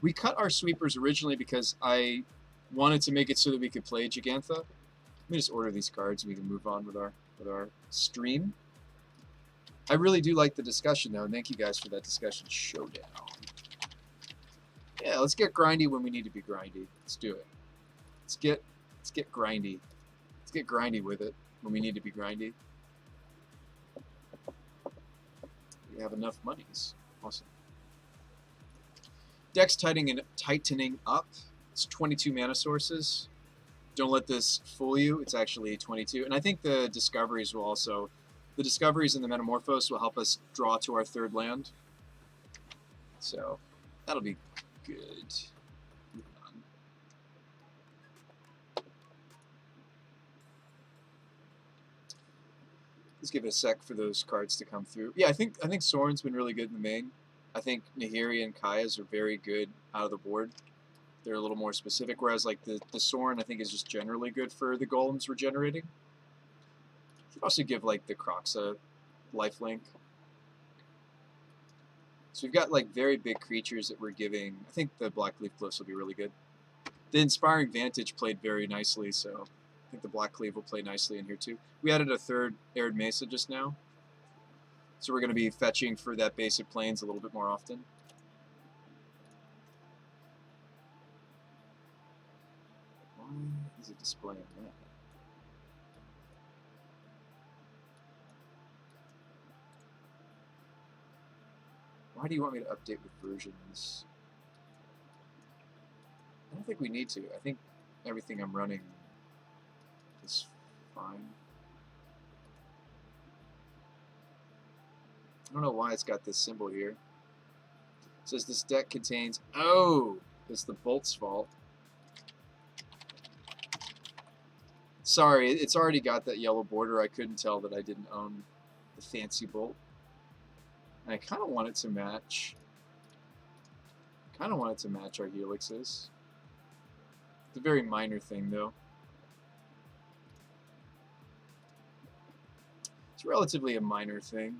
We cut our sweepers originally because I wanted to make it so that we could play Gigantha. Let me just order these cards and we can move on with our stream. I really do like the discussion though, and thank you guys for that discussion showdown. Yeah, let's get grindy when we need to be grindy. Let's do it. Let's get grindy. Let's get grindy with it when we need to be grindy. We have enough monies. Awesome. Deck's tightening up. It's 22 mana sources. Don't let this fool you. It's actually 22. And I think the discoveries will also... The discoveries in the Metamorphose will help us draw to our third land. So, that'll be good. Let's give it a sec for those cards to come through. Yeah, I think Sorin's been really good in the main. I think Nahiri and Kaya's are very good out of the board. They're a little more specific, whereas like the Sorin I think is just generally good for the golems regenerating. You could also give like the Kroxa lifelink. So we've got like very big creatures that we're giving. I think the Blackleaf Glyphs will be really good. The Inspiring Vantage played very nicely, so I think the Blackleaf will play nicely in here too. We added a third Arid Mesa just now. So we're going to be fetching for that basic plains a little bit more often. Why is it displaying that? Why do you want me to update with versions? I don't think we need to. I think everything I'm running is fine. I don't know why it's got this symbol here. It says this deck contains... Oh! It's the Bolt's fault. Sorry, it's already got that yellow border. I couldn't tell that I didn't own the fancy Bolt. And I kind of want it to match... our helixes. It's a very minor thing, though. It's relatively a minor thing.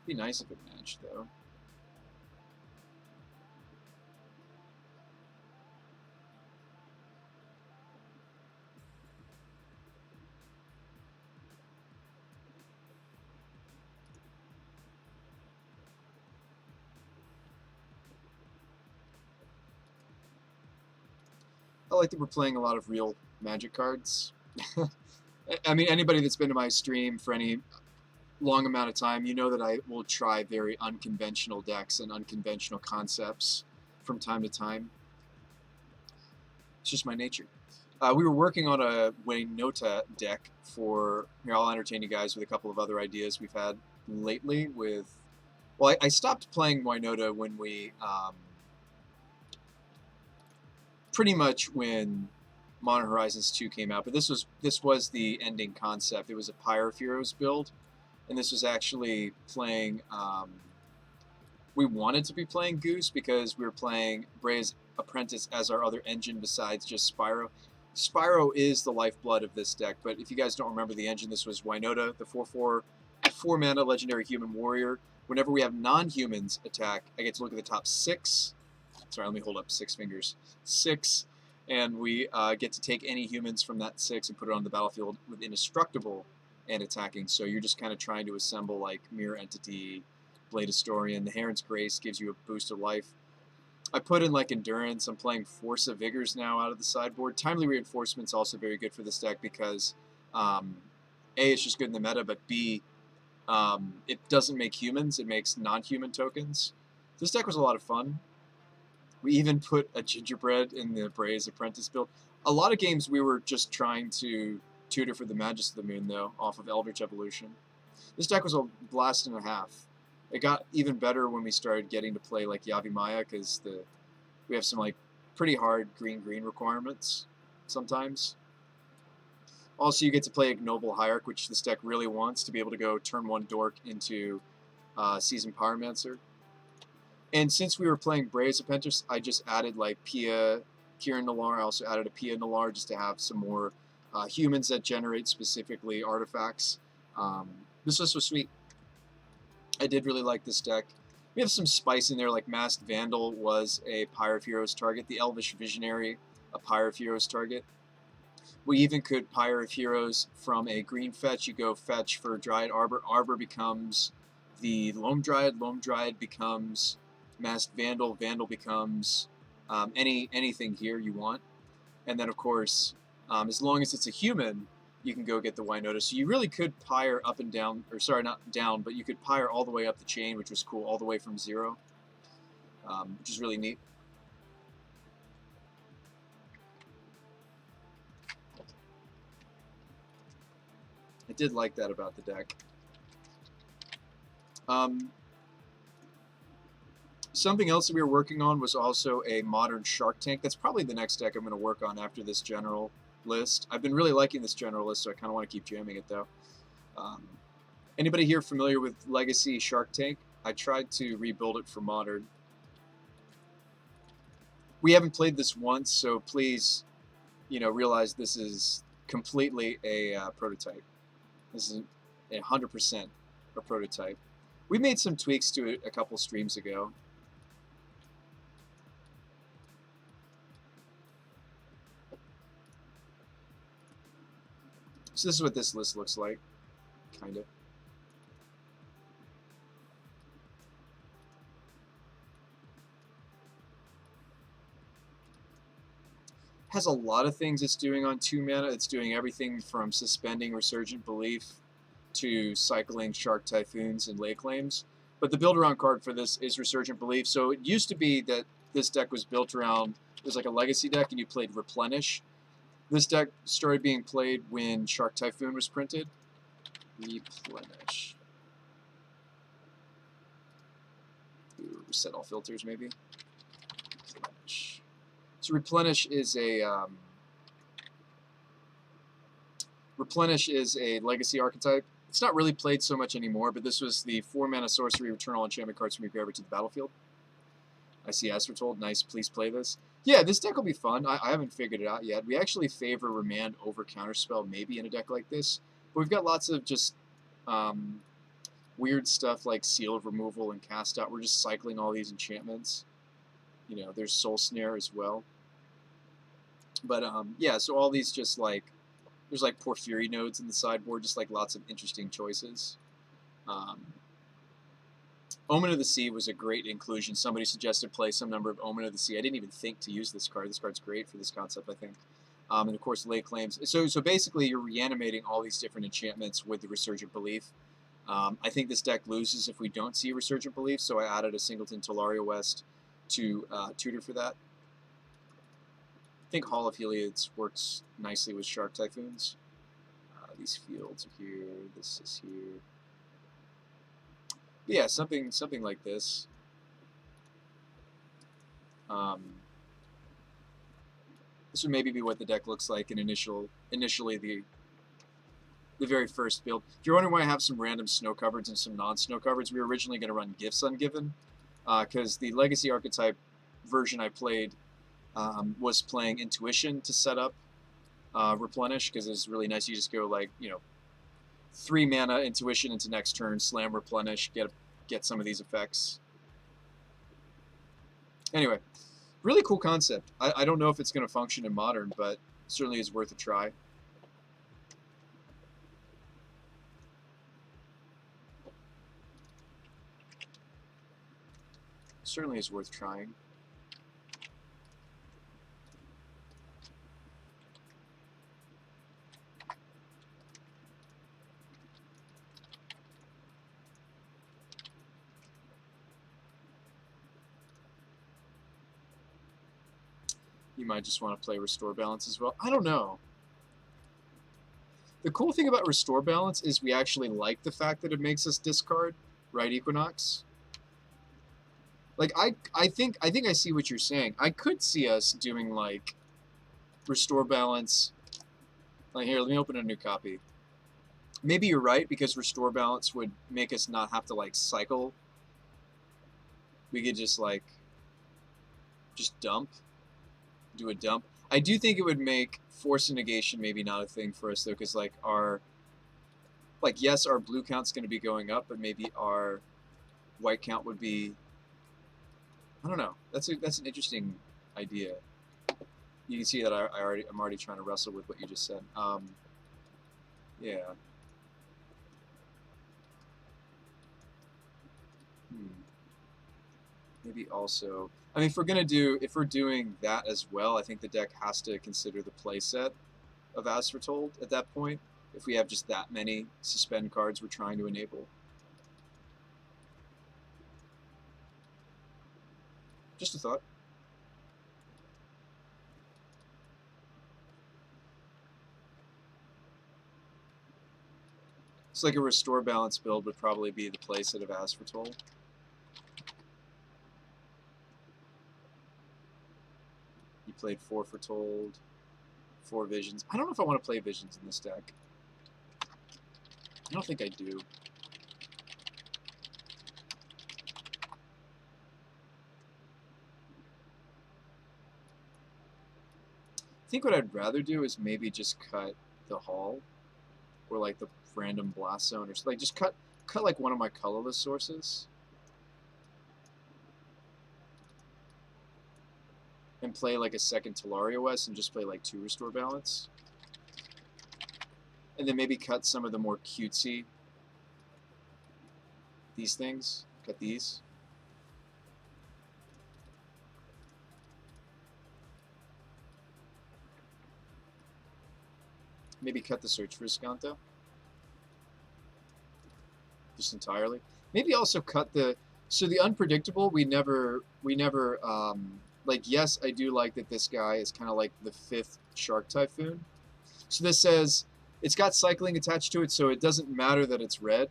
It'd be nice if it matched, though. I like that we're playing a lot of real Magic cards. I mean, anybody that's been to my stream for any long amount of time, you know that I will try very unconventional decks and unconventional concepts from time to time. It's just my nature. We were working on a Waynota deck for... Here, I'll entertain you guys with a couple of other ideas we've had lately with... Well, I stopped playing Waynota when we... pretty much when Modern Horizons 2 came out, but this was the ending concept. It was a Pyre of Heroes build, and this was actually playing... we wanted to be playing Goose because we were playing Brea's Apprentice as our other engine besides just Spyro. Spyro is the lifeblood of this deck, but if you guys don't remember the engine, this was Waynota, the 4/4, 4-mana legendary human warrior. Whenever we have non-humans attack, I get to look at the top 6. Sorry, let me hold up 6 fingers. 6, and we get to take any humans from that 6 and put it on the battlefield with indestructible and attacking. So you're just kind of trying to assemble like Mirror Entity, Blade Historian. The Heron's Grace gives you a boost of life. I put in like Endurance. I'm playing Force of Vigors now out of the sideboard. Timely Reinforcement's also very good for this deck because A, it's just good in the meta, but B, it doesn't make humans. It makes non-human tokens. This deck was a lot of fun. We even put a gingerbread in the Brea's Apprentice build. A lot of games we were just trying to tutor for the Magus of the Moon, though, off of Eldritch Evolution. This deck was a blast and a half. It got even better when we started getting to play like Yavimaya, because we have some like pretty hard green-green requirements sometimes. Also, you get to play Ignoble Hierarch, which this deck really wants, to be able to go turn 1 Dork into Seasoned Pyromancer. And since we were playing Braves Apprentice, I just added like Pia, Kieran Nalar. I also added a Pia Nalar just to have some more humans that generate specifically artifacts. This list was sweet. I did really like this deck. We have some spice in there, like Masked Vandal was a Pyre of Heroes target. The Elvish Visionary, a Pyre of Heroes target. We even could Pyre of Heroes from a green fetch. You go fetch for Dryad Arbor. Arbor becomes the Loam Dryad. Loam Dryad becomes Masked Vandal. Vandal becomes anything here you want. And then, of course, as long as it's a human, you can go get the Wynota. So you really could Pyre up and down, or sorry, not down, but you could Pyre all the way up the chain, which was cool, all the way from 0, which is really neat. I did like that about the deck. Something else that we were working on was also a modern Shark Tank. That's probably the next deck I'm going to work on after this general list. I've been really liking this general list, so I kind of want to keep jamming it, though. Anybody here familiar with Legacy Shark Tank? I tried to rebuild it for Modern. We haven't played this once, so please, realize this is completely a prototype. This is 100% a prototype. We made some tweaks to it a couple streams ago. So this is what this list looks like, kind of. Has a lot of things it's doing on 2 mana. It's doing everything from suspending Resurgent Belief to cycling Shark Typhoons and Lake Claims. But the build-around card for this is Resurgent Belief. So it used to be that this deck was built around, it was like a Legacy deck, and you played Replenish. This deck started being played when Shark Typhoon was printed. Replenish. Ooh, reset all filters, maybe. Replenish. So Replenish is a Legacy archetype. It's not really played so much anymore, but this was the 4-mana sorcery, return all enchantment cards from your graveyard to the battlefield. I see Aspertold. Nice, please play this. Yeah, this deck will be fun. I haven't figured it out yet. We actually favor Remand over Counterspell maybe in a deck like this. But we've got lots of just weird stuff like Seal of Removal and Cast Out. We're just cycling all these enchantments. There's Soul Snare as well. But yeah, so all these just like, there's like Porphyry nodes in the sideboard, just like lots of interesting choices. Omen of the Sea was a great inclusion. Somebody suggested play some number of Omen of the Sea. I didn't even think to use this card. This card's great for this concept, I think. And of course, Lake Claims. So basically, you're reanimating all these different enchantments with the Resurgent Belief. I think this deck loses if we don't see Resurgent Belief, so I added a Singleton Talaria West to tutor for that. I think Hall of Heliads works nicely with Shark Typhoons. These fields are here. This is here. But yeah, something like this. This would maybe be what the deck looks like in initially the very first build. If you're wondering why I have some random snow coverage and some non-snow coverage, we were originally going to run Gifts Ungiven, because the Legacy archetype version I played was playing Intuition to set up Replenish, because it's really nice. You just go like 3 mana Intuition into next turn, slam Replenish, get some of these effects. Anyway, really cool concept. I don't know if it's going to function in Modern, but certainly is worth a try. Certainly is worth trying. You might just want to play Restore Balance as well. I don't know. The cool thing about Restore Balance is we actually like the fact that it makes us discard, right, Equinox? Like, I think I see what you're saying. I could see us doing, like, Restore Balance. Like, here, let me open a new copy. Maybe you're right, because Restore Balance would make us not have to, like, cycle. We could just, like, just dump. Do a dump. I do think it would make Force and Negation maybe not a thing for us, though, because, like, yes, our blue count's going to be going up, but maybe our white count would be, I don't know. That's an interesting idea. You can see that I'm already trying to wrestle with what you just said. Yeah. Maybe also, I mean, if we're doing that as well, I think the deck has to consider the play set of As Foretold at that point. If we have just that many suspend cards we're trying to enable. Just a thought. It's like a Restore Balance build would probably be the playset of As Foretold. You played 4 Foretold, 4 Visions. I don't know if I want to play Visions in this deck. I don't think I do. I think what I'd rather do is maybe just cut the Hall, or like the random Blast Zone, or like just cut like one of my colorless sources, and play like a second Talaria West and just play like 2 Restore Balance, and then maybe cut some of the more cutesy these things. Cut these. Maybe cut the Search for Skanta just entirely. Maybe also cut the unpredictable. We never like, yes, I do like that this guy is kind of like the 5th Shark Typhoon. So this says it's got cycling attached to it, so it doesn't matter that it's red.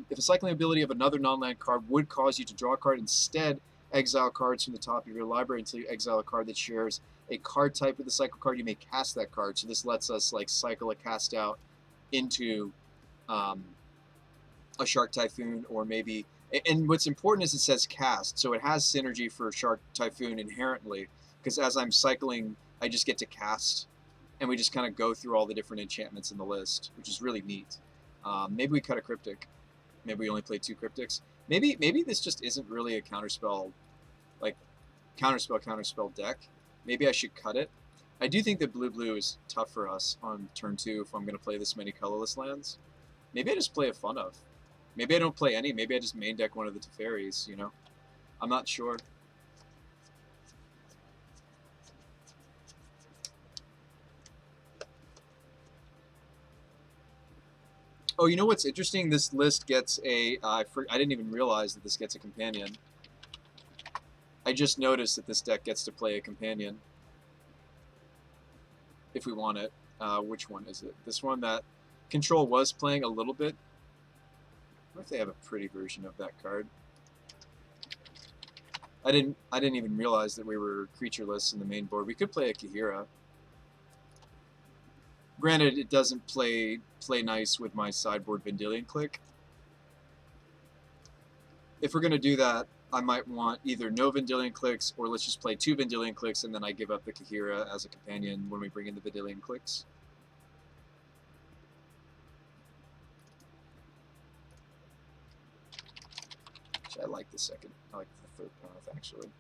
If a cycling ability of another non-land card would cause you to draw a card, instead exile cards from the top of your library until you exile a card that shares a card type with the cycle card. You may cast that card. So this lets us like cycle a cast out into a Shark Typhoon, or maybe. And what's important is it says cast, so it has synergy for Shark Typhoon inherently, because as I'm cycling, I just get to cast, and we just kind of go through all the different enchantments in the list, which is really neat. Maybe we cut a Cryptic. Maybe we only play 2 Cryptics. Maybe this just isn't really a counterspell, like counterspell deck. Maybe I should cut it. I do think that blue is tough for us on turn 2 if I'm going to play this many colorless lands. Maybe I just play a Fun Of. Maybe I don't play any. Maybe I just main deck one of the Teferis, you know? I'm not sure. Oh, you know what's interesting? This list gets a... I didn't even realize that this gets a companion. I just noticed that this deck gets to play a companion. If we want it. Which one is it? This one that Control was playing a little bit. What if they have a pretty version of that card? I didn't even realize that we were creatureless in the main board. We could play a Kahira. Granted, it doesn't play nice with my sideboard Vendilion Click. If we're going to do that, I might want either no Vendilion Clicks, or let's just play 2 Vendilion Clicks and then I give up the Kahira as a companion when we bring in the Vendilion Clicks. I like the second. I like the 3rd path, actually. I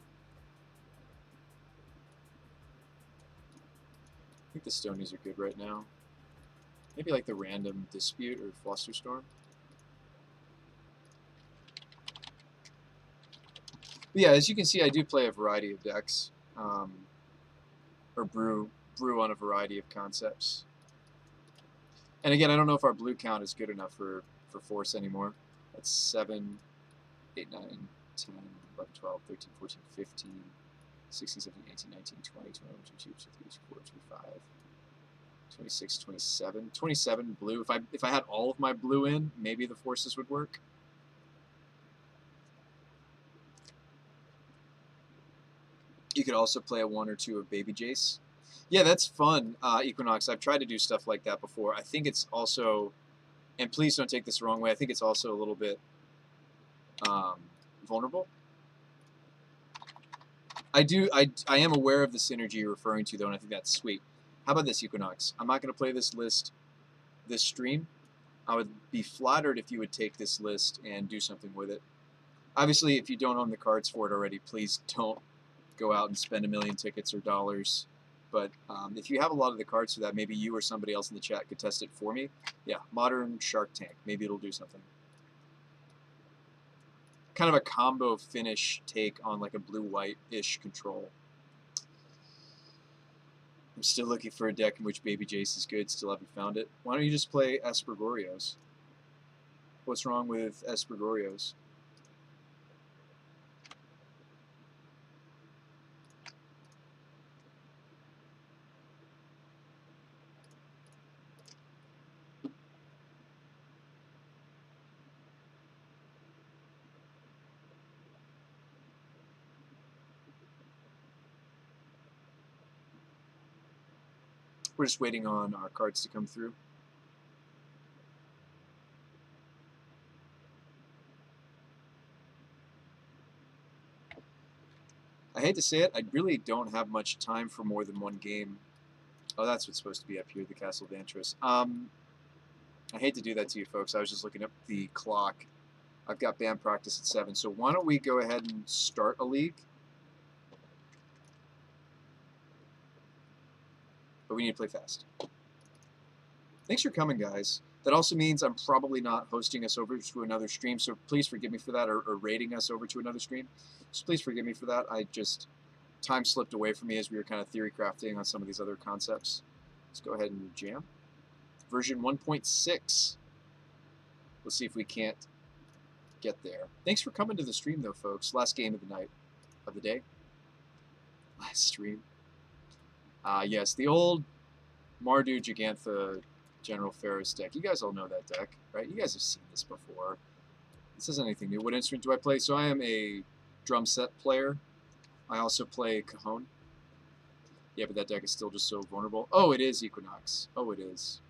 think the Stonies are good right now. Maybe like the random Dispute or Flusterstorm. But yeah, as you can see, I do play a variety of decks, or brew on a variety of concepts. And again, I don't know if our blue count is good enough for Force anymore. That's 7, 8, 9, 10, 11, 12, 13, 14, 15, 16, 17, 18, 19, 20, 21, 22, 23, 24, 25, 26, 27. 27 blue. If I had all of my blue in, maybe the forces would work. You could also play a 1 or 2 of Baby Jace. Yeah, that's fun, Equinox. I've tried to do stuff like that before. I think it's also, and please don't take this the wrong way, I think it's also a little bit vulnerable. I am aware of the synergy you're referring to, though, and I think that's sweet. How about this, Equinox? I'm not going to play this list this stream. I would be flattered if you would take this list and do something with it. Obviously, if you don't own the cards for it already, please don't go out and spend $1 million tickets or dollars. But if you have a lot of the cards for that, maybe you or somebody else in the chat could test it for me. Yeah, Modern Shark Tank. Maybe it'll do something. Kind of a combo finish take on like a blue-white-ish control. I'm still looking for a deck in which Baby Jace is good. Still haven't found it. Why don't you just play Aspergorios? What's wrong with Aspergorios? We're just waiting on our cards to come through. I hate to say it, I really don't have much time for more than one game. Oh, that's what's supposed to be up here, the Castle Vantris. I hate to do that to you folks. I was just looking up the clock. I've got band practice at 7, so why don't we go ahead and start a league? But we need to play fast. Thanks for coming, guys. That also means I'm probably not hosting us over to another stream, so please forgive me for that, or rating us over to another stream. So please forgive me for that. Time slipped away from me as we were kind of theory crafting on some of these other concepts. Let's go ahead and jam. Version 1.6. Let's see if we can't get there. Thanks for coming to the stream, though, folks. Last game of the night, of the day. Last stream. Yes, the old Mardu Gigantha General Ferris deck. You guys all know that deck, right? You guys have seen this before. This isn't anything new. What instrument do I play? So I am a drum set player. I also play cajon. Yeah, but that deck is still just so vulnerable. Oh, it is Equinox. Oh, it is.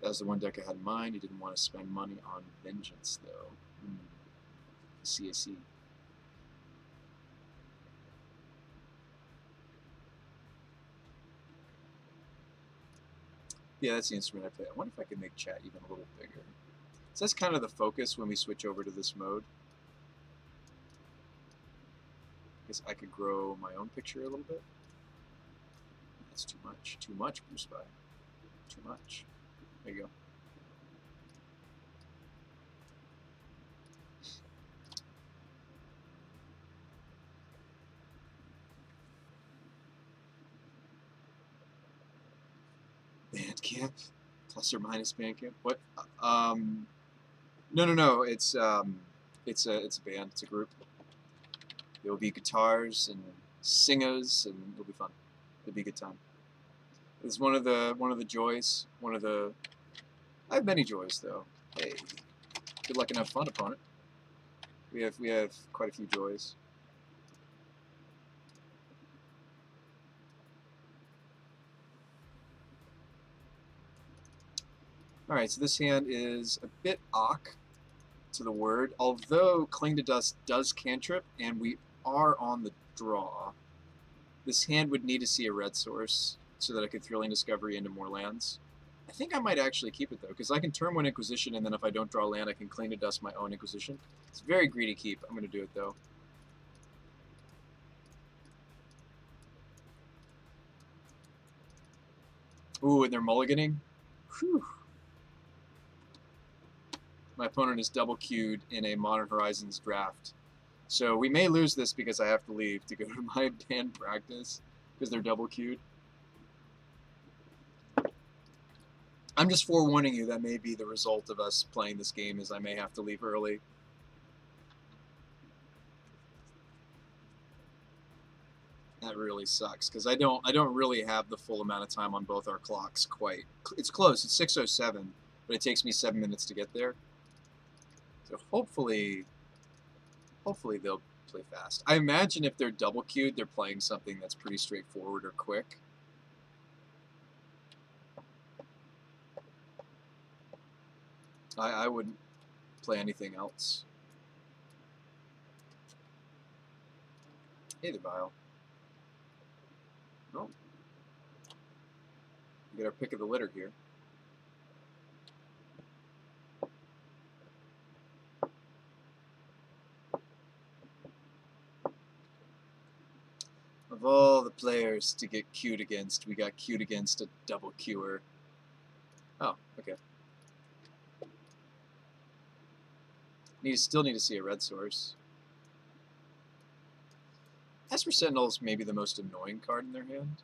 That was the one deck I had in mind. You didn't want to spend money on Vengeance, though. CAC. Yeah, that's the instrument I play. I wonder if I can make chat even a little bigger. So that's kind of the focus when we switch over to this mode. I guess I could grow my own picture a little bit. That's too much. Too much, Bruce By. Too much. There you go. Bandcamp? Plus or minus Bandcamp? What? No. It's a band. It's a group. There will be guitars and singers, and it'll be fun. It'll be a good time. It's one of the joys. I have many joys, though. Hey, good luck and have fun, opponent. We have quite a few joys. All right, so this hand is a bit awk to the word, although Cling to Dust does cantrip, and we are on the draw. This hand would need to see a red source so that I could Thrilling Discovery into more lands. I think I might actually keep it, though, because I can turn one Inquisition, and then if I don't draw land, I can Cling to Dust my own Inquisition. It's a very greedy keep. I'm going to do it, though. Ooh, and they're mulliganing? Whew. My opponent is double queued in a Modern Horizons draft. So we may lose this because I have to leave to go to my band practice because they're double queued. I'm just forewarning you that may be the result of us playing this game is I may have to leave early. that really sucks because I don't really have the full amount of time on both our clocks quite. It's close. It's 6:07, but it takes me 7 minutes to get there. So hopefully they'll play fast. I imagine if they're double queued, they're playing something that's pretty straightforward or quick. I wouldn't play anything else. Either vial. Oh. We get our pick of the litter here. Of all the players to get queued against, we got queued against a double queuer. Oh, okay. Still need to see a red source. Esper Sentinel's maybe the most annoying card in their hand.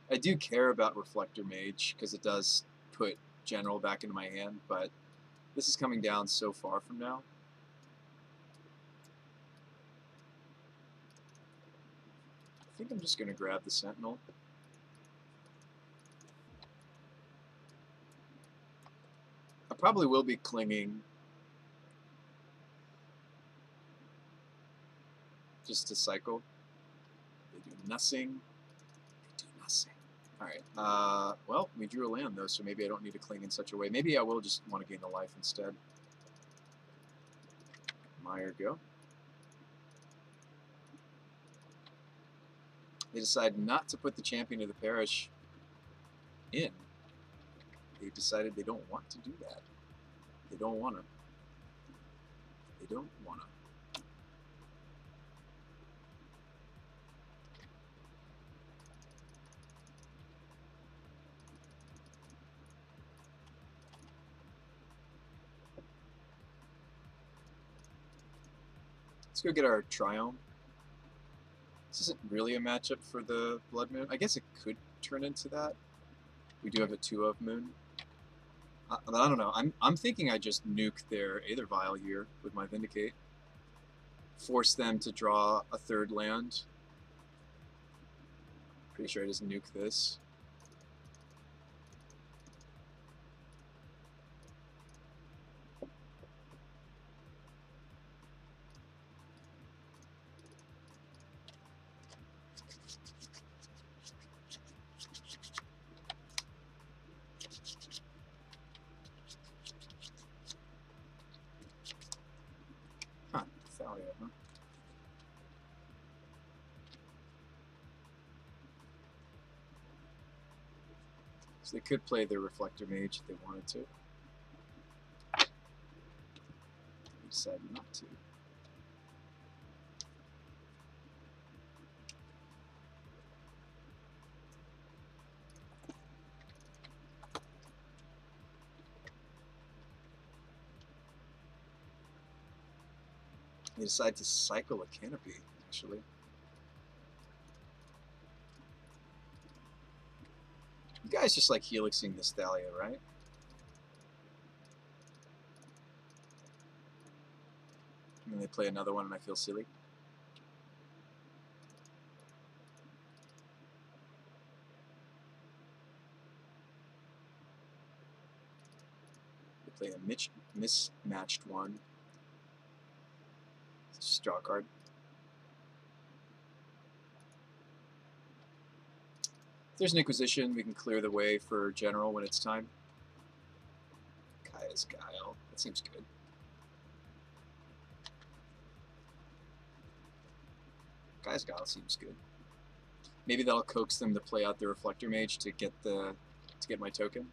I do care about Reflector Mage because it does put General back into my hand, but this is coming down so far from now. I think I'm just going to grab the Sentinel. I probably will be clinging just to cycle. They do nothing. They do nothing. Alright, well, we drew a land though, so maybe I don't need to cling in such a way. Maybe I will just want to gain the life instead. Meyer, go. They decide not to put the champion of the parish in. They decided they don't want to do that. They don't want to. They don't want to. Let's go get our Triome. This isn't really a matchup for the Blood Moon. I guess it could turn into that. We do have a 2 of Moon. But I don't know. I'm thinking I just nuke their Aether Vial here with my Vindicate. Force them to draw a 3rd land. Pretty sure I just nuke this. Huh, Thalia, huh? So they could play their Reflector Mage if they wanted to. They decided not to. They decide to cycle a Canopy, actually. You guys just like helixing this Thalia, right? And then they play another one and I feel silly. They play a mismatched one. Just draw a card. If there's an Inquisition, we can clear the way for General when it's time. Kaya's Guile. That seems good. Kaya's Guile seems good. Maybe that'll coax them to play out the Reflector Mage to get my token.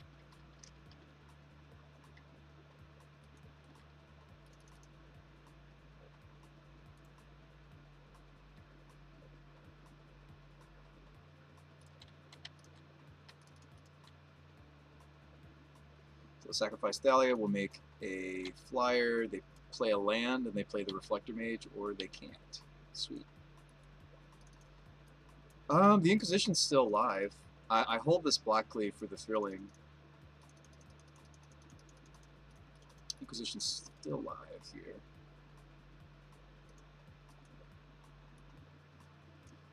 So sacrifice Thalia, we'll make a flyer, they play a land, and they play the Reflector Mage, or they can't. Sweet. The Inquisition's still alive. I hold this Black Cleave for the thrilling. Inquisition's still alive here.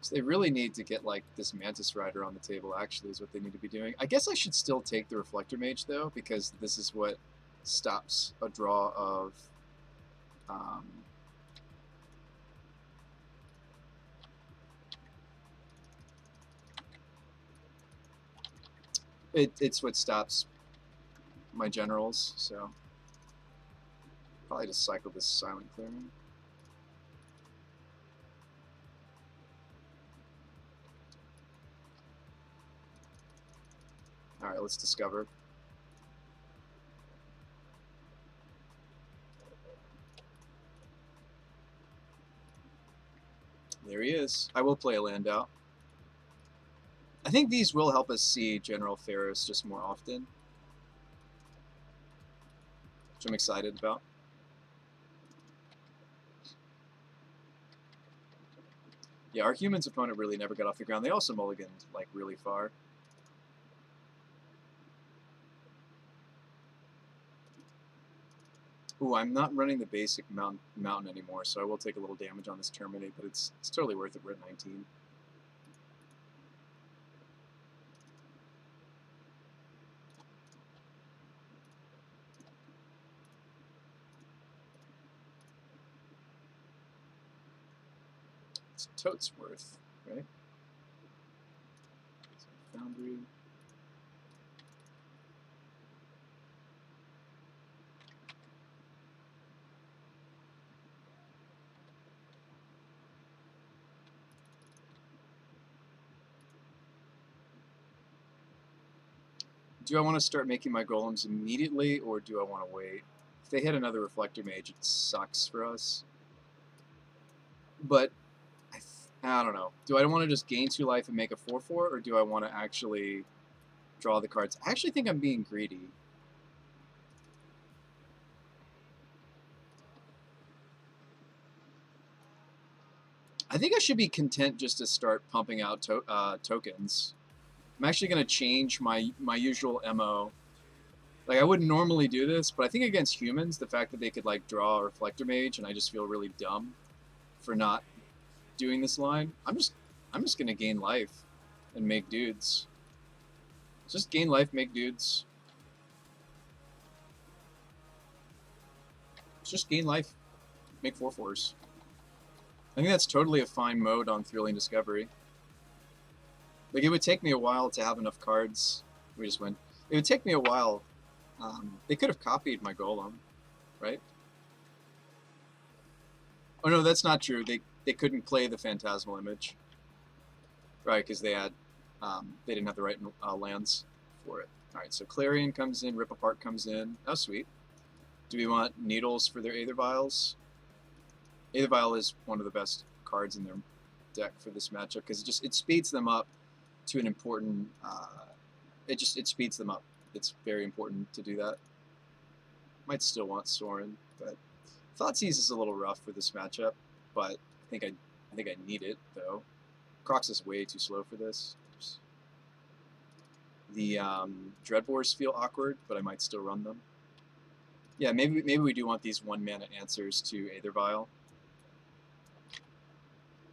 So they really need to get like this Mantis Rider on the table, actually, is what they need to be doing. I guess I should still take the Reflector Mage, though, because this is what stops a draw of... it's what stops my generals, so... Probably just cycle this Silent Clearing. Alright, let's discover. There he is. I will play a land out. I think these will help us see General Ferris just more often, which I'm excited about. Yeah, our human's opponent really never got off the ground. They also mulliganed, like, really far. Ooh, I'm not running the basic mountain anymore, so I will take a little damage on this Terminate, but it's totally worth it. We're at 19. It's totes worth, right? So Foundry. Do I want to start making my golems immediately, or do I want to wait? If they hit another Reflector Mage, it sucks for us. But I don't know. Do I want to just gain 2 life and make a 4/4, or do I want to actually draw the cards? I actually think I'm being greedy. I think I should be content just to start pumping out tokens. I'm actually going to change my usual MO. Like, I wouldn't normally do this, but I think against humans, the fact that they could, like, draw a Reflector Mage, and I just feel really dumb for not doing this line. I'm just going to gain life and make dudes. Just gain life, make dudes. Just gain life, make 4/4s. I think that's totally a fine mode on Thrilling Discovery. Like, it would take me a while to have enough cards. We just went. It would take me a while. They could have copied my Golem, right? Oh no, that's not true. They couldn't play the Phantasmal Image, right? Because they had they didn't have the right lands for it. All right, so Clarion comes in, Rip Apart comes in. Oh, sweet. Do we want Needles for their Aether Vials? Aether Vial is one of the best cards in their deck for this matchup because it speeds them up to an important. It speeds them up. It's very important to do that. Might still want Sorin, but Thoughtseize is a little rough for this matchup. But I think I need it though. Crocs is way too slow for this. The Dreadbores feel awkward, but I might still run them. Yeah, maybe we do want these 1-mana answers to Aether Vial.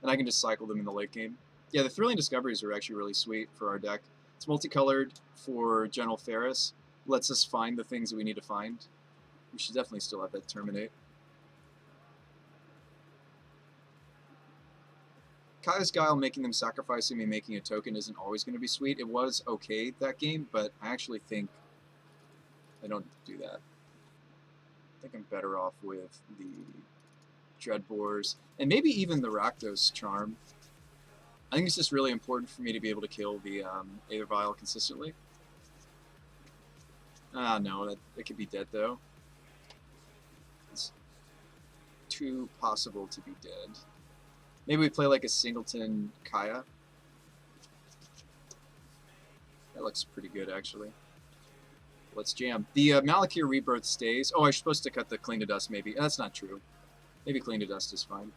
And I can just cycle them in the late game. Yeah, the Thrilling Discoveries are actually really sweet for our deck. It's multicolored for General Ferris. Lets us find the things that we need to find. We should definitely still have that Terminate. Kaya's Guile making them sacrificing me making a token isn't always going to be sweet. It was okay that game, but I actually think I don't do that. I think I'm better off with the Dreadbores, and maybe even the Rakdos Charm. I think it's just really important for me to be able to kill the Aether Vial consistently. Ah, no, that could be dead, though. It's too possible to be dead. Maybe we play like a Singleton Kaya. That looks pretty good, actually. Let's jam. The Malakir Rebirth stays. Oh, I'm supposed to cut the Cling to Dust, maybe. That's not true. Maybe Cling to Dust is fine.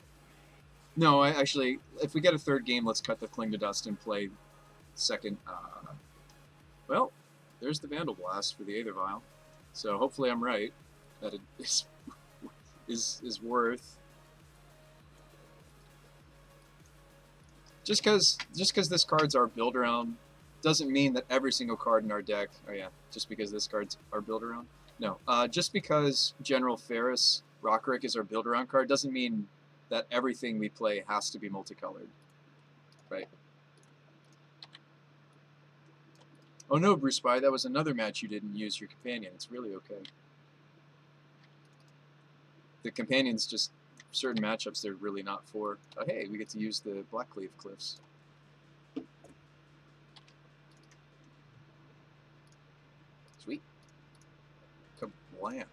No, actually, if we get a third game, let's cut the Cling to Dust and play second. Well, there's the Vandal Blast for the Aether Vial. So hopefully I'm right that it is worth Just because this card's our build around doesn't mean that every single card in our deck. Oh yeah, just because this card's our build around. No, just because General Ferris Rockrick is our build around card doesn't mean that everything we play has to be multicolored, right? Oh no, Bruce Spy, that was another match you didn't use your companion. It's really okay. The companion's just certain matchups they're really not for. Hey, we get to use the Blackcleave Cliffs. Sweet. Kablam.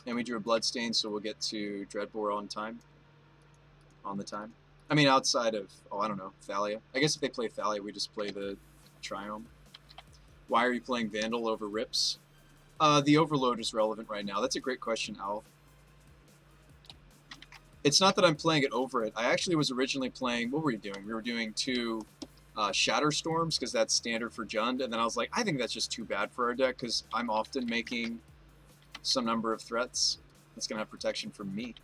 And we drew a Bloodstain, so we'll get to Dreadbore on time. On the time. I mean, outside of, oh, I don't know, Thalia. I guess if they play Thalia, we just play the Triome. Why are you playing Vandal over Rips? The Overload is relevant right now. That's a great question, Al. It's not that I'm playing it over it. I actually was originally playing, what were we doing? We were doing 2 Shatter Storms, because that's standard for Jund, and then I was like, I think that's just too bad for our deck, because I'm often making some number of threats that's going to have protection from me.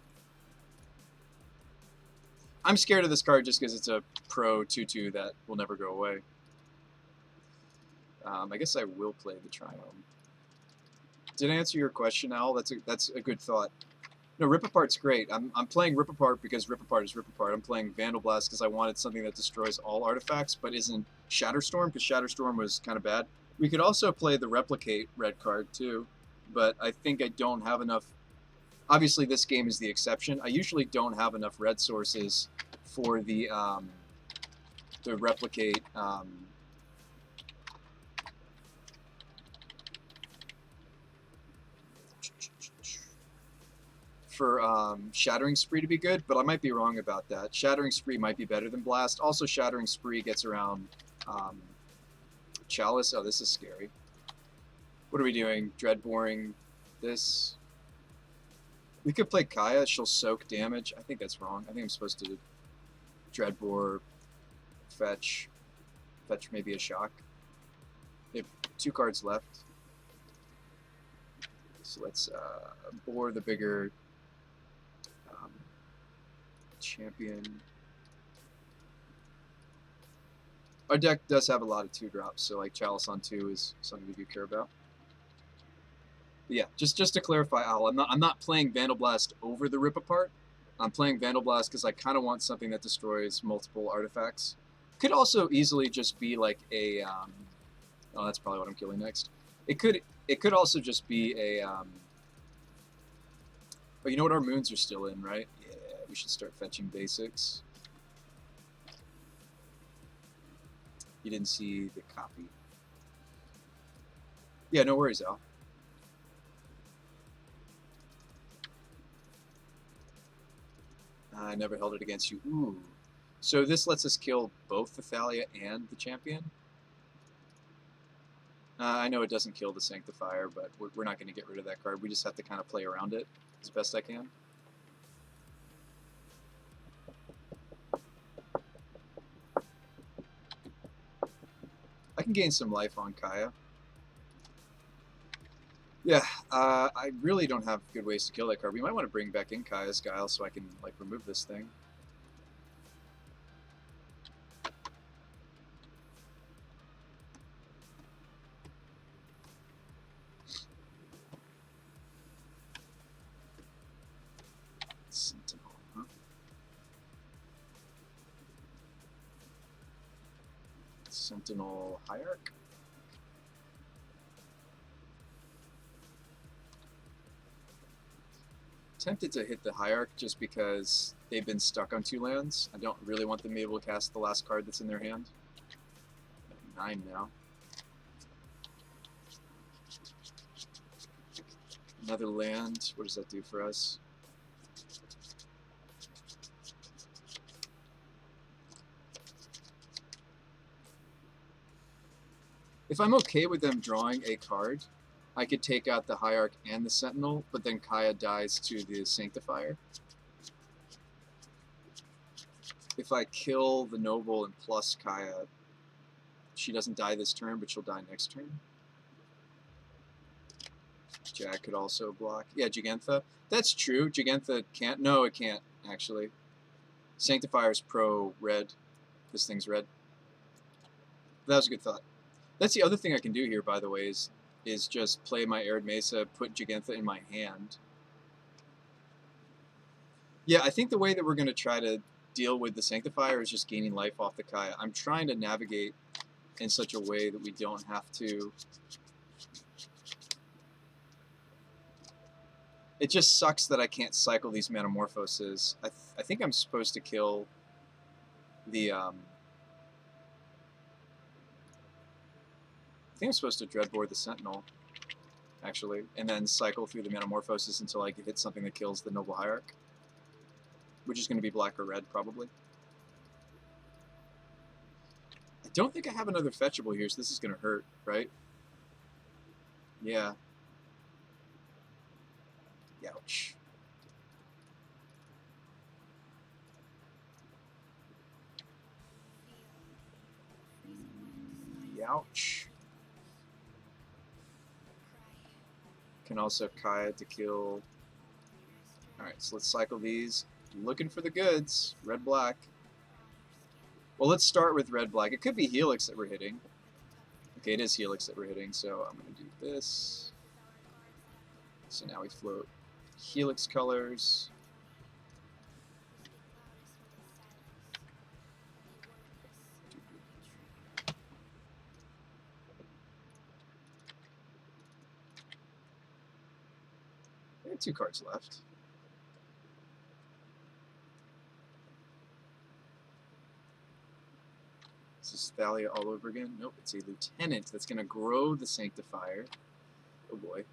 I'm scared of this card just because it's a pro 2/2 that will never go away. I guess I will play the Triome. Did I answer your question, Al? That's a good thought. No, Rip Apart's great. I'm playing Rip Apart because Rip Apart is Rip Apart. I'm playing Vandal Blast because I wanted something that destroys all artifacts but isn't Shatterstorm, because Shatterstorm was kind of bad. We could also play the Replicate red card too, but I think I don't have enough. Obviously, this game is the exception. I usually don't have enough red sources for the Replicate. For Shattering Spree to be good, but I might be wrong about that. Shattering Spree might be better than Blast. Also, Shattering Spree gets around Chalice. Oh, this is scary. What are we doing? Dreadboring this. We could play Kaya. She'll soak damage. I think that's wrong. I think I'm supposed to Dreadbore, fetch maybe a shock. They have 2 cards left. So let's bore the bigger champion. Our deck does have a lot of 2-drops, so like Chalice on 2 is something we do care about. But yeah, just to clarify, Al, I'm not playing Vandal Blast over the Rip Apart. I'm playing Vandal Blast because I kind of want something that destroys multiple artifacts. Could also easily just be like a oh, that's probably what I'm killing next. It could also just be a but you know what, our moons are still in, right? Yeah, we should start fetching basics. You didn't see the copy. Yeah, no worries, Al. I never held it against you. Ooh. So this lets us kill both the Thalia and the champion? I know it doesn't kill the Sanctifier, but we're not going to get rid of that card. We just have to kind of play around it as best I can. I can gain some life on Kaya. Yeah, I really don't have good ways to kill that card. We might want to bring back in Kaya's Guile so I can like remove this thing. Sentinel, huh? Sentinel Hierarch? Tempted to hit the Hierarch just because they've been stuck on 2 lands. I don't really want them to be able to cast the last card that's in their hand. 9 now. Another land. What does that do for us? If I'm okay with them drawing a card, I could take out the Hierarch and the Sentinel, but then Kaya dies to the Sanctifier. If I kill the Noble and plus Kaya, she doesn't die this turn, but she'll die next turn. Jack could also block. Yeah, Gigantha. That's true. Gigantha can't. No, it can't, actually. Sanctifier's pro red. This thing's red. That was a good thought. That's the other thing I can do here, by the way, is just play my Arid Mesa, put Gigantha in my hand. Yeah, I think the way that we're going to try to deal with the Sanctifier is just gaining life off the Kaya. I'm trying to navigate in such a way that we don't have to... It just sucks that I can't cycle these Metamorphoses. I think I'm supposed to kill the... I think I'm supposed to Dreadboard the Sentinel, actually, and then cycle through the Metamorphosis until I can hit something that kills the Noble Hierarch, which is going to be black or red, probably. I don't think I have another fetchable here, so this is going to hurt, right? Yeah. Ouch. Ouch. Can also Kaya to kill. Alright, so let's cycle these. Looking for the goods. Red, black. Well, let's start with red, black. It could be Helix that we're hitting. Okay, it is Helix that we're hitting, so I'm going to do this. So now we float Helix colors. I have 2 cards left. Is this Thalia all over again? Nope, it's a Lieutenant that's going to grow the Sanctifier. Oh boy.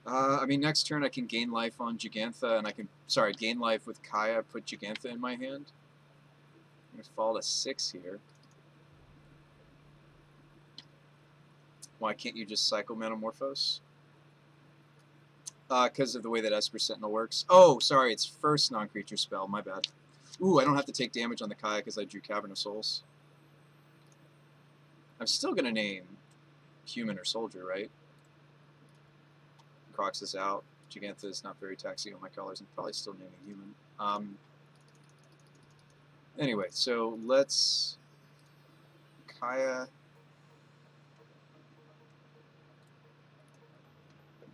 I mean, next turn I can gain life on Gigantha, and I can, sorry, gain life with Kaya, put Gigantha in my hand. I'm going to fall to 6 here. Why can't you just cycle Metamorphose? Because of the way that Esper Sentinel works. Oh, sorry, it's first non-creature spell, my bad. Ooh, I don't have to take damage on the Kaya because I drew Cavern of Souls. I'm still going to name Human or Soldier, right? Crocs is out. Gigantha is not very taxing on my colors. I'm probably still naming Human. Anyway, so let's... Kaya...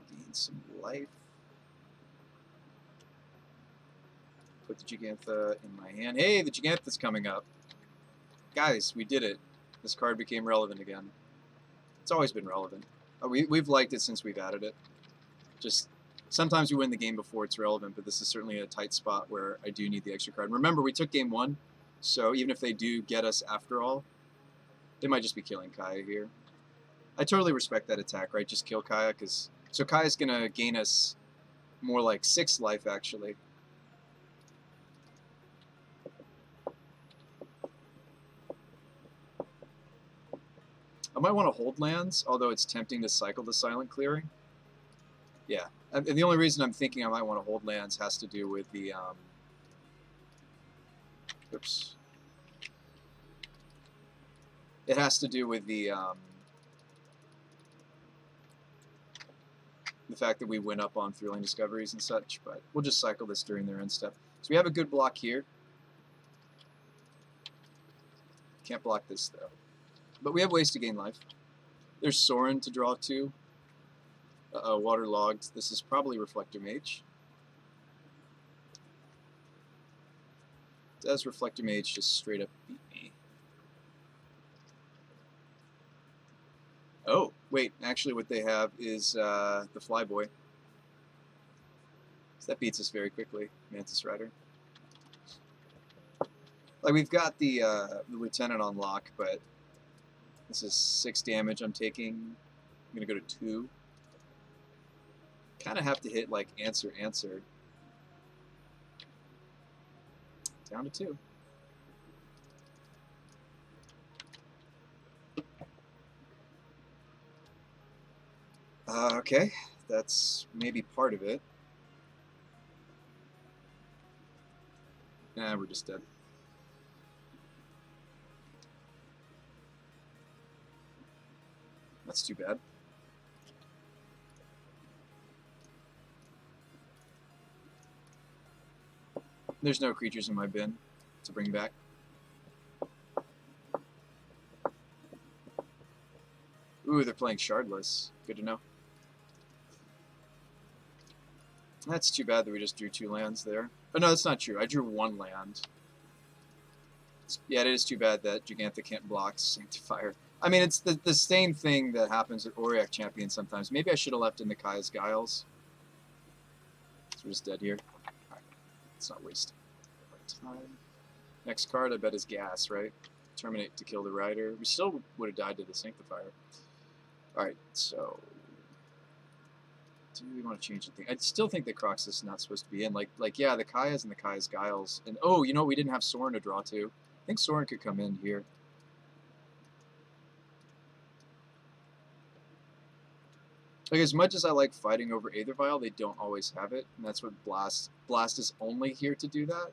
Gain some life. Put the Gigantha in my hand. Hey, the Gigantha's coming up. Guys, we did it. This card became relevant again. It's always been relevant. We've liked it since we've added it. Just sometimes we win the game before it's relevant, but this is certainly a tight spot where I do need the extra card. Remember, we took game 1, so even if they do get us after all, they might just be killing Kaya here. I totally respect that attack, right? Just kill Kaya, because... So Kaya's going to gain us more like 6 life, actually. I might want to hold lands, although it's tempting to cycle the Silent Clearing. Yeah, and the only reason I'm thinking I might want to hold lands has to do with the, oops. It has to do with the fact that we went up on Thrilling Discoveries and such, but we'll just cycle this during their end step. So we have a good block here. Can't block this, though. But we have ways to gain life. There's Sorin to draw 2. Waterlogged. This is probably Reflector Mage. Does Reflector Mage just straight up beat me? Oh, wait. Actually, what they have is the Flyboy. So that beats us very quickly, Mantis Rider. Like, we've got the Lieutenant on lock, but this is 6 damage I'm taking. I'm going to go to 2. Kind of have to hit, like, answer. Down to 2. Okay, that's maybe part of it. Nah, we're just dead. That's too bad. There's no creatures in my bin to bring back. Ooh, they're playing Shardless. Good to know. That's too bad that we just drew 2 lands there. But no, that's not true. I drew 1 land. Yeah, it is too bad that Giganta can't block Sanctifier. I mean, it's the same thing that happens at Auric Champion sometimes. Maybe I should have left in the Kaya's Guiles. So we're just dead here. Alright, let's not waste my time. Next card, I bet, is Gas, right? Terminate to kill the Rider. We still would have died to the Sanctifier. Alright, so... do we want to change anything? I still think that Croxus is not supposed to be in. Like yeah, the Kayas and the Kaya's Guiles. And, oh, you know, we didn't have Sorin to draw to. I think Sorin could come in here. Like, as much as I like fighting over Aether Vial, they don't always have it, and that's what Blast is only here to do that.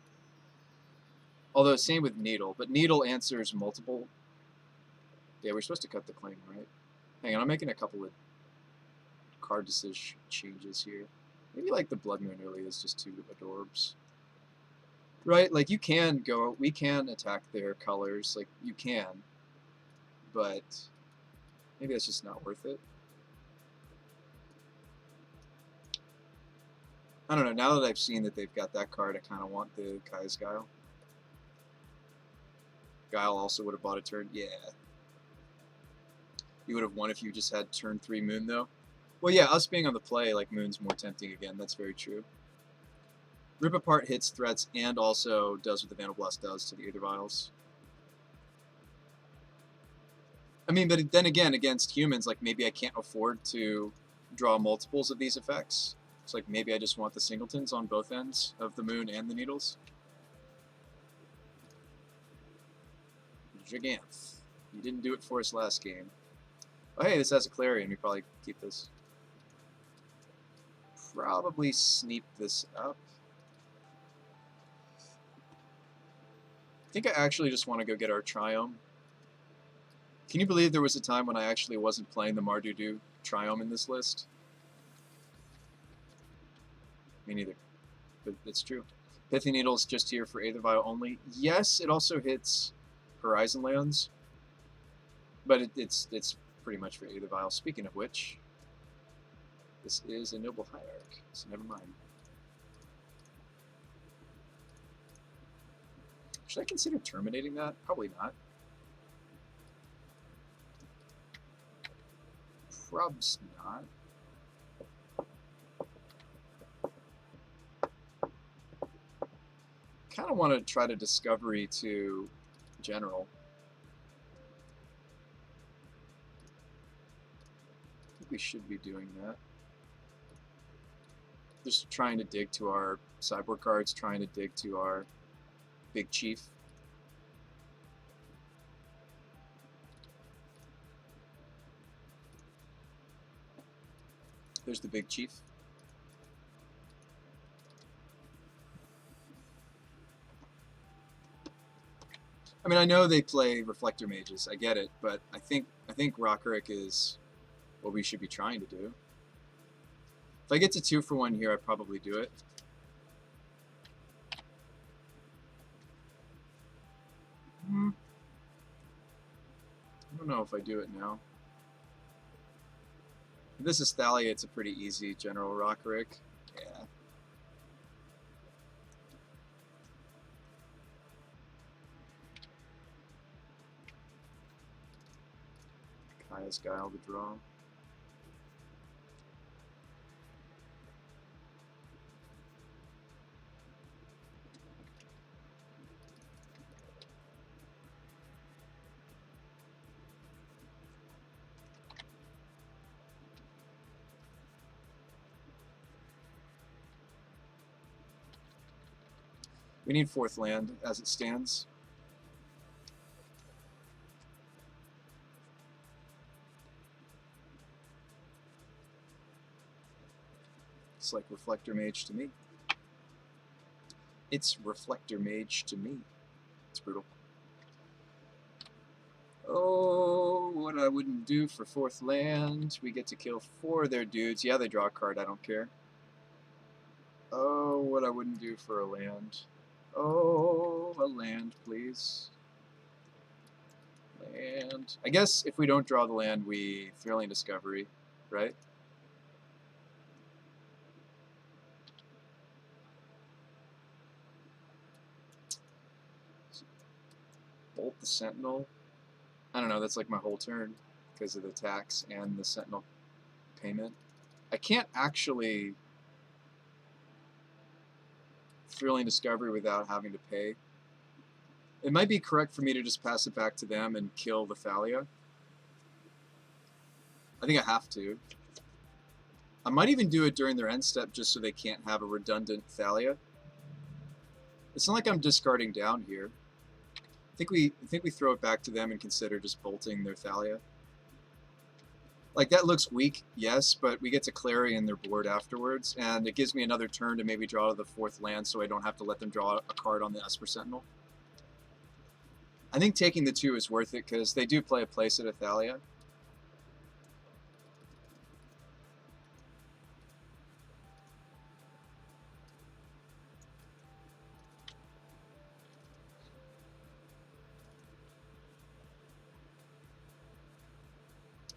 Although, same with Needle, but Needle answers multiple... Yeah, we're supposed to cut the claim, right? Hang on, I'm making a couple of card decision changes here. Maybe, like, the Blood Moon early is just 2 Adorbs. Right, like, you can go... We can attack their colors, like, you can. But maybe that's just not worth it. I don't know, now that I've seen that they've got that card, I kind of want the Kaya's Guile. Guile also would have bought a turn. Yeah. You would have won if you just had turn 3 Moon, though. Well, yeah, us being on the play, like, Moon's more tempting again. That's very true. Rip Apart hits threats and also does what the Vandal Blast does to the Aether Vials. I mean, but then again, against humans, like, maybe I can't afford to draw multiples of these effects. It's like maybe I just want the singletons on both ends of the Moon and the Needles. Giganth. You didn't do it for us last game. Oh, hey, this has a Clarion. We probably keep this. Probably sneak this up. I think I actually just want to go get our Triome. Can you believe there was a time when I actually wasn't playing the Mardu Triome in this list? Me neither, but it's true. Pithy Needle's just here for Aether Vial only. Yes, it also hits Horizon lands, but it's pretty much for Aether Vial. Speaking of which, this is a Noble Hierarch, so never mind. Should I consider terminating that? Probably not. Probs not. Kind of want to try to Discovery to General. I think we should be doing that. Just trying to dig to our sideboard cards, trying to dig to our Big Chief. There's the Big Chief. I mean, I know they play Reflector Mages. I get it, but I think Rockerick is what we should be trying to do. If I get to 2 for 1 here, I'd probably do it. I don't know if I do it now. If this is Thalia, it's a pretty easy General Rockerick. Yeah. Kaya's Guile to draw. We need 4th land as it stands. It's like Reflector Mage to me. It's Reflector Mage to me. It's brutal. Oh, what I wouldn't do for 4th land. We get to kill 4 of their dudes. Yeah, they draw a card. I don't care. Oh, what I wouldn't do for a land. Oh, a land, please. Land. I guess if we don't draw the land, we Thrilling Discovery, right? Bolt the Sentinel. I don't know, that's like my whole turn because of the tax and the Sentinel payment. I can't actually Thrilling Discovery without having to pay. It might be correct for me to just pass it back to them and kill the Thalia. I think I have to. I might even do it during their end step just so they can't have a redundant Thalia. It's not like I'm discarding down here. I think we throw it back to them and consider just bolting their Thalia. Like, that looks weak, yes, but we get to Clarion their board afterwards, and it gives me another turn to maybe draw the 4th land so I don't have to let them draw a card on the Esper Sentinel. I think taking the 2 is worth it because they do play a place at a Thalia.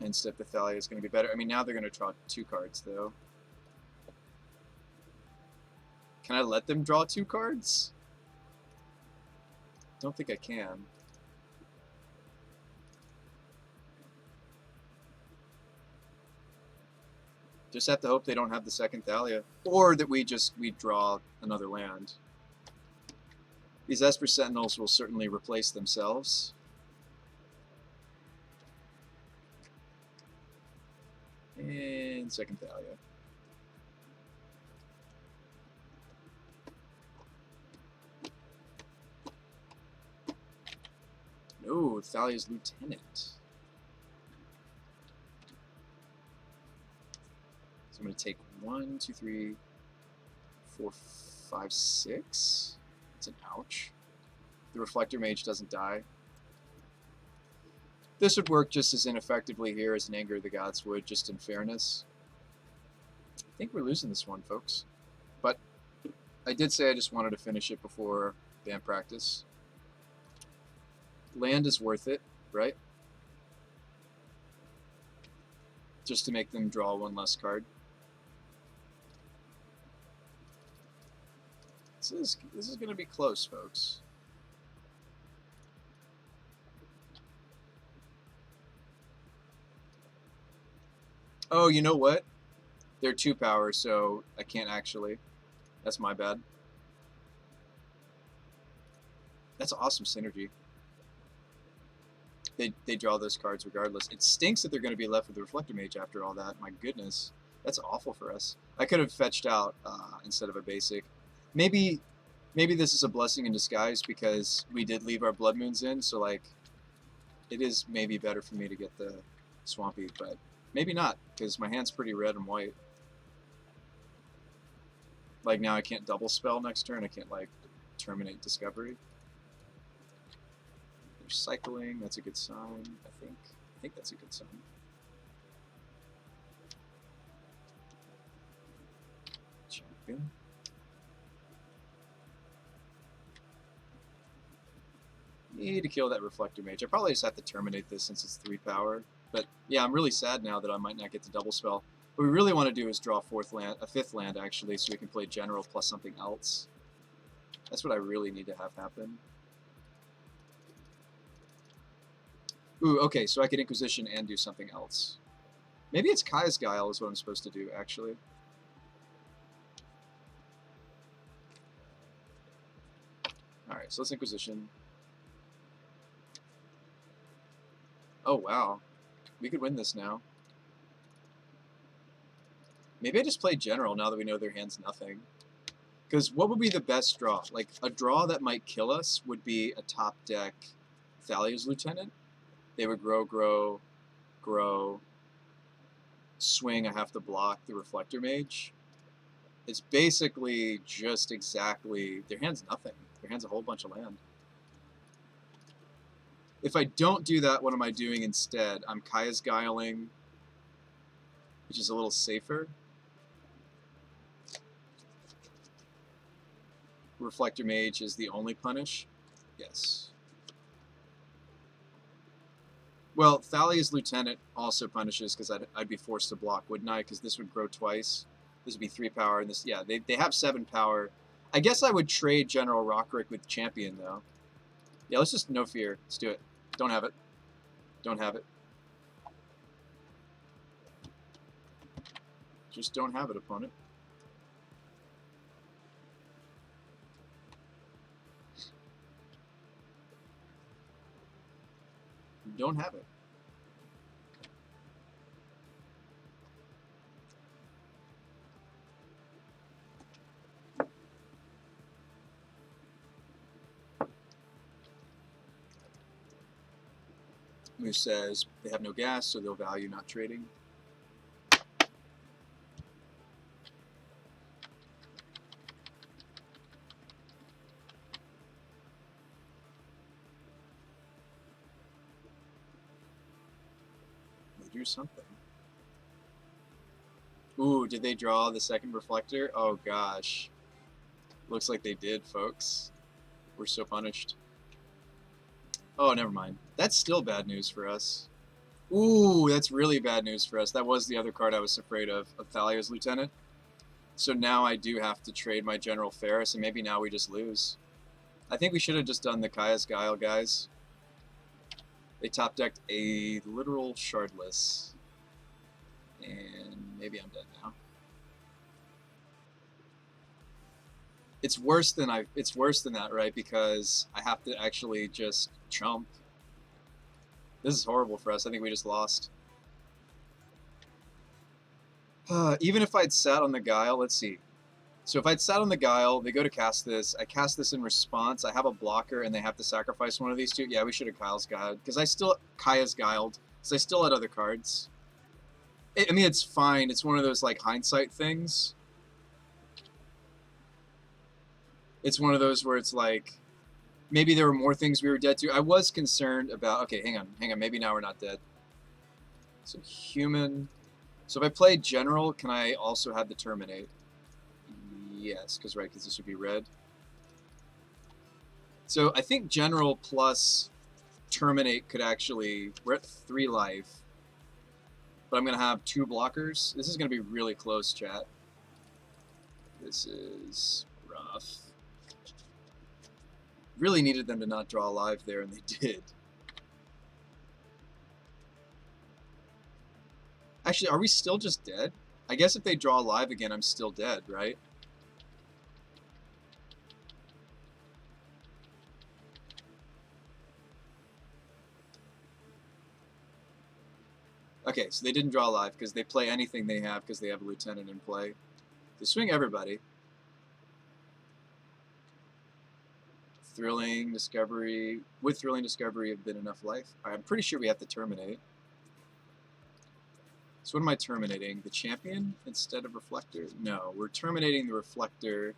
And step the Thalia is going to be better. I mean, now they're going to draw 2 cards, though. Can I let them draw 2 cards? Don't think I can. Just have to hope they don't have the 2nd Thalia. Or that we draw another land. These Esper Sentinels will certainly replace themselves. And 2nd Thalia. No, Thalia's Lieutenant. So I'm going to take 1, 2, 3, 4, 5, 6. It's an ouch. The Reflector Mage doesn't die. This would work just as ineffectively here as an Anger of the Gods would, just in fairness. I think we're losing this one, folks. But I did say I just wanted to finish it before band practice. Land is worth it, right? Just to make them draw 1 less card. This is going to be close, folks. Oh, you know what? They're 2 power, so I can't actually. That's my bad. That's awesome synergy. They draw those cards regardless. It stinks that they're going to be left with the Reflector Mage after all that. My goodness. That's awful for us. I could have fetched out instead of a basic. Maybe this is a blessing in disguise because we did leave our Blood Moons in, so like it is maybe better for me to get the Swampy, but maybe not, because my hand's pretty red and white. Like, now I can't double spell next turn. I can't, like, terminate Discovery. They're cycling. That's a good sign, I think. I think that's a good sign. Champion. Need to kill that Reflector Mage. I probably just have to terminate this since it's 3 power. But yeah, I'm really sad now that I might not get to double spell. What we really want to do is draw a 5th land actually, so we can play General plus something else. That's what I really need to have happen. Ooh, okay, so I could Inquisition and do something else. Maybe it's Kaya's Guile is what I'm supposed to do, actually. Alright, so let's Inquisition. Oh, wow. We could win this now. Maybe I just play General now that we know their hand's nothing. Because what would be the best draw? Like, a draw that might kill us would be a top deck Thalia's Lieutenant. They would grow, swing, I have to block the Reflector Mage. It's basically just exactly, their hand's nothing. Their hand's a whole bunch of land. If I don't do that, what am I doing instead? I'm Kaya's Guiling, which is a little safer. Reflector Mage is the only punish? Yes. Well, Thalia's Lieutenant also punishes because I'd be forced to block, wouldn't I? Because this would grow twice. This would be 3 power, and this, yeah, they have 7 power. I guess I would trade General Rockrick with Champion, though. Yeah, let's just, no fear. Let's do it. Don't have it. Don't have it. Just don't have it, opponent. Don't have it. Moose says they have no gas, so they'll value not trading. They drew something. Ooh, did they draw the second reflector? Oh gosh. Looks like they did, folks. We're so punished. Oh, never mind. That's still bad news for us. Ooh, that's really bad news for us. That was the other card I was afraid of Thalia's Lieutenant. So now I do have to trade my General Ferris, and maybe now we just lose. I think we should have just done the Kaya's Guile, guys. They top decked a literal Shardless. And maybe I'm dead now. It's worse than that, right? Because I have to actually just chump. This is horrible for us. I think we just lost. Even if I'd sat on the Guile, let's see. So if I'd sat on the Guile, they go to cast this. I cast this in response. I have a blocker, and they have to sacrifice one of these two. Yeah, we should have Kaya's Guiled. Because Kaya's Guiled. Because I still had other cards. I mean, it's fine. It's one of those, like, hindsight things. It's one of those where it's like, maybe there were more things we were dead to. I was concerned about, okay, hang on. Maybe now we're not dead. So human. So if I play General, can I also have the Terminate? Yes, because this would be red. So I think General plus Terminate could actually, we're at 3 life. But I'm going to have 2 blockers. This is going to be really close, chat. This is rough. Really needed them to not draw alive there, and they did. Actually, are we still just dead? I guess if they draw alive again, I'm still dead, right? Okay, so they didn't draw alive because they play anything they have because they have a Lieutenant in play. They swing everybody. Thrilling Discovery. Would Thrilling Discovery have been enough life? I'm pretty sure we have to terminate. So what am I terminating? The Champion instead of Reflector? No, we're terminating the Reflector.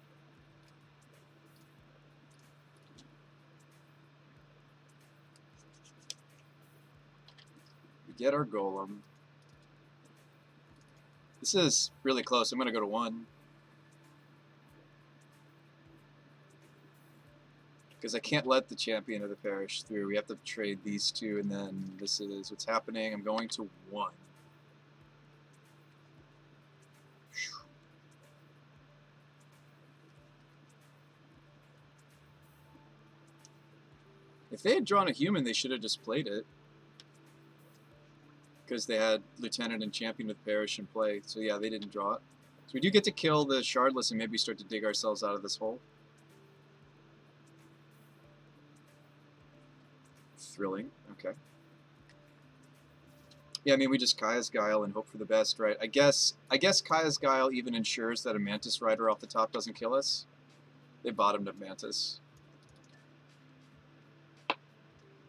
We get our Golem. This is really close. I'm going to go to 1. Because I can't let the Champion of the Parish through. We have to trade these 2, and then this is what's happening. I'm going to 1. If they had drawn a human, they should have just played it. Because they had Lieutenant and Champion with Parish in play. So yeah, they didn't draw it. So we do get to kill the Shardless and maybe start to dig ourselves out of this hole. Thrilling. Okay. Yeah, I mean, we just Kaya's Guile and hope for the best, right? I guess Kaya's Guile even ensures that a Mantis Rider off the top doesn't kill us. They bottomed up Mantis.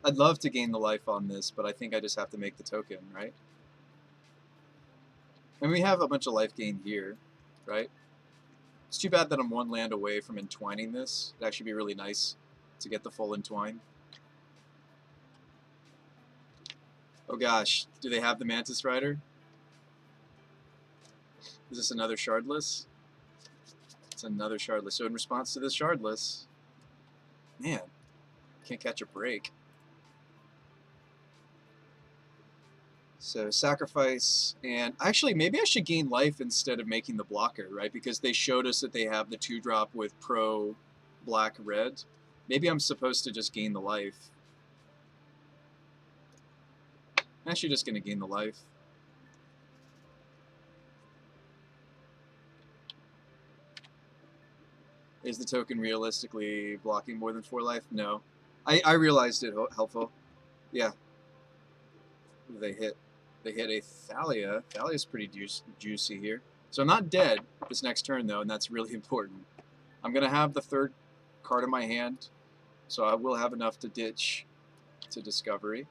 I'd love to gain the life on this, but I think I just have to make the token, right? And we have a bunch of life gain here, right? It's too bad that I'm 1 land away from entwining this. It'd actually be really nice to get the full entwine. Oh gosh, do they have the Mantis Rider? Is this another Shardless? It's another shardless. So in response to this shardless, man, can't catch a break. So sacrifice, and actually maybe I should gain life instead of making the blocker, right? Because they showed us that they have the 2-drop with pro black red. Maybe I'm supposed to just gain the life. I'm actually just going to gain the life. Is the token realistically blocking more than 4 life? No. I realized it helpful. Yeah. They hit a Thalia. Thalia's pretty juicy here. So I'm not dead this next turn, though, and that's really important. I'm going to have the 3rd card in my hand, so I will have enough to ditch to Discovery.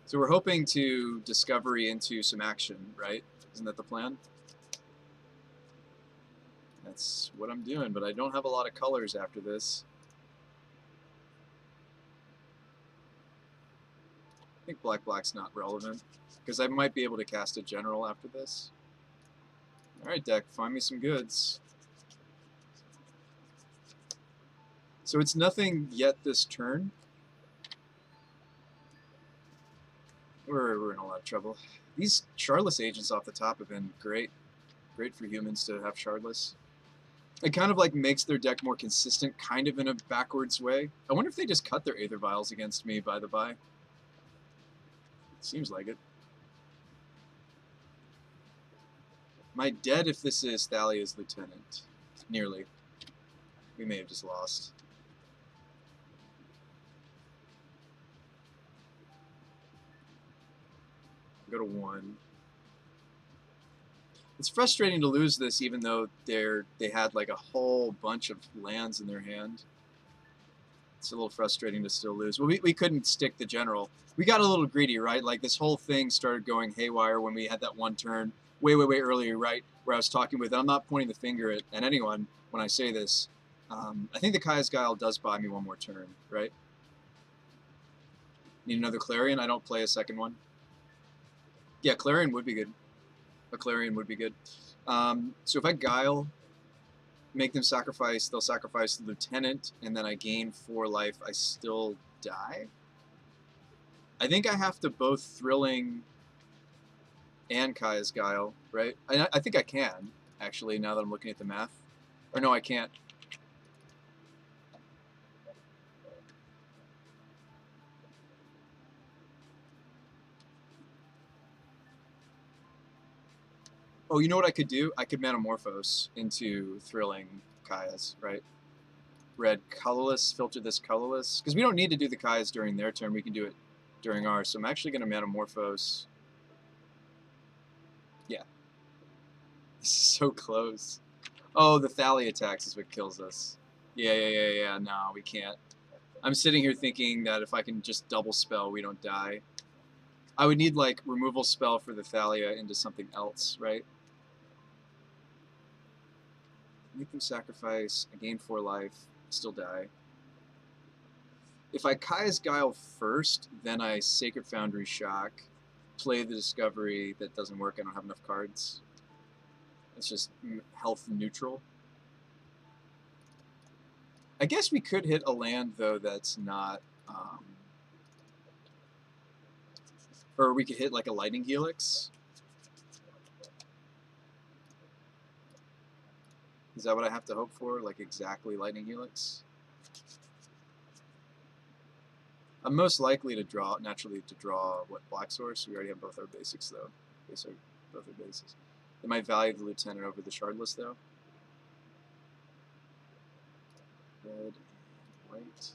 So we're hoping to Discovery into some action, right? Isn't that the plan? That's what I'm doing, but I don't have a lot of colors after this. I think black's not relevant, because I might be able to cast a general after this. Alright, deck, find me some goods. So it's nothing yet this turn. We're in a lot of trouble. These Shardless agents off the top have been great. Great for humans to have Shardless. It kind of like makes their deck more consistent, kind of in a backwards way. I wonder if they just cut their Aether Vials against me, by the by. Seems like it. Am I dead if this is Thalia's Lieutenant? Nearly. We may have just lost. Go to 1. It's frustrating to lose this, even though they had like a whole bunch of lands in their hand. It's a little frustrating to still lose. Well, we couldn't stick the general. We got a little greedy, right? Like this whole thing started going haywire when we had that one turn way earlier, right? Where I was talking with, I'm not pointing the finger at anyone when I say this. I think the Kaya's Guile does buy me one more turn, right? Need another Clarion? I don't play a second one. Yeah, Clarion would be good. A Clarion would be good. So if I Guile, make them sacrifice, they'll sacrifice the Lieutenant, and then I gain 4 life, I still die? I think I have to both Thrilling and Kaya's Guile, right? I think I can, actually, now that I'm looking at the math. Or no, I can't. Oh, you know what I could do? I could Metamorphose into Thrilling Kaya's, right? Red colorless, filter this colorless. Because we don't need to do the Kaya's during their turn. We can do it during ours. So I'm actually going to Metamorphose. Yeah. This is so close. Oh, the Thalia attacks is what kills us. Yeah. No, we can't. I'm sitting here thinking that if I can just double spell, we don't die. I would need, like, removal spell for the Thalia into something else, right? Make them sacrifice. I gain 4 life. Still die. If I Kaya's Guile first, then I Sacred Foundry Shock, play the Discovery. That doesn't work. I don't have enough cards. It's just health neutral. I guess we could hit a land, though, that's not... or we could hit, like, a Lightning Helix. Is that what I have to hope for? Like, exactly Lightning Helix? I'm most likely to draw, naturally, what, Black Source? We already have both our basics, though. Both our bases. They might value the Lieutenant over the Shardless, though. Red and white.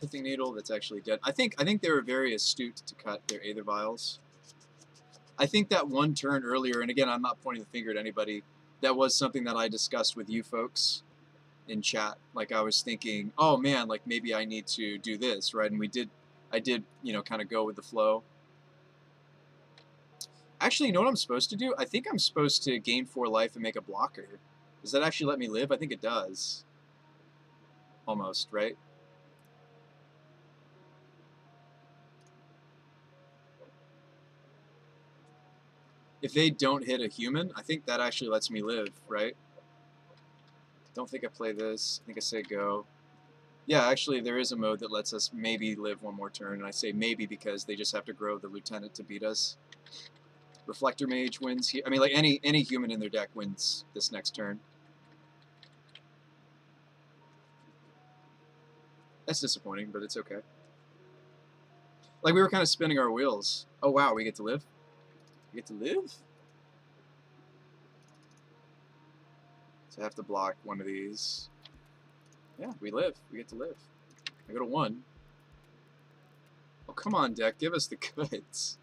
Pithing Needle, that's actually dead. I think they were very astute to cut their Aether Vials. I think that one turn earlier, and again, I'm not pointing the finger at anybody, that was something that I discussed with you folks in chat. Like, I was thinking, oh man, like maybe I need to do this, right? And I did, you know, kind of go with the flow. Actually, you know what I'm supposed to do? I think I'm supposed to gain 4 life and make a blocker. Does that actually let me live? I think it does. Almost, right? If they don't hit a human, I think that actually lets me live, right? Don't think I play this. I think I say go. Yeah, actually, there is a mode that lets us maybe live one more turn, and I say maybe because they just have to grow the lieutenant to beat us. Reflector Mage wins here. I mean, like any human in their deck wins this next turn. That's disappointing, but it's okay. Like, we were kind of spinning our wheels. Oh, wow, we get to live? We get to live? So I have to block one of these. Yeah, we live. We get to live. I go to 1. Oh, come on, deck. Give us the goods.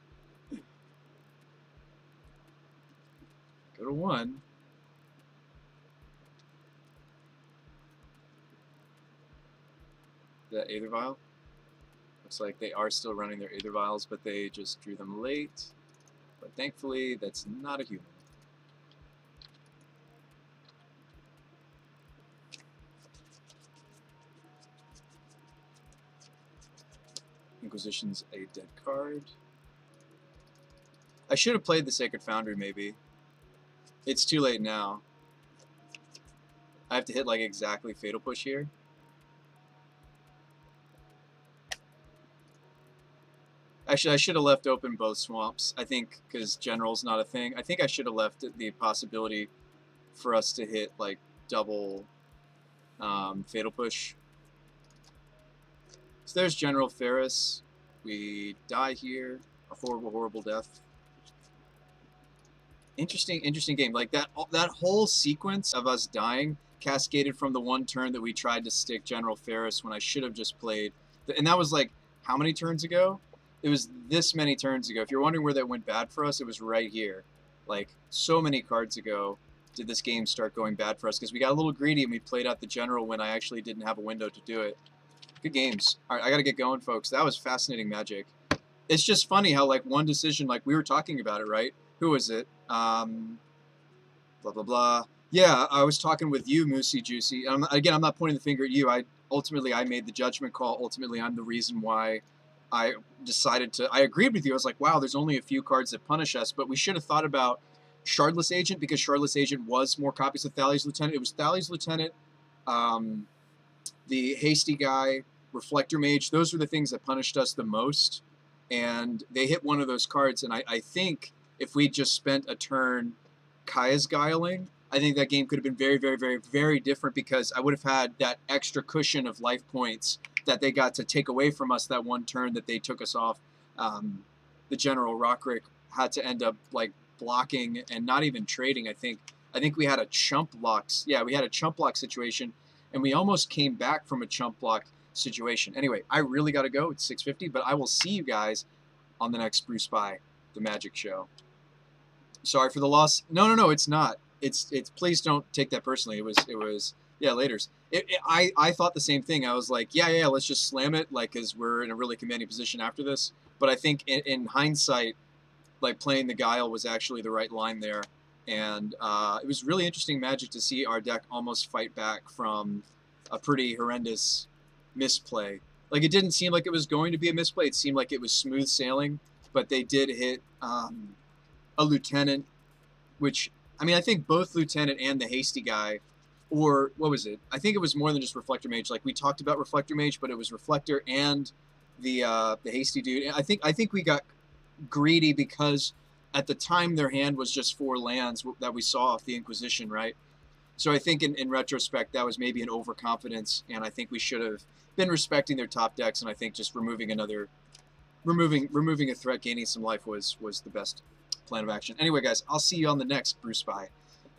Go to 1. The Aether Vial. Looks like they are still running their Aether Vials, but they just drew them late. But thankfully, that's not a human. Inquisition's a dead card. I should have played the Sacred Foundry, maybe. It's too late now. I have to hit, like, exactly Fatal Push here. Actually, I should have left open both swamps, I think, because General's not a thing. I think I should have left the possibility for us to hit, like, double Fatal Push. So there's General Ferris. We die here. A horrible, horrible death. Interesting game. Like, that whole sequence of us dying cascaded from the one turn that we tried to stick General Ferris when I should have just played. And that was, like, how many turns ago? It was this many turns ago. If you're wondering where that went bad for us, it was right here. Like, so many cards ago did this game start going bad for us because we got a little greedy and we played out the General when I actually didn't have a window to do it. Good games. All right, I got to get going, folks. That was fascinating Magic. It's just funny how, like, one decision, like, we were talking about it, right? Who was it? Blah, blah, blah. Yeah, I was talking with you, Moosey Juicy. Again, I'm not pointing the finger at you. Ultimately, I made the judgment call. Ultimately, I'm the reason why I decided to... I agreed with you. I was like, wow, there's only a few cards that punish us, but we should have thought about Shardless Agent because Shardless Agent was more copies of Thalia's Lieutenant. It was Thalia's Lieutenant, the Hasty Guy, Reflector Mage. Those were the things that punished us the most, and they hit one of those cards, and I think if we just spent a turn Kaya's Guiling, I think that game could have been very, very, very, very different because I would have had that extra cushion of life points that they got to take away from us that one turn that they took us off. The General Rockrick had to end up like blocking and not even trading. I think we had a chump block. Yeah, we had a chump block situation, and we almost came back from a chump block situation. Anyway, I really got to go. It's 6:50, but I will see you guys on the next Bruce By the Magic Show. Sorry for the loss. No, it's not. It's please don't take that personally. It was yeah, laters. I thought the same thing. I was like, yeah, let's just slam it, like, because we're in a really commanding position after this. But I think in hindsight, like, playing the Guile was actually the right line there. And it was really interesting Magic to see our deck almost fight back from a pretty horrendous misplay. Like, it didn't seem like it was going to be a misplay. It seemed like it was smooth sailing. But they did hit a Lieutenant, which, I mean, I think both Lieutenant and the Hasty Guy, or what was it? I think it was more than just Reflector Mage. Like, we talked about Reflector Mage, but it was Reflector and the Hasty Dude. And I think we got greedy because at the time their hand was just 4 lands that we saw off the Inquisition, right? So I think in retrospect that was maybe an overconfidence, and I think we should have been respecting their top decks, and I think just removing a threat, gaining some life was the best plan of action. Anyway, guys, I'll see you on the next Bruce By.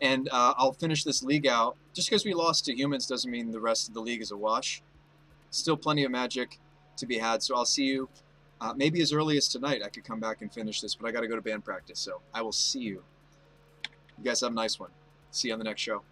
And I'll finish this league out. Just because we lost to humans doesn't mean the rest of the league is a wash. Still plenty of Magic to be had, so I'll see you maybe as early as tonight. I could come back and finish this, but I got to go to band practice, so I will see you. You guys have a nice one. See you on the next show.